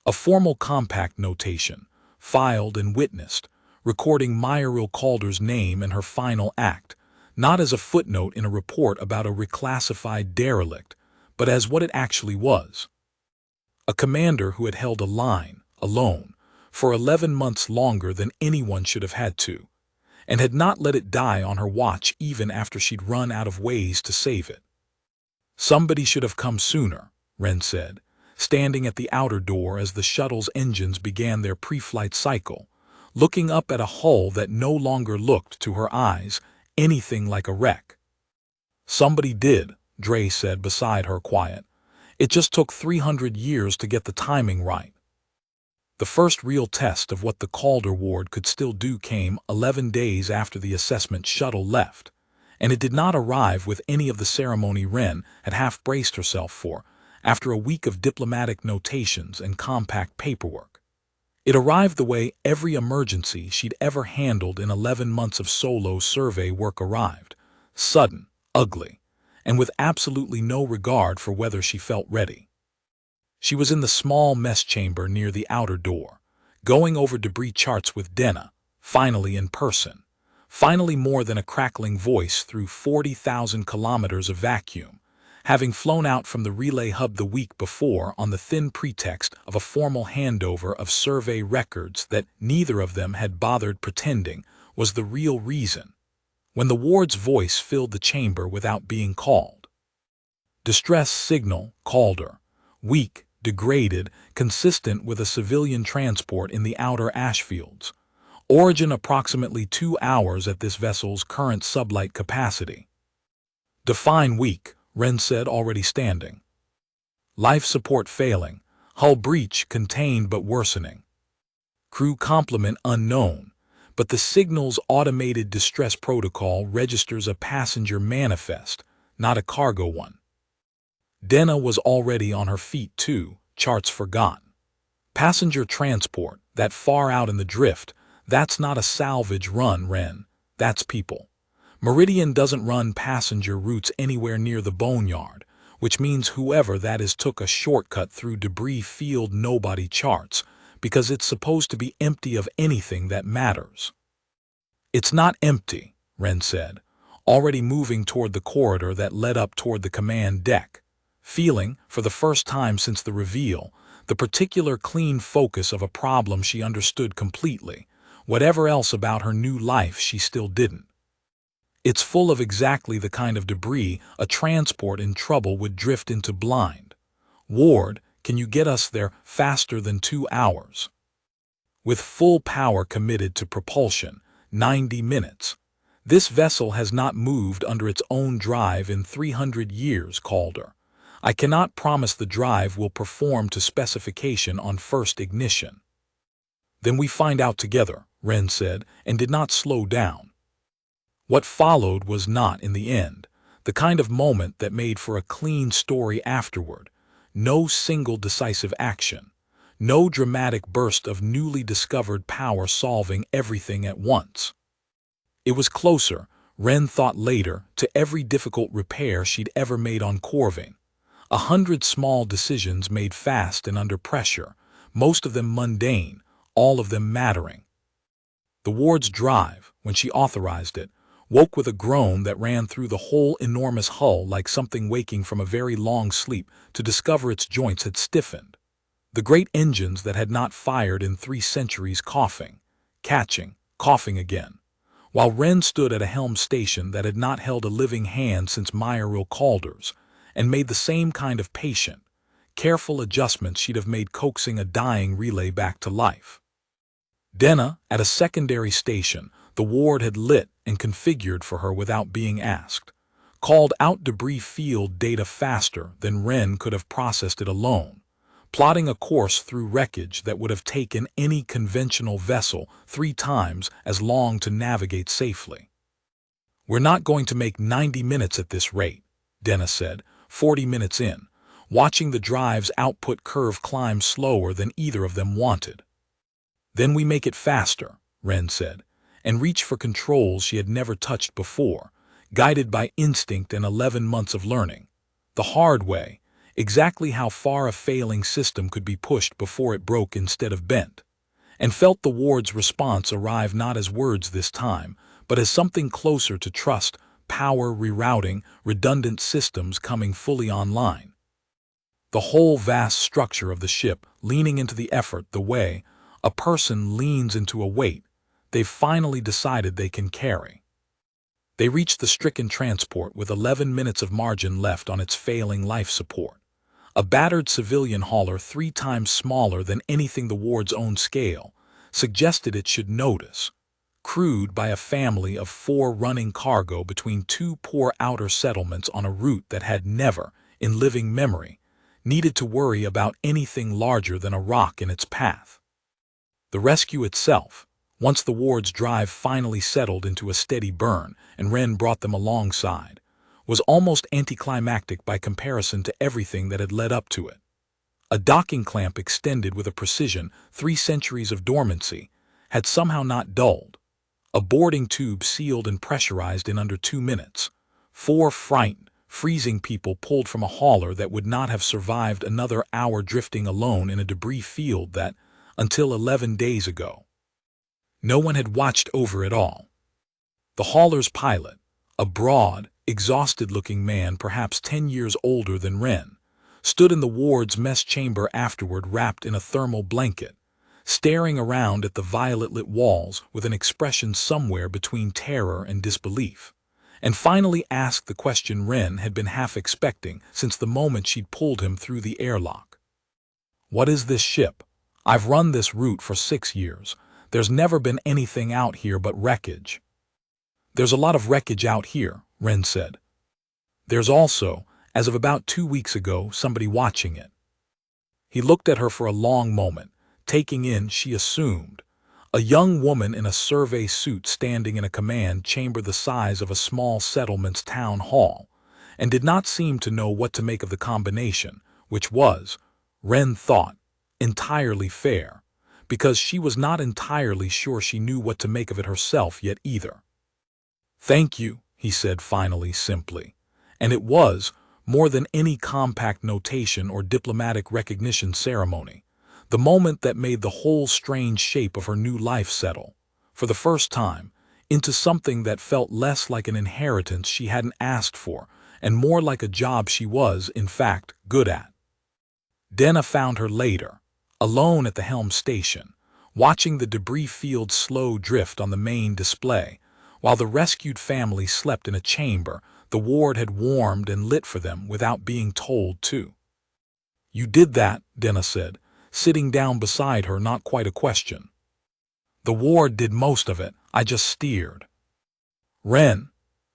A formal compact notation, filed and witnessed, recording Myril Calder's name and her final act, not as a footnote in a report about a reclassified derelict, but as what it actually was. A commander who had held a line, alone, for 11 months longer than anyone should have had to, and had not let it die on her watch even after she'd run out of ways to save it. "Somebody should have come sooner," Ren said, standing at the outer door as the shuttle's engines began their pre-flight cycle, looking up at a hull that no longer looked, to her eyes, anything like a wreck. "Somebody did," Dre said beside her, quiet. "It just took 300 years to get the timing right." The first real test of what the Calder ward could still do came 11 days after the assessment shuttle left, and it did not arrive with any of the ceremony Ren had half braced herself for, after a week of diplomatic notations and compact paperwork. It arrived the way every emergency she'd ever handled in 11 months of solo survey work arrived, sudden, ugly, and with absolutely no regard for whether she felt ready. She was in the small mess chamber near the outer door, going over debris charts with Denna, finally in person, finally more than a crackling voice through 40,000 kilometers of vacuum, having flown out from the relay hub the week before on the thin pretext of a formal handover of survey records that neither of them had bothered pretending was the real reason, when the ward's voice filled the chamber without being called. "Distress signal, Calder. Weak, degraded, consistent with a civilian transport in the outer ashfields. Origin approximately 2 hours at this vessel's current sublight capacity." "Define weak," Ren said, already standing. "Life support failing. Hull breach contained but worsening. Crew complement unknown, but the signal's automated distress protocol registers a passenger manifest, not a cargo one." Denna was already on her feet too, charts forgotten. "Passenger transport, that far out in the drift, that's not a salvage run, Ren, that's people. Meridian doesn't run passenger routes anywhere near the boneyard, which means whoever that is took a shortcut through debris field nobody charts, because it's supposed to be empty of anything that matters." "It's not empty," Ren said, already moving toward the corridor that led up toward the command deck, feeling, for the first time since the reveal, the particular clean focus of a problem she understood completely, whatever else about her new life she still didn't. It's full of exactly the kind of debris a transport in trouble would drift into blind. Ward, can you get us there faster than 2 hours? With full power committed to propulsion, 90 minutes. This vessel has not moved under its own drive in 300 years, Calder. I cannot promise the drive will perform to specification on first ignition. Then we find out together, Wren said, and did not slow down. What followed was not, in the end, the kind of moment that made for a clean story afterward. No single decisive action. No dramatic burst of newly discovered power solving everything at once. It was closer, Wren thought later, to every difficult repair she'd ever made on Corvine. 100 small decisions made fast and under pressure, most of them mundane, all of them mattering. The Ward's drive, when she authorized it, woke with a groan that ran through the whole enormous hull like something waking from a very long sleep to discover its joints had stiffened. The great engines that had not fired in 3 centuries coughing, catching, coughing again, while Wren stood at a helm station that had not held a living hand since Meyerville Calder's, and made the same kind of patient, careful adjustments she'd have made coaxing a dying relay back to life. Denna, at a secondary station, the Ward had lit and configured for her without being asked, called out debris field data faster than Wren could have processed it alone, plotting a course through wreckage that would have taken any conventional vessel 3 times as long to navigate safely. We're not going to make 90 minutes at this rate, Denna said, 40 minutes in, watching the drive's output curve climb slower than either of them wanted. Then we make it faster, Wren said, and reach for controls she had never touched before, guided by instinct and 11 months of learning. The hard way, exactly how far a failing system could be pushed before it broke instead of bent, and felt the Ward's response arrive not as words this time, but as something closer to trust, power rerouting, redundant systems coming fully online. The whole vast structure of the ship leaning into the effort the way a person leans into a weight they've finally decided they can carry. They reached the stricken transport with 11 minutes of margin left on its failing life support. A battered civilian hauler 3 times smaller than anything the Ward's own scale suggested it should notice, crewed by a family of 4 running cargo between 2 poor outer settlements on a route that had never, in living memory, needed to worry about anything larger than a rock in its path. The rescue itself, once the Ward's drive finally settled into a steady burn and Wren brought them alongside, was almost anticlimactic by comparison to everything that had led up to it. A docking clamp extended with a precision 3 centuries of dormancy had somehow not dulled. A boarding tube sealed and pressurized in under 2 minutes. 4 frightened, freezing people pulled from a hauler that would not have survived another hour drifting alone in a debris field that, until 11 days ago, no one had watched over it all. The hauler's pilot, a broad, exhausted-looking man perhaps 10 years older than Wren, stood in the Ward's mess chamber afterward wrapped in a thermal blanket, staring around at the violet-lit walls with an expression somewhere between terror and disbelief, and finally asked the question Wren had been half expecting since the moment she'd pulled him through the airlock. "What is this ship? I've run this route for 6 years. There's never been anything out here but wreckage." "There's a lot of wreckage out here," Wren said. "There's also, as of about 2 weeks ago, somebody watching it." He looked at her for a long moment, taking in, she assumed, a young woman in a survey suit standing in a command chamber the size of a small settlement's town hall, and did not seem to know what to make of the combination, which was, Wren thought, entirely fair, because she was not entirely sure she knew what to make of it herself yet either. "Thank you," he said finally, simply, and it was, more than any compact notation or diplomatic recognition ceremony, the moment that made the whole strange shape of her new life settle, for the first time, into something that felt less like an inheritance she hadn't asked for and more like a job she was, in fact, good at. Denna found her later, alone at the helm station, watching the debris field slow drift on the main display, While the rescued family slept in a chamber, the ward had warmed and lit for them without being told to. "You did that," Denna said, sitting down beside her, not quite a question. "The ward did most of it, I just steered." "Wren."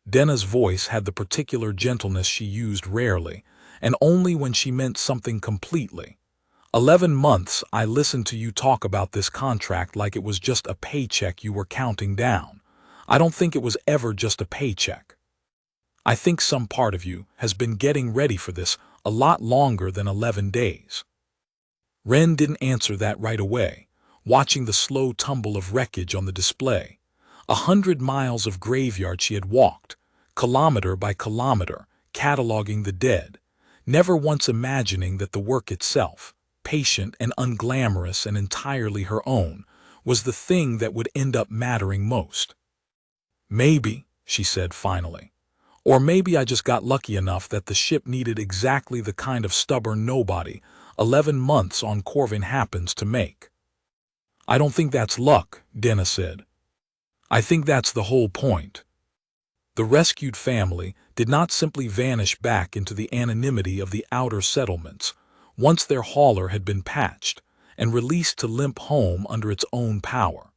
Denna's voice had the particular gentleness she used rarely, and only when she meant something completely. 11 months I listened to you talk about this contract like it was just a paycheck you were counting down. I don't think it was ever just a paycheck. I think some part of you has been getting ready for this a lot longer than 11 days. Wren didn't answer that right away, watching the slow tumble of wreckage on the display. 100 miles of graveyard she had walked, kilometer by kilometer, cataloging the dead, never once imagining that the work itself, patient and unglamorous and entirely her own, was the thing that would end up mattering most. "Maybe," she said finally. "Or maybe I just got lucky enough that the ship needed exactly the kind of stubborn nobody 11 months on Corvin happens to make." "I don't think that's luck," Denna said. "I think that's the whole point." The rescued family did not simply vanish back into the anonymity of the outer settlements once their hauler had been patched and released to limp home under its own power.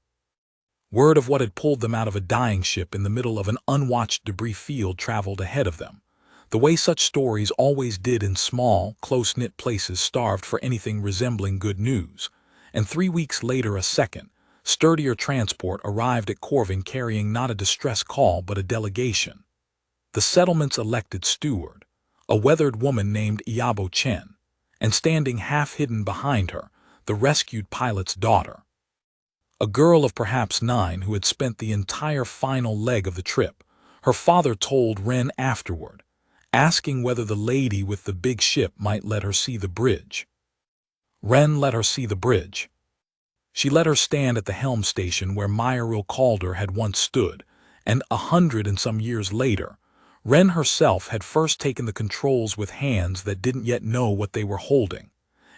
Word of what had pulled them out of a dying ship in the middle of an unwatched debris field traveled ahead of them, the way such stories always did in small, close-knit places starved for anything resembling good news, and 3 weeks later a second, sturdier transport arrived at Corvin carrying not a distress call but a delegation. The settlement's elected steward, a weathered woman named Yabo Chen, and standing half-hidden behind her, the rescued pilot's daughter. A girl of perhaps 9 who had spent the entire final leg of the trip, her father told Wren afterward, asking whether the lady with the big ship might let her see the bridge. Wren let her see the bridge. She let her stand at the helm station where Myril Calder had once stood, and 100 and some years later, Wren herself had first taken the controls with hands that didn't yet know what they were holding,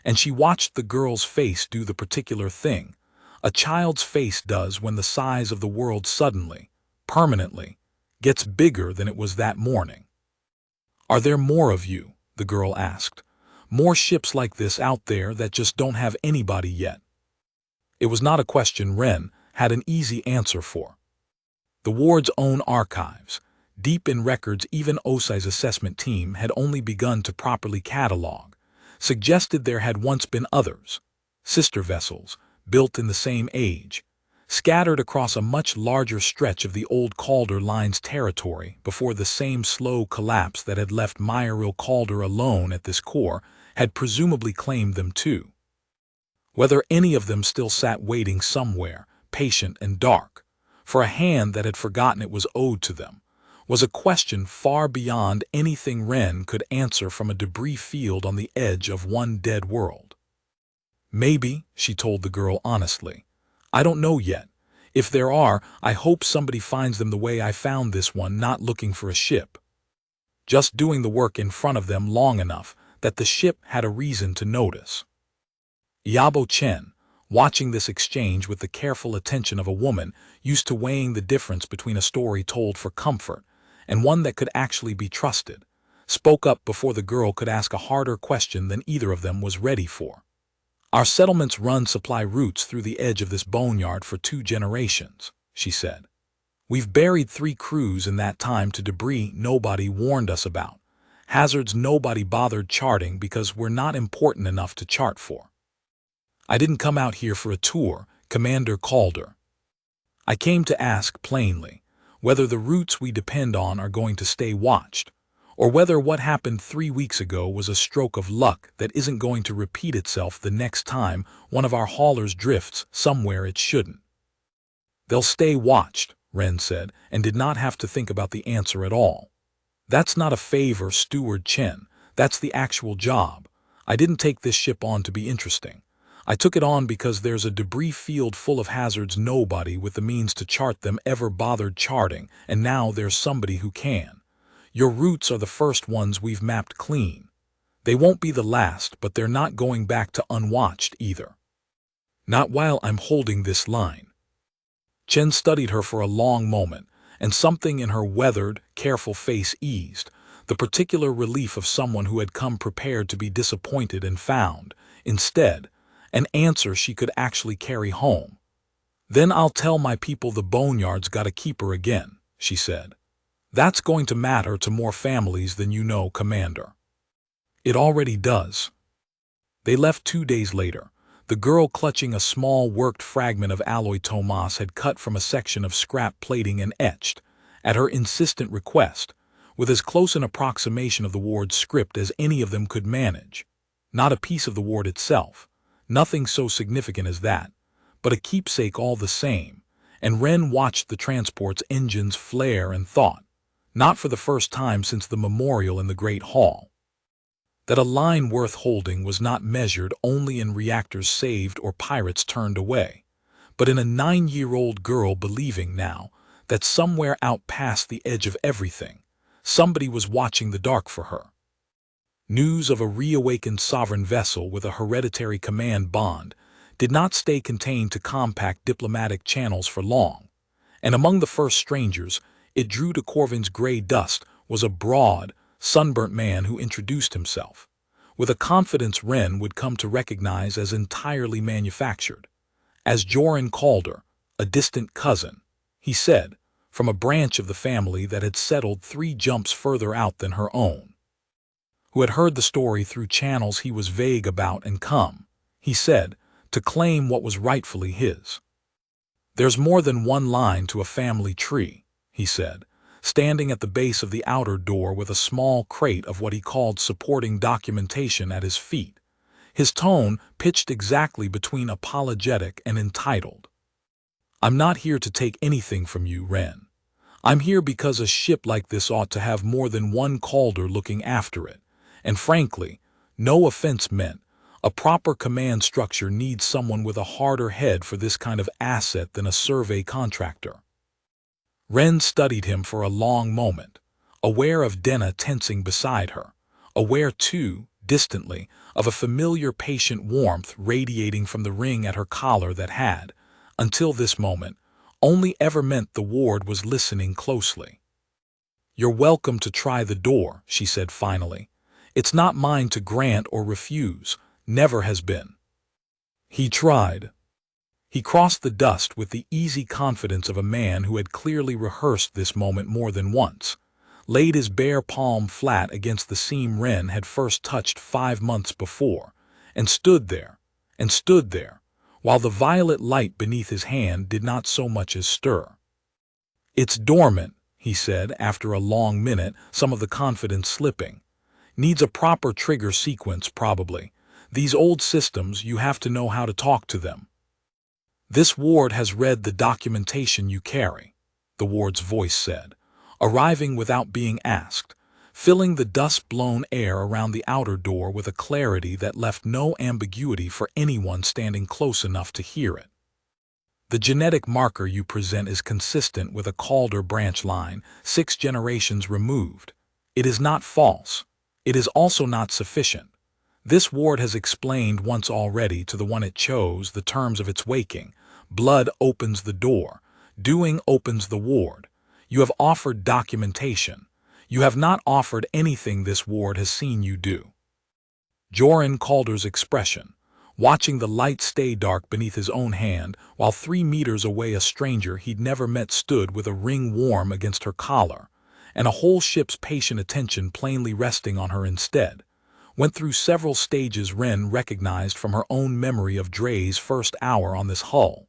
and she watched the girl's face do the particular thing a child's face does when the size of the world suddenly, permanently, gets bigger than it was that morning. "Are there more of you?" the girl asked. "More ships like this out there that just don't have anybody yet?" It was not a question Wren had an easy answer for. The ward's own archives, deep in records even OSI's assessment team had only begun to properly catalog, suggested there had once been others, sister vessels, built in the same age, scattered across a much larger stretch of the old Calder Line's territory before the same slow collapse that had left Myril Calder alone at this core had presumably claimed them too. Whether any of them still sat waiting somewhere, patient and dark, for a hand that had forgotten it was owed to them, was a question far beyond anything Wren could answer from a debris field on the edge of one dead world. "Maybe," she told the girl honestly. "I don't know yet. If there are, I hope somebody finds them the way I found this one, not looking for a ship. Just doing the work in front of them long enough that the ship had a reason to notice." Yabo Chen, watching this exchange with the careful attention of a woman used to weighing the difference between a story told for comfort and one that could actually be trusted, spoke up before the girl could ask a harder question than either of them was ready for. "Our settlements run supply routes through the edge of this boneyard for 2 generations, she said. "We've buried 3 crews in that time to debris nobody warned us about, hazards nobody bothered charting because we're not important enough to chart for. I didn't come out here for a tour, Commander Calder. I came to ask plainly whether the routes we depend on are going to stay watched, or whether what happened 3 weeks ago was a stroke of luck that isn't going to repeat itself the next time one of our haulers drifts somewhere it shouldn't." "They'll stay watched," Wren said, and did not have to think about the answer at all. "That's not a favor, Steward Chen. That's the actual job. I didn't take this ship on to be interesting. I took it on because there's a debris field full of hazards nobody with the means to chart them ever bothered charting, and now there's somebody who can. Your routes are the first ones we've mapped clean. They won't be the last, but they're not going back to unwatched either. Not while I'm holding this line." Chen studied her for a long moment, and something in her weathered, careful face eased, the particular relief of someone who had come prepared to be disappointed and found, instead, an answer she could actually carry home. "Then I'll tell my people the boneyard's got a keeper again," she said. "That's going to matter to more families than you know, Commander." "It already does." They left 2 days later, the girl clutching a small worked fragment of alloy Tomas had cut from a section of scrap plating and etched, at her insistent request, with as close an approximation of the ward's script as any of them could manage. Not a piece of the ward itself, nothing so significant as that, but a keepsake all the same, and Wren watched the transport's engines flare and thought, not for the first time since the memorial in the Great Hall, that a line worth holding was not measured only in reactors saved or pirates turned away, but in a 9-year-old girl believing now that somewhere out past the edge of everything, somebody was watching the dark for her. News of a reawakened sovereign vessel with a hereditary command bond did not stay contained to compact diplomatic channels for long, and among the first strangers it drew to Corvin's gray dust was a broad, sunburnt man who introduced himself, with a confidence Wren would come to recognize as entirely manufactured, as Joran Calder, a distant cousin, he said, from a branch of the family that had settled 3 jumps further out than her own, who had heard the story through channels he was vague about and come, he said, to claim what was rightfully his. "There's more than one line to a family tree," he said, standing at the base of the outer door with a small crate of what he called supporting documentation at his feet, his tone pitched exactly between apologetic and entitled. "I'm not here to take anything from you, Wren. I'm here because a ship like this ought to have more than one Calder looking after it, and frankly, no offense meant, a proper command structure needs someone with a harder head for this kind of asset than a survey contractor." Wren studied him for a long moment, aware of Denna tensing beside her, aware too, distantly, of a familiar patient warmth radiating from the ring at her collar that had, until this moment, only ever meant the ward was listening closely. "You're welcome to try the door," she said finally. "It's not mine to grant or refuse, never has been." He tried. He crossed the dust with the easy confidence of a man who had clearly rehearsed this moment more than once, laid his bare palm flat against the seam Wren had first touched 5 months before, and stood there, while the violet light beneath his hand did not so much as stir. "It's dormant," he said after a long minute, some of the confidence slipping. "Needs a proper trigger sequence, probably. These old systems, you have to know how to talk to them." "This ward has read the documentation you carry," the ward's voice said, arriving without being asked, filling the dust-blown air around the outer door with a clarity that left no ambiguity for anyone standing close enough to hear it. "The genetic marker you present is consistent with a Calder branch line 6 generations removed. It is not false. It is also not sufficient. This ward has explained once already to the one it chose the terms of its waking. Blood opens the door. Doing opens the ward. You have offered documentation. You have not offered anything this ward has seen you do." Joran Calder's expression, watching the light stay dark beneath his own hand, while 3 meters away a stranger he'd never met stood with a ring warm against her collar, and a whole ship's patient attention plainly resting on her instead, went through several stages Wren recognized from her own memory of Dre's first hour on this hull: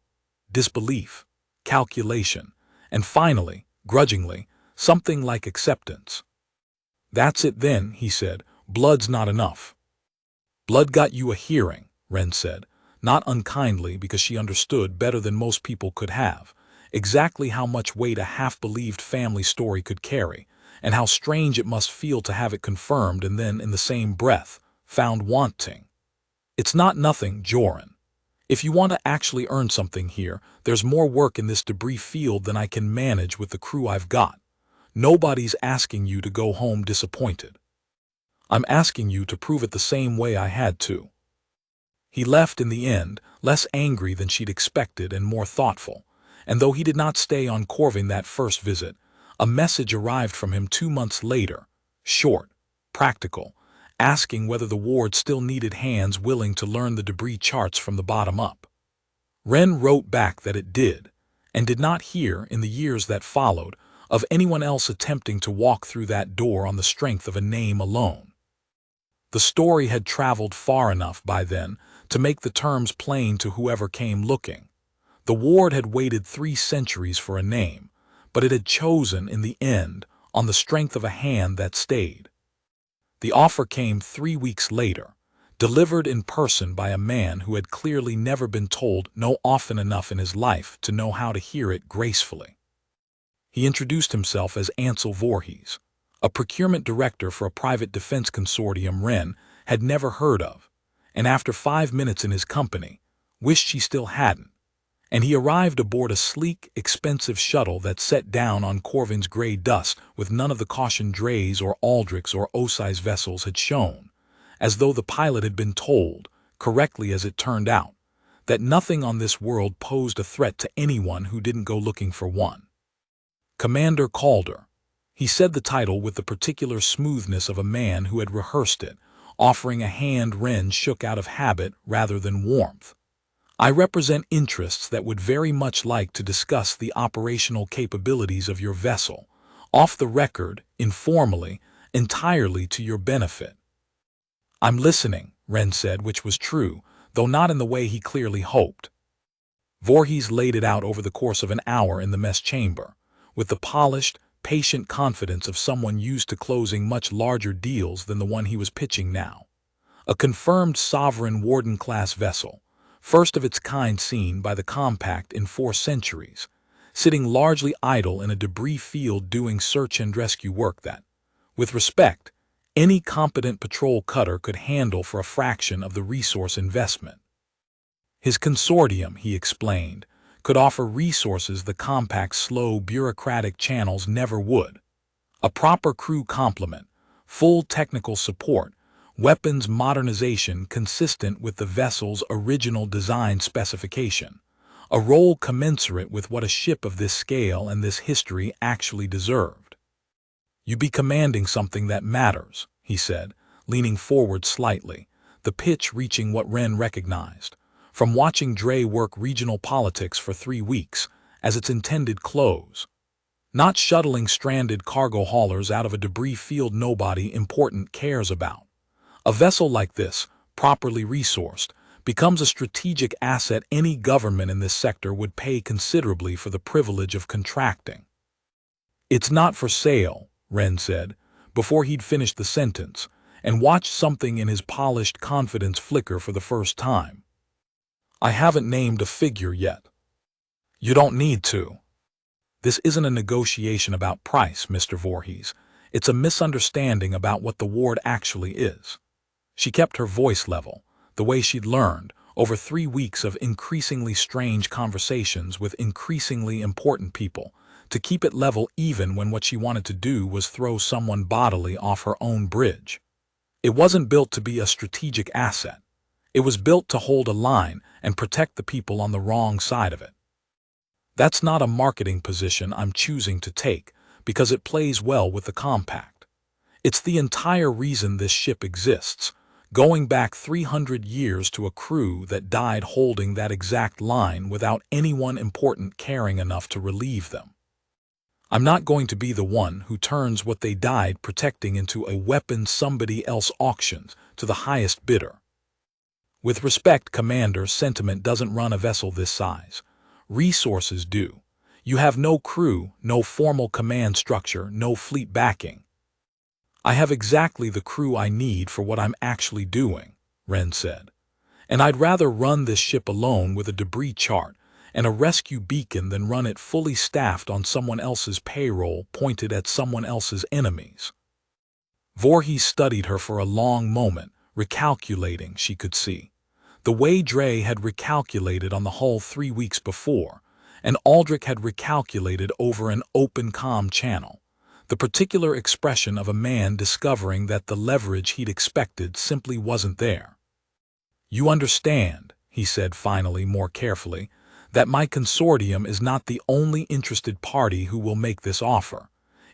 disbelief, calculation, and finally, grudgingly, something like acceptance. "That's it then," he said. "Blood's not enough." "Blood got you a hearing," Wren said, not unkindly because she understood better than most people could have, exactly how much weight a half-believed family story could carry, and how strange it must feel to have it confirmed and then, in the same breath, found wanting. "It's not nothing, Joran. If you want to actually earn something here, there's more work in this debris field than I can manage with the crew I've got. Nobody's asking you to go home disappointed. I'm asking you to prove it the same way I had to." He left in the end, less angry than she'd expected and more thoughtful, and though he did not stay on Corvin that first visit, a message arrived from him 2 months later, short, practical, asking whether the ward still needed hands willing to learn the debris charts from the bottom up. Wren wrote back that it did, and did not hear, in the years that followed, of anyone else attempting to walk through that door on the strength of a name alone. The story had traveled far enough by then to make the terms plain to whoever came looking. The ward had waited 3 centuries for a name, but it had chosen, in the end, on the strength of a hand that stayed. The offer came 3 weeks later, delivered in person by a man who had clearly never been told no often enough in his life to know how to hear it gracefully. He introduced himself as Ansel Voorhees, a procurement director for a private defense consortium Wren had never heard of, and after 5 minutes in his company, wished she still hadn't, and he arrived aboard a sleek, expensive shuttle that set down on Corvin's gray dust with none of the caution Dre's or Aldrich's or Osai's vessels had shown, as though the pilot had been told, correctly as it turned out, that nothing on this world posed a threat to anyone who didn't go looking for one. Commander Calder. He said the title with the particular smoothness of a man who had rehearsed it, offering a hand Wren shook out of habit rather than warmth. I represent interests that would very much like to discuss the operational capabilities of your vessel, off the record, informally, entirely to your benefit. I'm listening, Wren said, which was true, though not in the way he clearly hoped. Voorhees laid it out over the course of an hour in the mess chamber, with the polished, patient confidence of someone used to closing much larger deals than the one he was pitching now. A confirmed sovereign warden-class vessel, first of its kind seen by the compact in 4 centuries, sitting largely idle in a debris field doing search and rescue work that, with respect, any competent patrol cutter could handle for a fraction of the resource investment. His consortium, he explained, could offer resources the compact's slow, bureaucratic channels never would. A proper crew complement, full technical support, weapons modernization consistent with the vessel's original design specification, a role commensurate with what a ship of this scale and this history actually deserved. You be commanding something that matters, he said, leaning forward slightly, the pitch reaching what Wren recognized, from watching Dre work regional politics for 3 weeks, as its intended close. Not shuttling stranded cargo haulers out of a debris field nobody important cares about. A vessel like this, properly resourced, becomes a strategic asset any government in this sector would pay considerably for the privilege of contracting. It's not for sale, Wren said, before he'd finished the sentence, and watched something in his polished confidence flicker for the first time. I haven't named a figure yet. You don't need to. This isn't a negotiation about price, Mr. Voorhees. It's a misunderstanding about what the ward actually is. She kept her voice level, the way she'd learned, over 3 weeks of increasingly strange conversations with increasingly important people, to keep it level even when what she wanted to do was throw someone bodily off her own bridge. It wasn't built to be a strategic asset. It was built to hold a line and protect the people on the wrong side of it. That's not a marketing position I'm choosing to take, because it plays well with the compact. It's the entire reason this ship exists, going back 300 years to a crew that died holding that exact line without anyone important caring enough to relieve them. I'm not going to be the one who turns what they died protecting into a weapon somebody else auctions to the highest bidder. With respect, Commander, sentiment doesn't run a vessel this size. Resources do. You have no crew, no formal command structure, no fleet backing. I have exactly the crew I need for what I'm actually doing, Wren said. And I'd rather run this ship alone with a debris chart and a rescue beacon than run it fully staffed on someone else's payroll pointed at someone else's enemies. Voorhees studied her for a long moment, recalculating, she could see. The way Dre had recalculated on the hull 3 weeks before, and Aldrich had recalculated over an open comm channel. The particular expression of a man discovering that the leverage he'd expected simply wasn't there. You understand, he said finally more carefully, that my consortium is not the only interested party who will make this offer.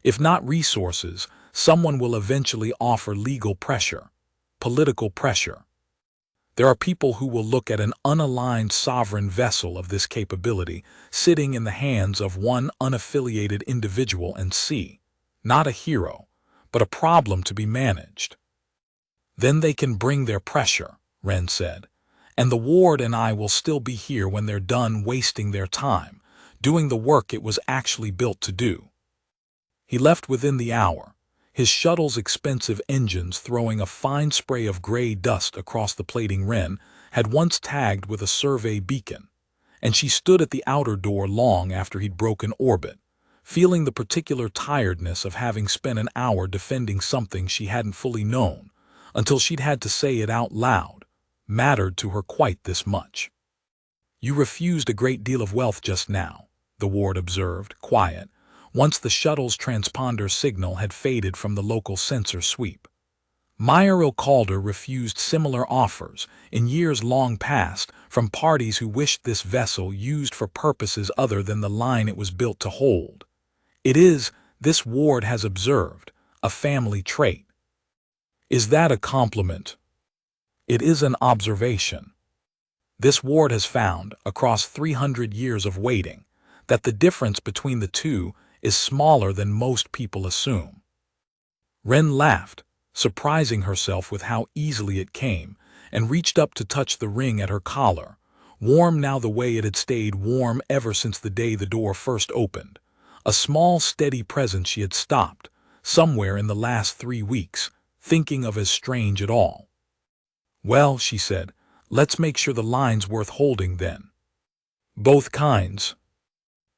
If not resources, someone will eventually offer legal pressure, political pressure. There are people who will look at an unaligned sovereign vessel of this capability sitting in the hands of one unaffiliated individual and see, not a hero, but a problem to be managed. Then they can bring their pressure, Wren said, and the ward and I will still be here when they're done wasting their time, doing the work it was actually built to do. He left within the hour, his shuttle's expensive engines throwing a fine spray of gray dust across the plating Wren had once tagged with a survey beacon, and she stood at the outer door long after he'd broken orbit, feeling the particular tiredness of having spent an hour defending something she hadn't fully known, until she'd had to say it out loud, mattered to her quite this much. "You refused a great deal of wealth just now," the ward observed, quiet, once the shuttle's transponder signal had faded from the local sensor sweep. Meyer Calder refused similar offers in years long past from parties who wished this vessel used for purposes other than the line it was built to hold. It is, this ward has observed, a family trait. Is that a compliment? It is an observation. This ward has found, across 300 years of waiting, that the difference between the two is smaller than most people assume. Wren laughed, surprising herself with how easily it came, and reached up to touch the ring at her collar, warm now the way it had stayed warm ever since the day the door first opened, a small steady presence she had stopped, somewhere in the last 3 weeks, thinking of as strange at all. "Well," she said, "let's make sure the line's worth holding then." "Both kinds."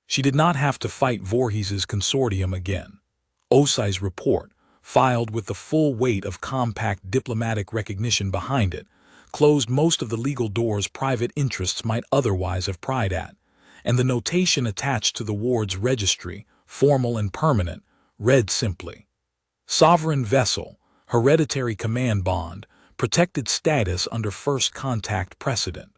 She did not have to fight Voorhees's consortium again. OSI's report, filed with the full weight of compact diplomatic recognition behind it, closed most of the legal doors private interests might otherwise have pried at, and the notation attached to the ward's registry, formal and permanent, read simply, "Sovereign vessel, hereditary command bond, protected status under first contact precedent.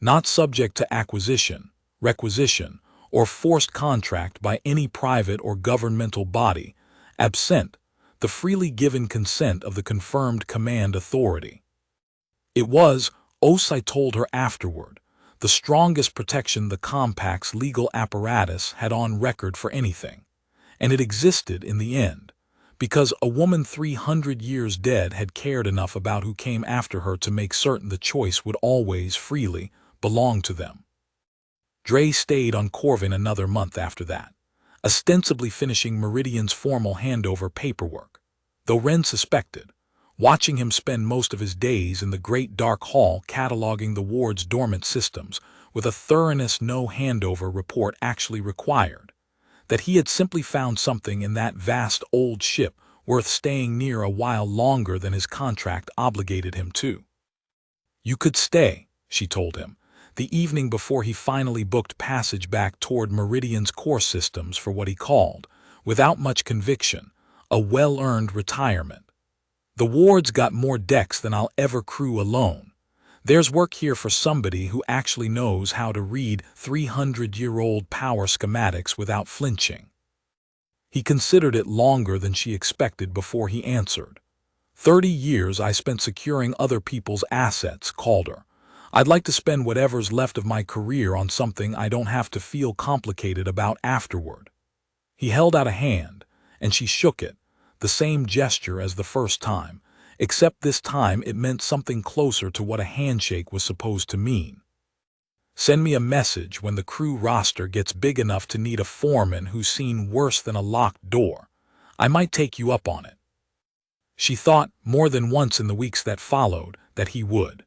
Not subject to acquisition, requisition, or forced contract by any private or governmental body, absent the freely given consent of the confirmed command authority." It was, OSI told her afterward, the strongest protection the compact's legal apparatus had on record for anything, and it existed in the end, because a woman 300 years dead had cared enough about who came after her to make certain the choice would always freely belong to them. Dre stayed on Corvin another month after that, ostensibly finishing Meridian's formal handover paperwork, though Wren suspected, watching him spend most of his days in the great dark hall cataloging the ward's dormant systems with a thoroughness no handover report actually required, that he had simply found something in that vast old ship worth staying near a while longer than his contract obligated him to. "You could stay," she told him, the evening before he finally booked passage back toward Meridian's core systems for what he called, without much conviction, a well-earned retirement. "The ward's got more decks than I'll ever crew alone. There's work here for somebody who actually knows how to read 300-year-old power schematics without flinching." He considered it longer than she expected before he answered. 30 years I spent securing other people's assets, Calder. I'd like to spend whatever's left of my career on something I don't have to feel complicated about afterward." He held out a hand, and she shook it, the same gesture as the first time, except this time it meant something closer to what a handshake was supposed to mean. "Send me a message when the crew roster gets big enough to need a foreman who's seen worse than a locked door. I might take you up on it." She thought, more than once in the weeks that followed, that he would.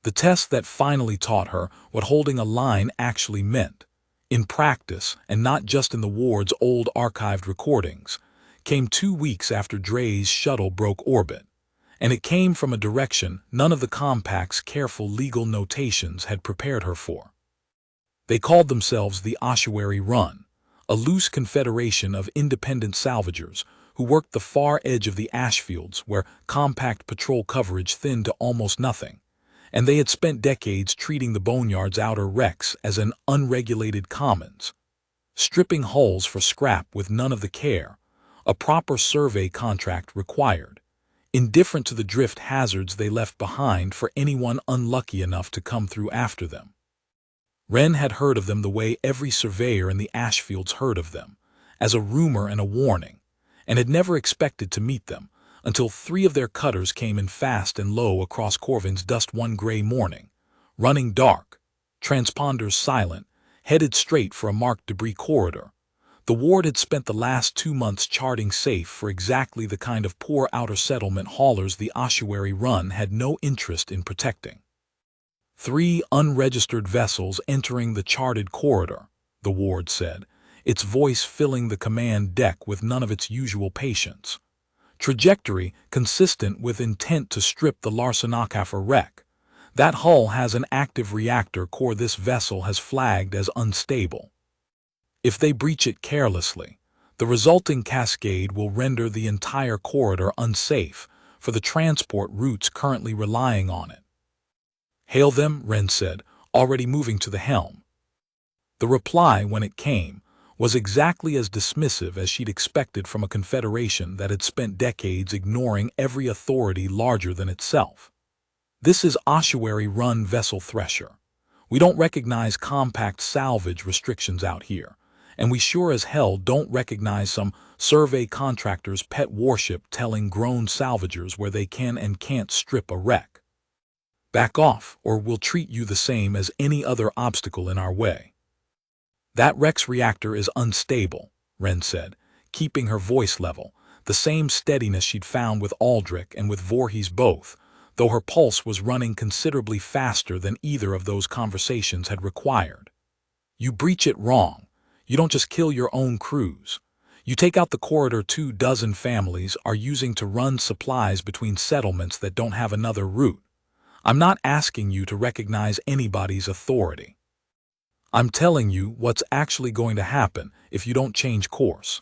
The test that finally taught her what holding a line actually meant, in practice and not just in the ward's old archived recordings, came 2 weeks after Dre's shuttle broke orbit, and it came from a direction none of the compact's careful legal notations had prepared her for. They called themselves the Ossuary Run, a loose confederation of independent salvagers who worked the far edge of the ash fields where compact patrol coverage thinned to almost nothing, and they had spent decades treating the boneyard's outer wrecks as an unregulated commons, stripping hulls for scrap with none of the care a proper survey contract required, indifferent to the drift hazards they left behind for anyone unlucky enough to come through after them. Wren had heard of them the way every surveyor in the Ashfields heard of them, as a rumor and a warning, and had never expected to meet them until 3 of their cutters came in fast and low across Corvin's dust one gray morning, running dark, transponders silent, headed straight for a marked debris corridor. The ward had spent the last 2 months charting safe for exactly the kind of poor outer settlement haulers the ossuary run had no interest in protecting. 3 unregistered vessels entering the charted corridor, the ward said, its voice filling the command deck with none of its usual patience. Trajectory consistent with intent to strip the Larsenakafer wreck. That hull has an active reactor core this vessel has flagged as unstable. If they breach it carelessly, the resulting cascade will render the entire corridor unsafe for the transport routes currently relying on it. Hail them, Wren said, already moving to the helm. The reply, when it came, was exactly as dismissive as she'd expected from a confederation that had spent decades ignoring every authority larger than itself. This is ossuary-run vessel Thresher. We don't recognize compact salvage restrictions out here, and we sure as hell don't recognize some survey contractor's pet warship telling grown salvagers where they can and can't strip a wreck. Back off, or we'll treat you the same as any other obstacle in our way. That wreck's reactor is unstable, Wren said, keeping her voice level, the same steadiness she'd found with Aldrich and with Voorhees both, though her pulse was running considerably faster than either of those conversations had required. You breach it wrong. You don't just kill your own crews. You take out the corridor 24 families are using to run supplies between settlements that don't have another route. I'm not asking you to recognize anybody's authority. I'm telling you what's actually going to happen if you don't change course.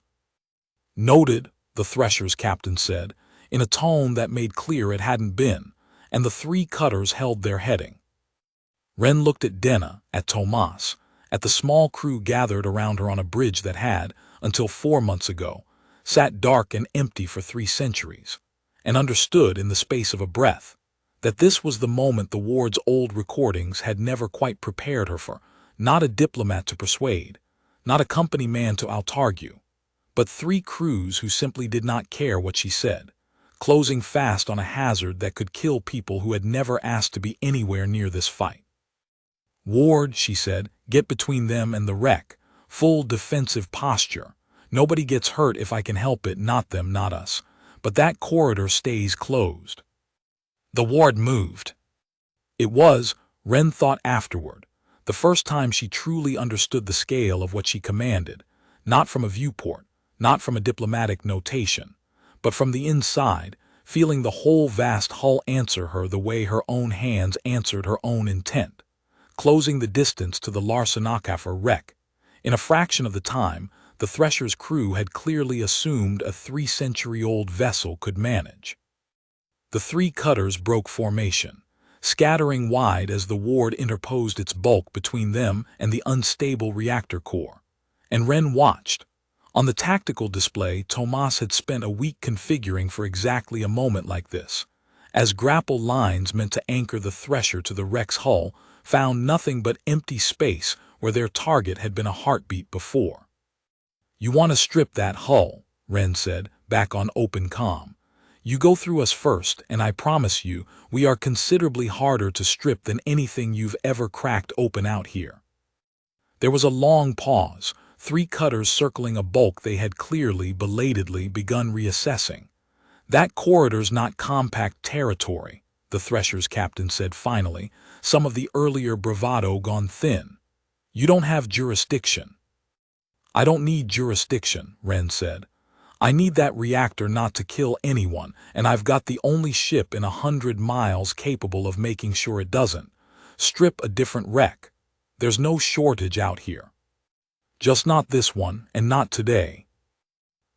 Noted, the Thresher's captain said, in a tone that made clear it hadn't been, and the 3 cutters held their heading. Wren looked at Denna, at Tomas, at the small crew gathered around her on a bridge that had, until 4 months ago, sat dark and empty for 3 centuries, and understood in the space of a breath that this was the moment the ward's old recordings had never quite prepared her for, not a diplomat to persuade, not a company man to out-argue, but 3 crews who simply did not care what she said, closing fast on a hazard that could kill people who had never asked to be anywhere near this fight. Ward, she said, get between them and the wreck, full defensive posture. Nobody gets hurt if I can help it, not them, not us. But that corridor stays closed. The ward moved. It was, Wren thought afterward, the first time she truly understood the scale of what she commanded, not from a viewport, not from a diplomatic notation, but from the inside, feeling the whole vast hull answer her the way her own hands answered her own intent, closing the distance to the Larsenakafer wreck. In a fraction of the time, the Thresher's crew had clearly assumed a 3-century-old vessel could manage. The 3 cutters broke formation, scattering wide as the ward interposed its bulk between them and the unstable reactor core. And Wren watched. On the tactical display, Tomas had spent a week configuring for exactly a moment like this, as grapple lines meant to anchor the Thresher to the wreck's hull found nothing but empty space where their target had been a heartbeat before. You want to strip that hull, Wren said, back on open comm. You go through us first, and I promise you, we are considerably harder to strip than anything you've ever cracked open out here. There was a long pause, 3 cutters circling a bulk they had clearly, belatedly begun reassessing. That corridor's not compact territory, the Thresher's captain said finally, some of the earlier bravado gone thin. You don't have jurisdiction. I don't need jurisdiction, Wren said. I need that reactor not to kill anyone, and I've got the only ship in 100 miles capable of making sure it doesn't. Strip a different wreck. There's no shortage out here. Just not this one, and not today.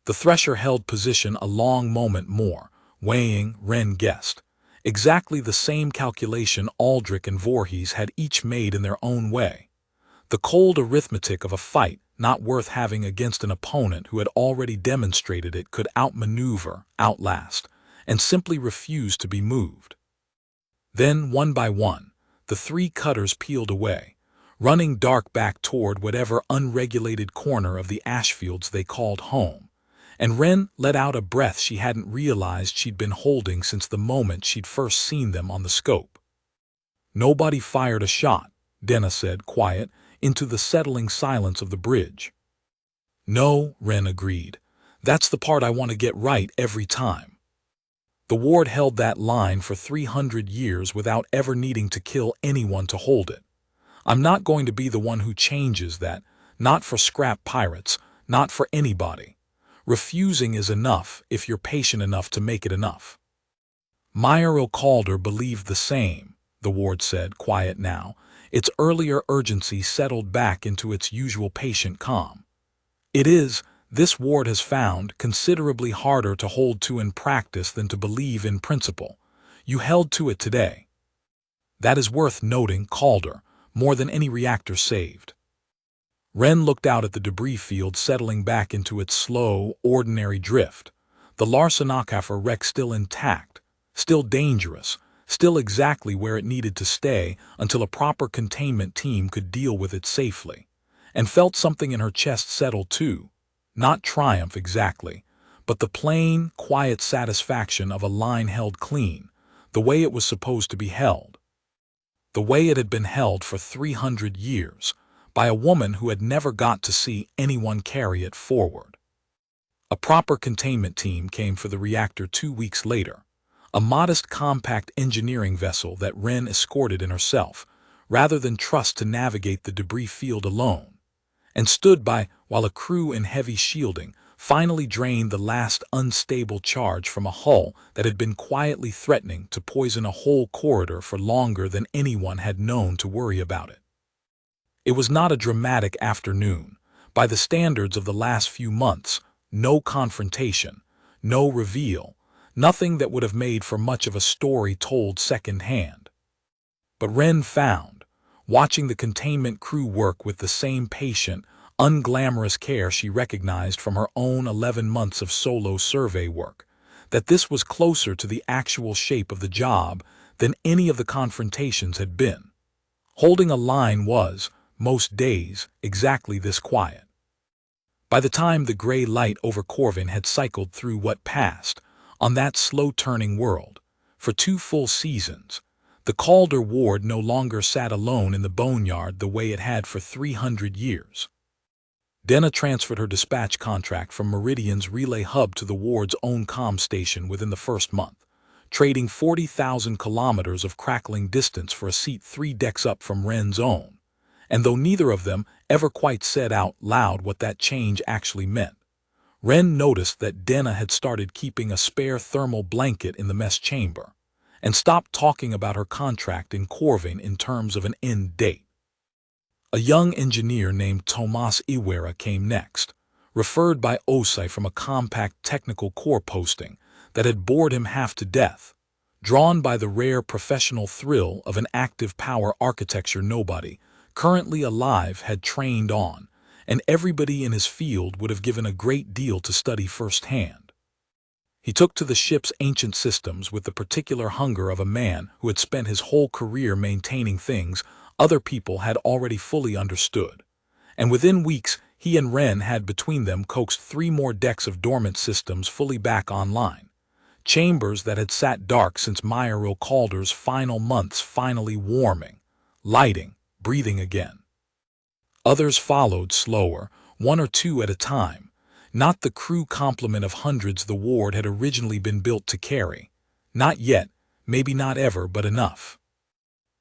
The Thresher held position a long moment more, weighing, Wren guessed, Exactly the same calculation Aldrich and Voorhees had each made in their own way. The cold arithmetic of a fight not worth having against an opponent who had already demonstrated it could outmaneuver, outlast, and simply refuse to be moved. Then, one by one, the three cutters peeled away, running dark back toward whatever unregulated corner of the ashfields they called home, and Wren let out a breath she hadn't realized she'd been holding since the moment she'd first seen them on the scope. Nobody fired a shot, Denna said, quiet, into the settling silence of the bridge. No, Wren agreed. That's the part I want to get right every time. The ward held that line for 300 years without ever needing to kill anyone to hold it. I'm not going to be the one who changes that, not for scrap pirates, not for anybody. Refusing is enough if you're patient enough to make it enough. Myra Calder believed the same, the ward said, quiet now, its earlier urgency settled back into its usual patient calm. It is, this ward has found, considerably harder to hold to in practice than to believe in principle. You held to it today. That is worth noting, Calder, more than any reactor saved. Wren looked out at the debris field settling back into its slow, ordinary drift. The Larsenakafer wreck still intact, still dangerous, still exactly where it needed to stay until a proper containment team could deal with it safely, and felt something in her chest settle too. Not triumph exactly, but the plain, quiet satisfaction of a line held clean, the way it was supposed to be held. The way it had been held for 300 years, by a woman who had never got to see anyone carry it forward. A proper containment team came for the reactor 2 weeks later, a modest compact engineering vessel that Wren escorted in herself, rather than trust to navigate the debris field alone, and stood by while a crew in heavy shielding finally drained the last unstable charge from a hull that had been quietly threatening to poison a whole corridor for longer than anyone had known to worry about it. It was not a dramatic afternoon. By the standards of the last few months, no confrontation, no reveal, nothing that would have made for much of a story told second-hand. But Wren found, watching the containment crew work with the same patient, unglamorous care she recognized from her own 11 months of solo survey work, that this was closer to the actual shape of the job than any of the confrontations had been. Holding a line was, most days, exactly this quiet. By the time the gray light over Corvin had cycled through what passed, on that slow-turning world, for 2 full seasons, the Calder ward no longer sat alone in the boneyard the way it had for 300 years. Denna transferred her dispatch contract from Meridian's relay hub to the ward's own comm station within the first month, trading 40,000 kilometers of crackling distance for a seat 3 decks up from Wren's own. And though neither of them ever quite said out loud what that change actually meant, Wren noticed that Denna had started keeping a spare thermal blanket in the mess chamber, and stopped talking about her contract in Corvin in terms of an end date. A young engineer named Tomas Iwera came next, referred by Osei from a compact technical corps posting that had bored him half to death, drawn by the rare professional thrill of an active power architecture nobody currently alive had trained on, and everybody in his field would have given a great deal to study firsthand. He took to the ship's ancient systems with the particular hunger of a man who had spent his whole career maintaining things other people had already fully understood, and within weeks he and Wren had between them coaxed 3 more decks of dormant systems fully back online, chambers that had sat dark since Myra Calder's final months finally warming, lighting, breathing again. Others followed slower, 1 or 2 at a time, not the crew complement of hundreds the ward had originally been built to carry. Not yet, maybe not ever, but enough.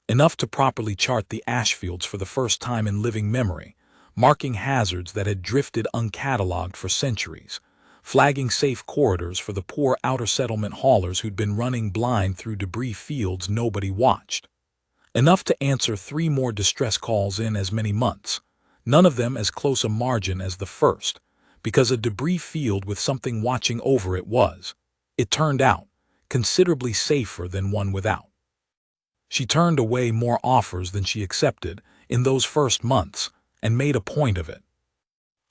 Enough to properly chart the ashfields for the first time in living memory, marking hazards that had drifted uncatalogued for centuries, flagging safe corridors for the poor outer settlement haulers who'd been running blind through debris fields nobody watched. Enough to answer 3 more distress calls in as many months, none of them as close a margin as the first, because a debris field with something watching over it was, it turned out, considerably safer than one without. She turned away more offers than she accepted in those first months and made a point of it.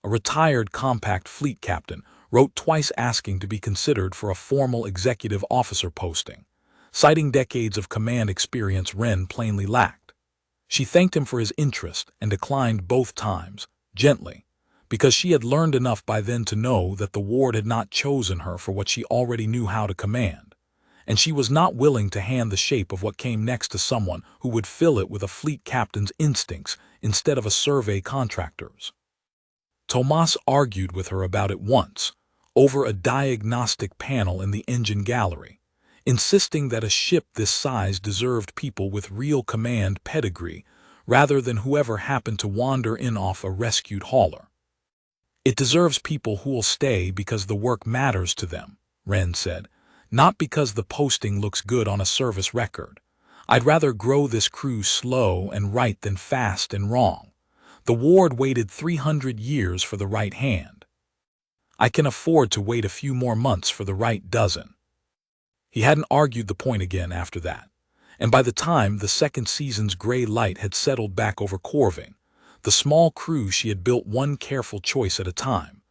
A retired compact fleet captain wrote twice asking to be considered for a formal executive officer posting, citing decades of command experience Wren plainly lacked. She thanked him for his interest and declined both times, gently, because she had learned enough by then to know that the ward had not chosen her for what she already knew how to command, and she was not willing to hand the shape of what came next to someone who would fill it with a fleet captain's instincts instead of a survey contractor's. Tomas argued with her about it once, over a diagnostic panel in the engine gallery, insisting that a ship this size deserved people with real command pedigree rather than whoever happened to wander in off a rescued hauler. "It deserves people who'll stay because the work matters to them," Wren said, "not because the posting looks good on a service record. I'd rather grow this crew slow and right than fast and wrong. The ward waited 300 years for the right hand. I can afford to wait a few more months for the right dozen." He hadn't argued the point again after that, and by the time the second season's gray light had settled back over Corving, the small crew she had built one careful choice at a time,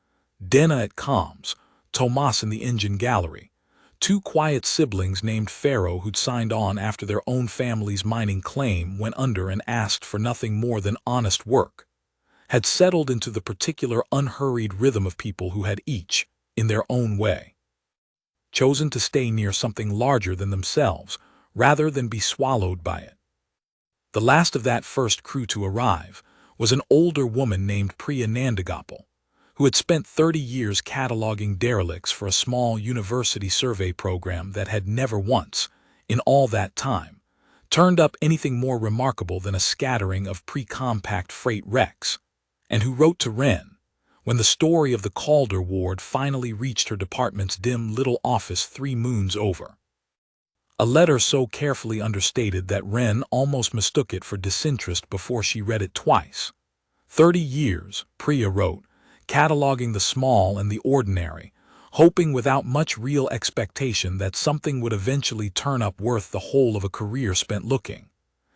Denna at comms, Tomas in the engine gallery, two quiet siblings named Pharaoh who'd signed on after their own family's mining claim went under and asked for nothing more than honest work, had settled into the particular unhurried rhythm of people who had each, in their own way, chosen to stay near something larger than themselves rather than be swallowed by it. The last of that first crew to arrive was an older woman named Priya Nandagopal, who had spent 30 years cataloging derelicts for a small university survey program that had never once, in all that time, turned up anything more remarkable than a scattering of pre-compact freight wrecks, and who wrote to Wren, when the story of the Calder ward finally reached her department's dim little office 3 moons over. A letter so carefully understated that Wren almost mistook it for disinterest before she read it twice. 30 years, Priya wrote, cataloging the small and the ordinary, hoping without much real expectation that something would eventually turn up worth the whole of a career spent looking.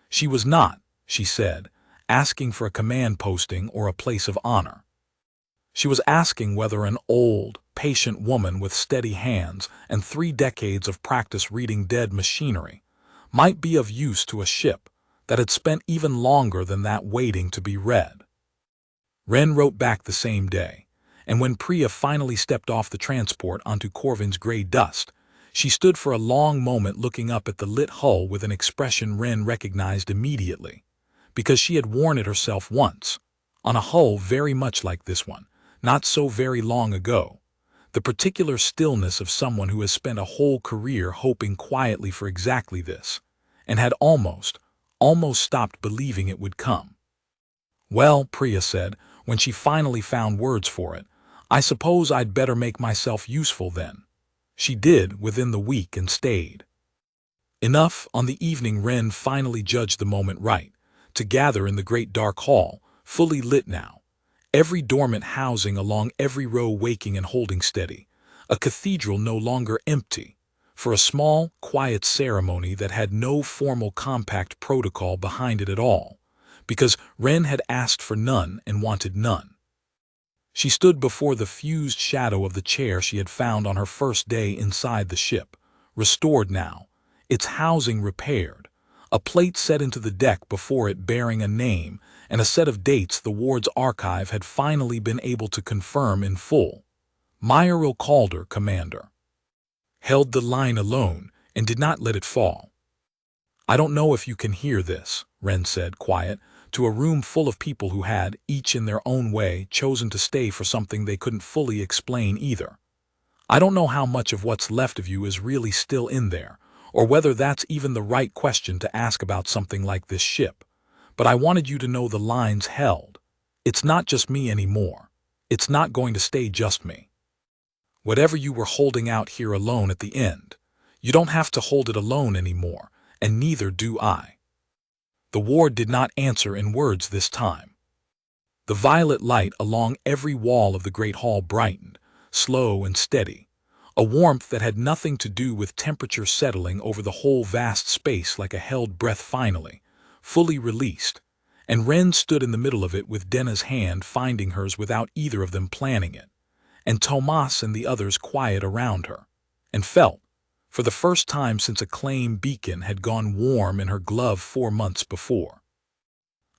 She was not, she said, asking for a command posting or a place of honor. She was asking whether an old, patient woman with steady hands and 3 decades of practice reading dead machinery might be of use to a ship that had spent even longer than that waiting to be read. Wren wrote back the same day, and when Priya finally stepped off the transport onto Corvin's gray dust, she stood for a long moment looking up at the lit hull with an expression Wren recognized immediately, because she had worn it herself once, on a hull very much like this one, not so very long ago, the particular stillness of someone who has spent a whole career hoping quietly for exactly this, and had almost stopped believing it would come. "Well," Priya said, when she finally found words for it, "I suppose I'd better make myself useful then." She did within the week and stayed. Enough on the evening Wren finally judged the moment right, to gather in the great dark hall, fully lit now, every dormant housing along every row waking and holding steady, a cathedral no longer empty, for a small, quiet ceremony that had no formal compact protocol behind it at all, because Wren had asked for none and wanted none. She stood before the fused shadow of the chair she had found on her first day inside the ship, restored now, its housing repaired, a plate set into the deck before it bearing a name and a set of dates the ward's archive had finally been able to confirm in full. Myrill Calder, Commander. Held the line alone and did not let it fall. "I don't know if you can hear this," Wren said, quiet, to a room full of people who had, each in their own way, chosen to stay for something they couldn't fully explain either. "I don't know how much of what's left of you is really still in there, or whether that's even the right question to ask about something like this ship. But I wanted you to know the line's held. It's not just me anymore. It's not going to stay just me. Whatever you were holding out here alone at the end, you don't have to hold it alone anymore, and neither do I." The ward did not answer in words this time. The violet light along every wall of the great hall brightened, slow and steady, a warmth that had nothing to do with temperature settling over the whole vast space like a held breath finally, fully released, and Ren stood in the middle of it with Denna's hand finding hers without either of them planning it, and Tomas and the others quiet around her, and felt, for the first time since a claim beacon had gone warm in her glove 4 months before,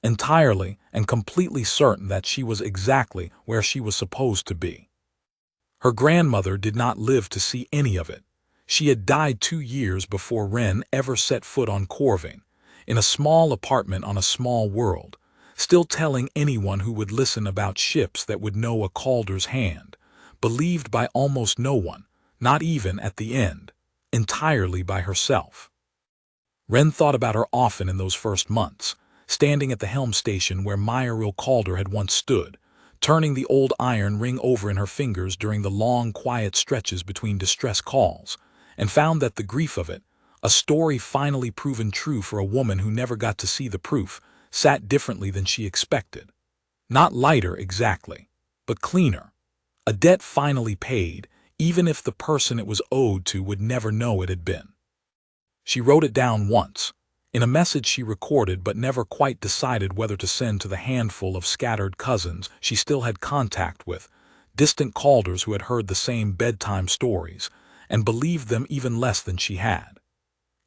entirely and completely certain that she was exactly where she was supposed to be. Her grandmother did not live to see any of it. She had died 2 years before Ren ever set foot on Corvine, in a small apartment on a small world, still telling anyone who would listen about ships that would know a Calder's hand, believed by almost no one, not even at the end, entirely by herself. Ren thought about her often in those first months, standing at the helm station where Myril Calder had once stood, turning the old iron ring over in her fingers during the long, quiet stretches between distress calls, and found that the grief of it, a story finally proven true for a woman who never got to see the proof, sat differently than she expected. Not lighter exactly, but cleaner. A debt finally paid, even if the person it was owed to would never know it had been. She wrote it down once, in a message she recorded but never quite decided whether to send to the handful of scattered cousins she still had contact with, distant Calders who had heard the same bedtime stories, and believed them even less than she had.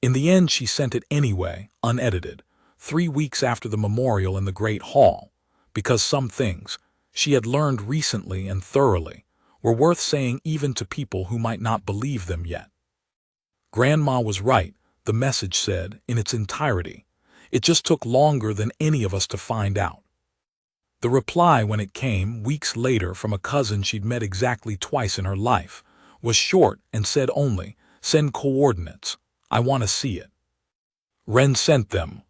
In the end she sent it anyway, unedited, 3 weeks after the memorial in the Great Hall, because some things, she had learned recently and thoroughly, were worth saying even to people who might not believe them yet. Grandma was right, the message said, in its entirety. It just took longer than any of us to find out. The reply, when it came, weeks later, from a cousin she'd met exactly twice in her life, was short and said only, "Send coordinates. I want to see it." Ren sent them.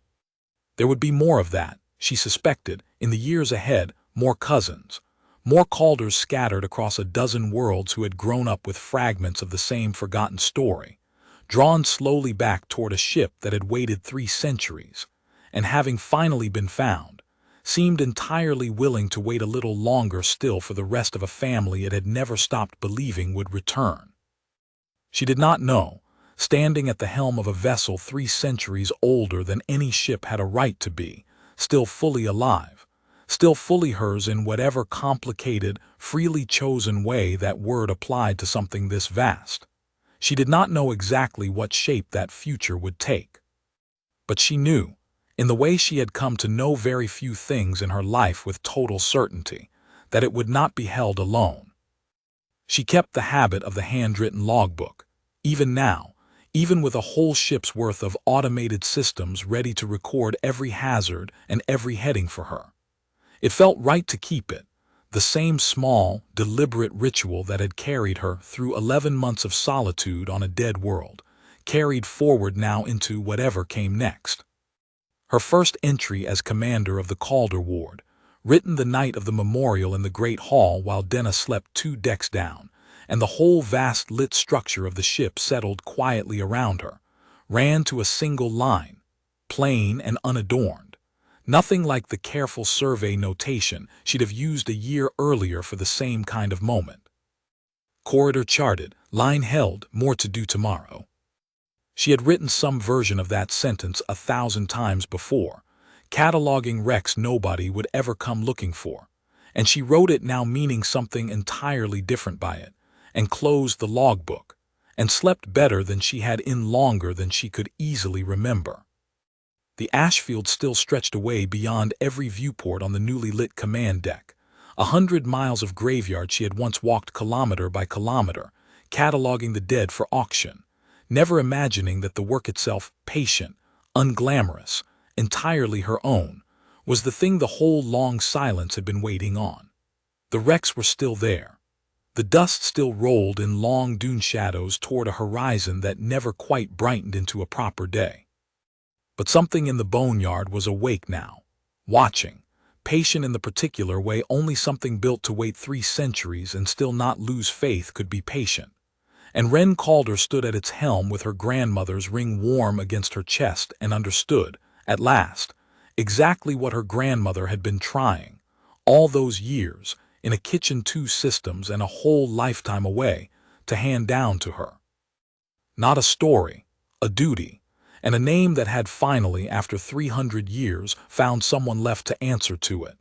There would be more of that, she suspected, in the years ahead, more cousins, more Calders scattered across a dozen worlds who had grown up with fragments of the same forgotten story, drawn slowly back toward a ship that had waited 3 centuries, and having finally been found, seemed entirely willing to wait a little longer still for the rest of a family it had never stopped believing would return. She did not know, standing at the helm of a vessel 3 centuries older than any ship had a right to be, still fully alive, still fully hers in whatever complicated, freely chosen way that word applied to something this vast. She did not know exactly what shape that future would take. But she knew, in the way she had come to know very few things in her life with total certainty, that it would not be held alone. She kept the habit of the handwritten logbook, even now, even with a whole ship's worth of automated systems ready to record every hazard and every heading for her. It felt right to keep it, the same small, deliberate ritual that had carried her through 11 months of solitude on a dead world, carried forward now into whatever came next. Her first entry as commander of the Calder Ward, written the night of the memorial in the Great Hall while Denna slept 2 decks down, and the whole vast lit structure of the ship settled quietly around her, ran to a single line, plain and unadorned. Nothing like the careful survey notation she'd have used a year earlier for the same kind of moment. Corridor charted, line held, more to do tomorrow. She had written some version of that sentence 1,000 times before, cataloging wrecks nobody would ever come looking for, and she wrote it now meaning something entirely different by it, and closed the logbook, and slept better than she had in longer than she could easily remember. The ashfield still stretched away beyond every viewport on the newly lit command deck. 100 miles of graveyard she had once walked kilometer by kilometer, cataloging the dead for auction, never imagining that the work itself, patient, unglamorous, entirely her own, was the thing the whole long silence had been waiting on. The wrecks were still there. The dust still rolled in long dune shadows toward a horizon that never quite brightened into a proper day. But something in the boneyard was awake now, watching, patient in the particular way only something built to wait 3 centuries and still not lose faith could be patient. And Ren Calder stood at its helm with her grandmother's ring warm against her chest and understood, at last, exactly what her grandmother had been trying, all those years, in a kitchen 2 systems and a whole lifetime away, to hand down to her. Not a story, a duty, and a name that had finally, after 300 years, found someone left to answer to it.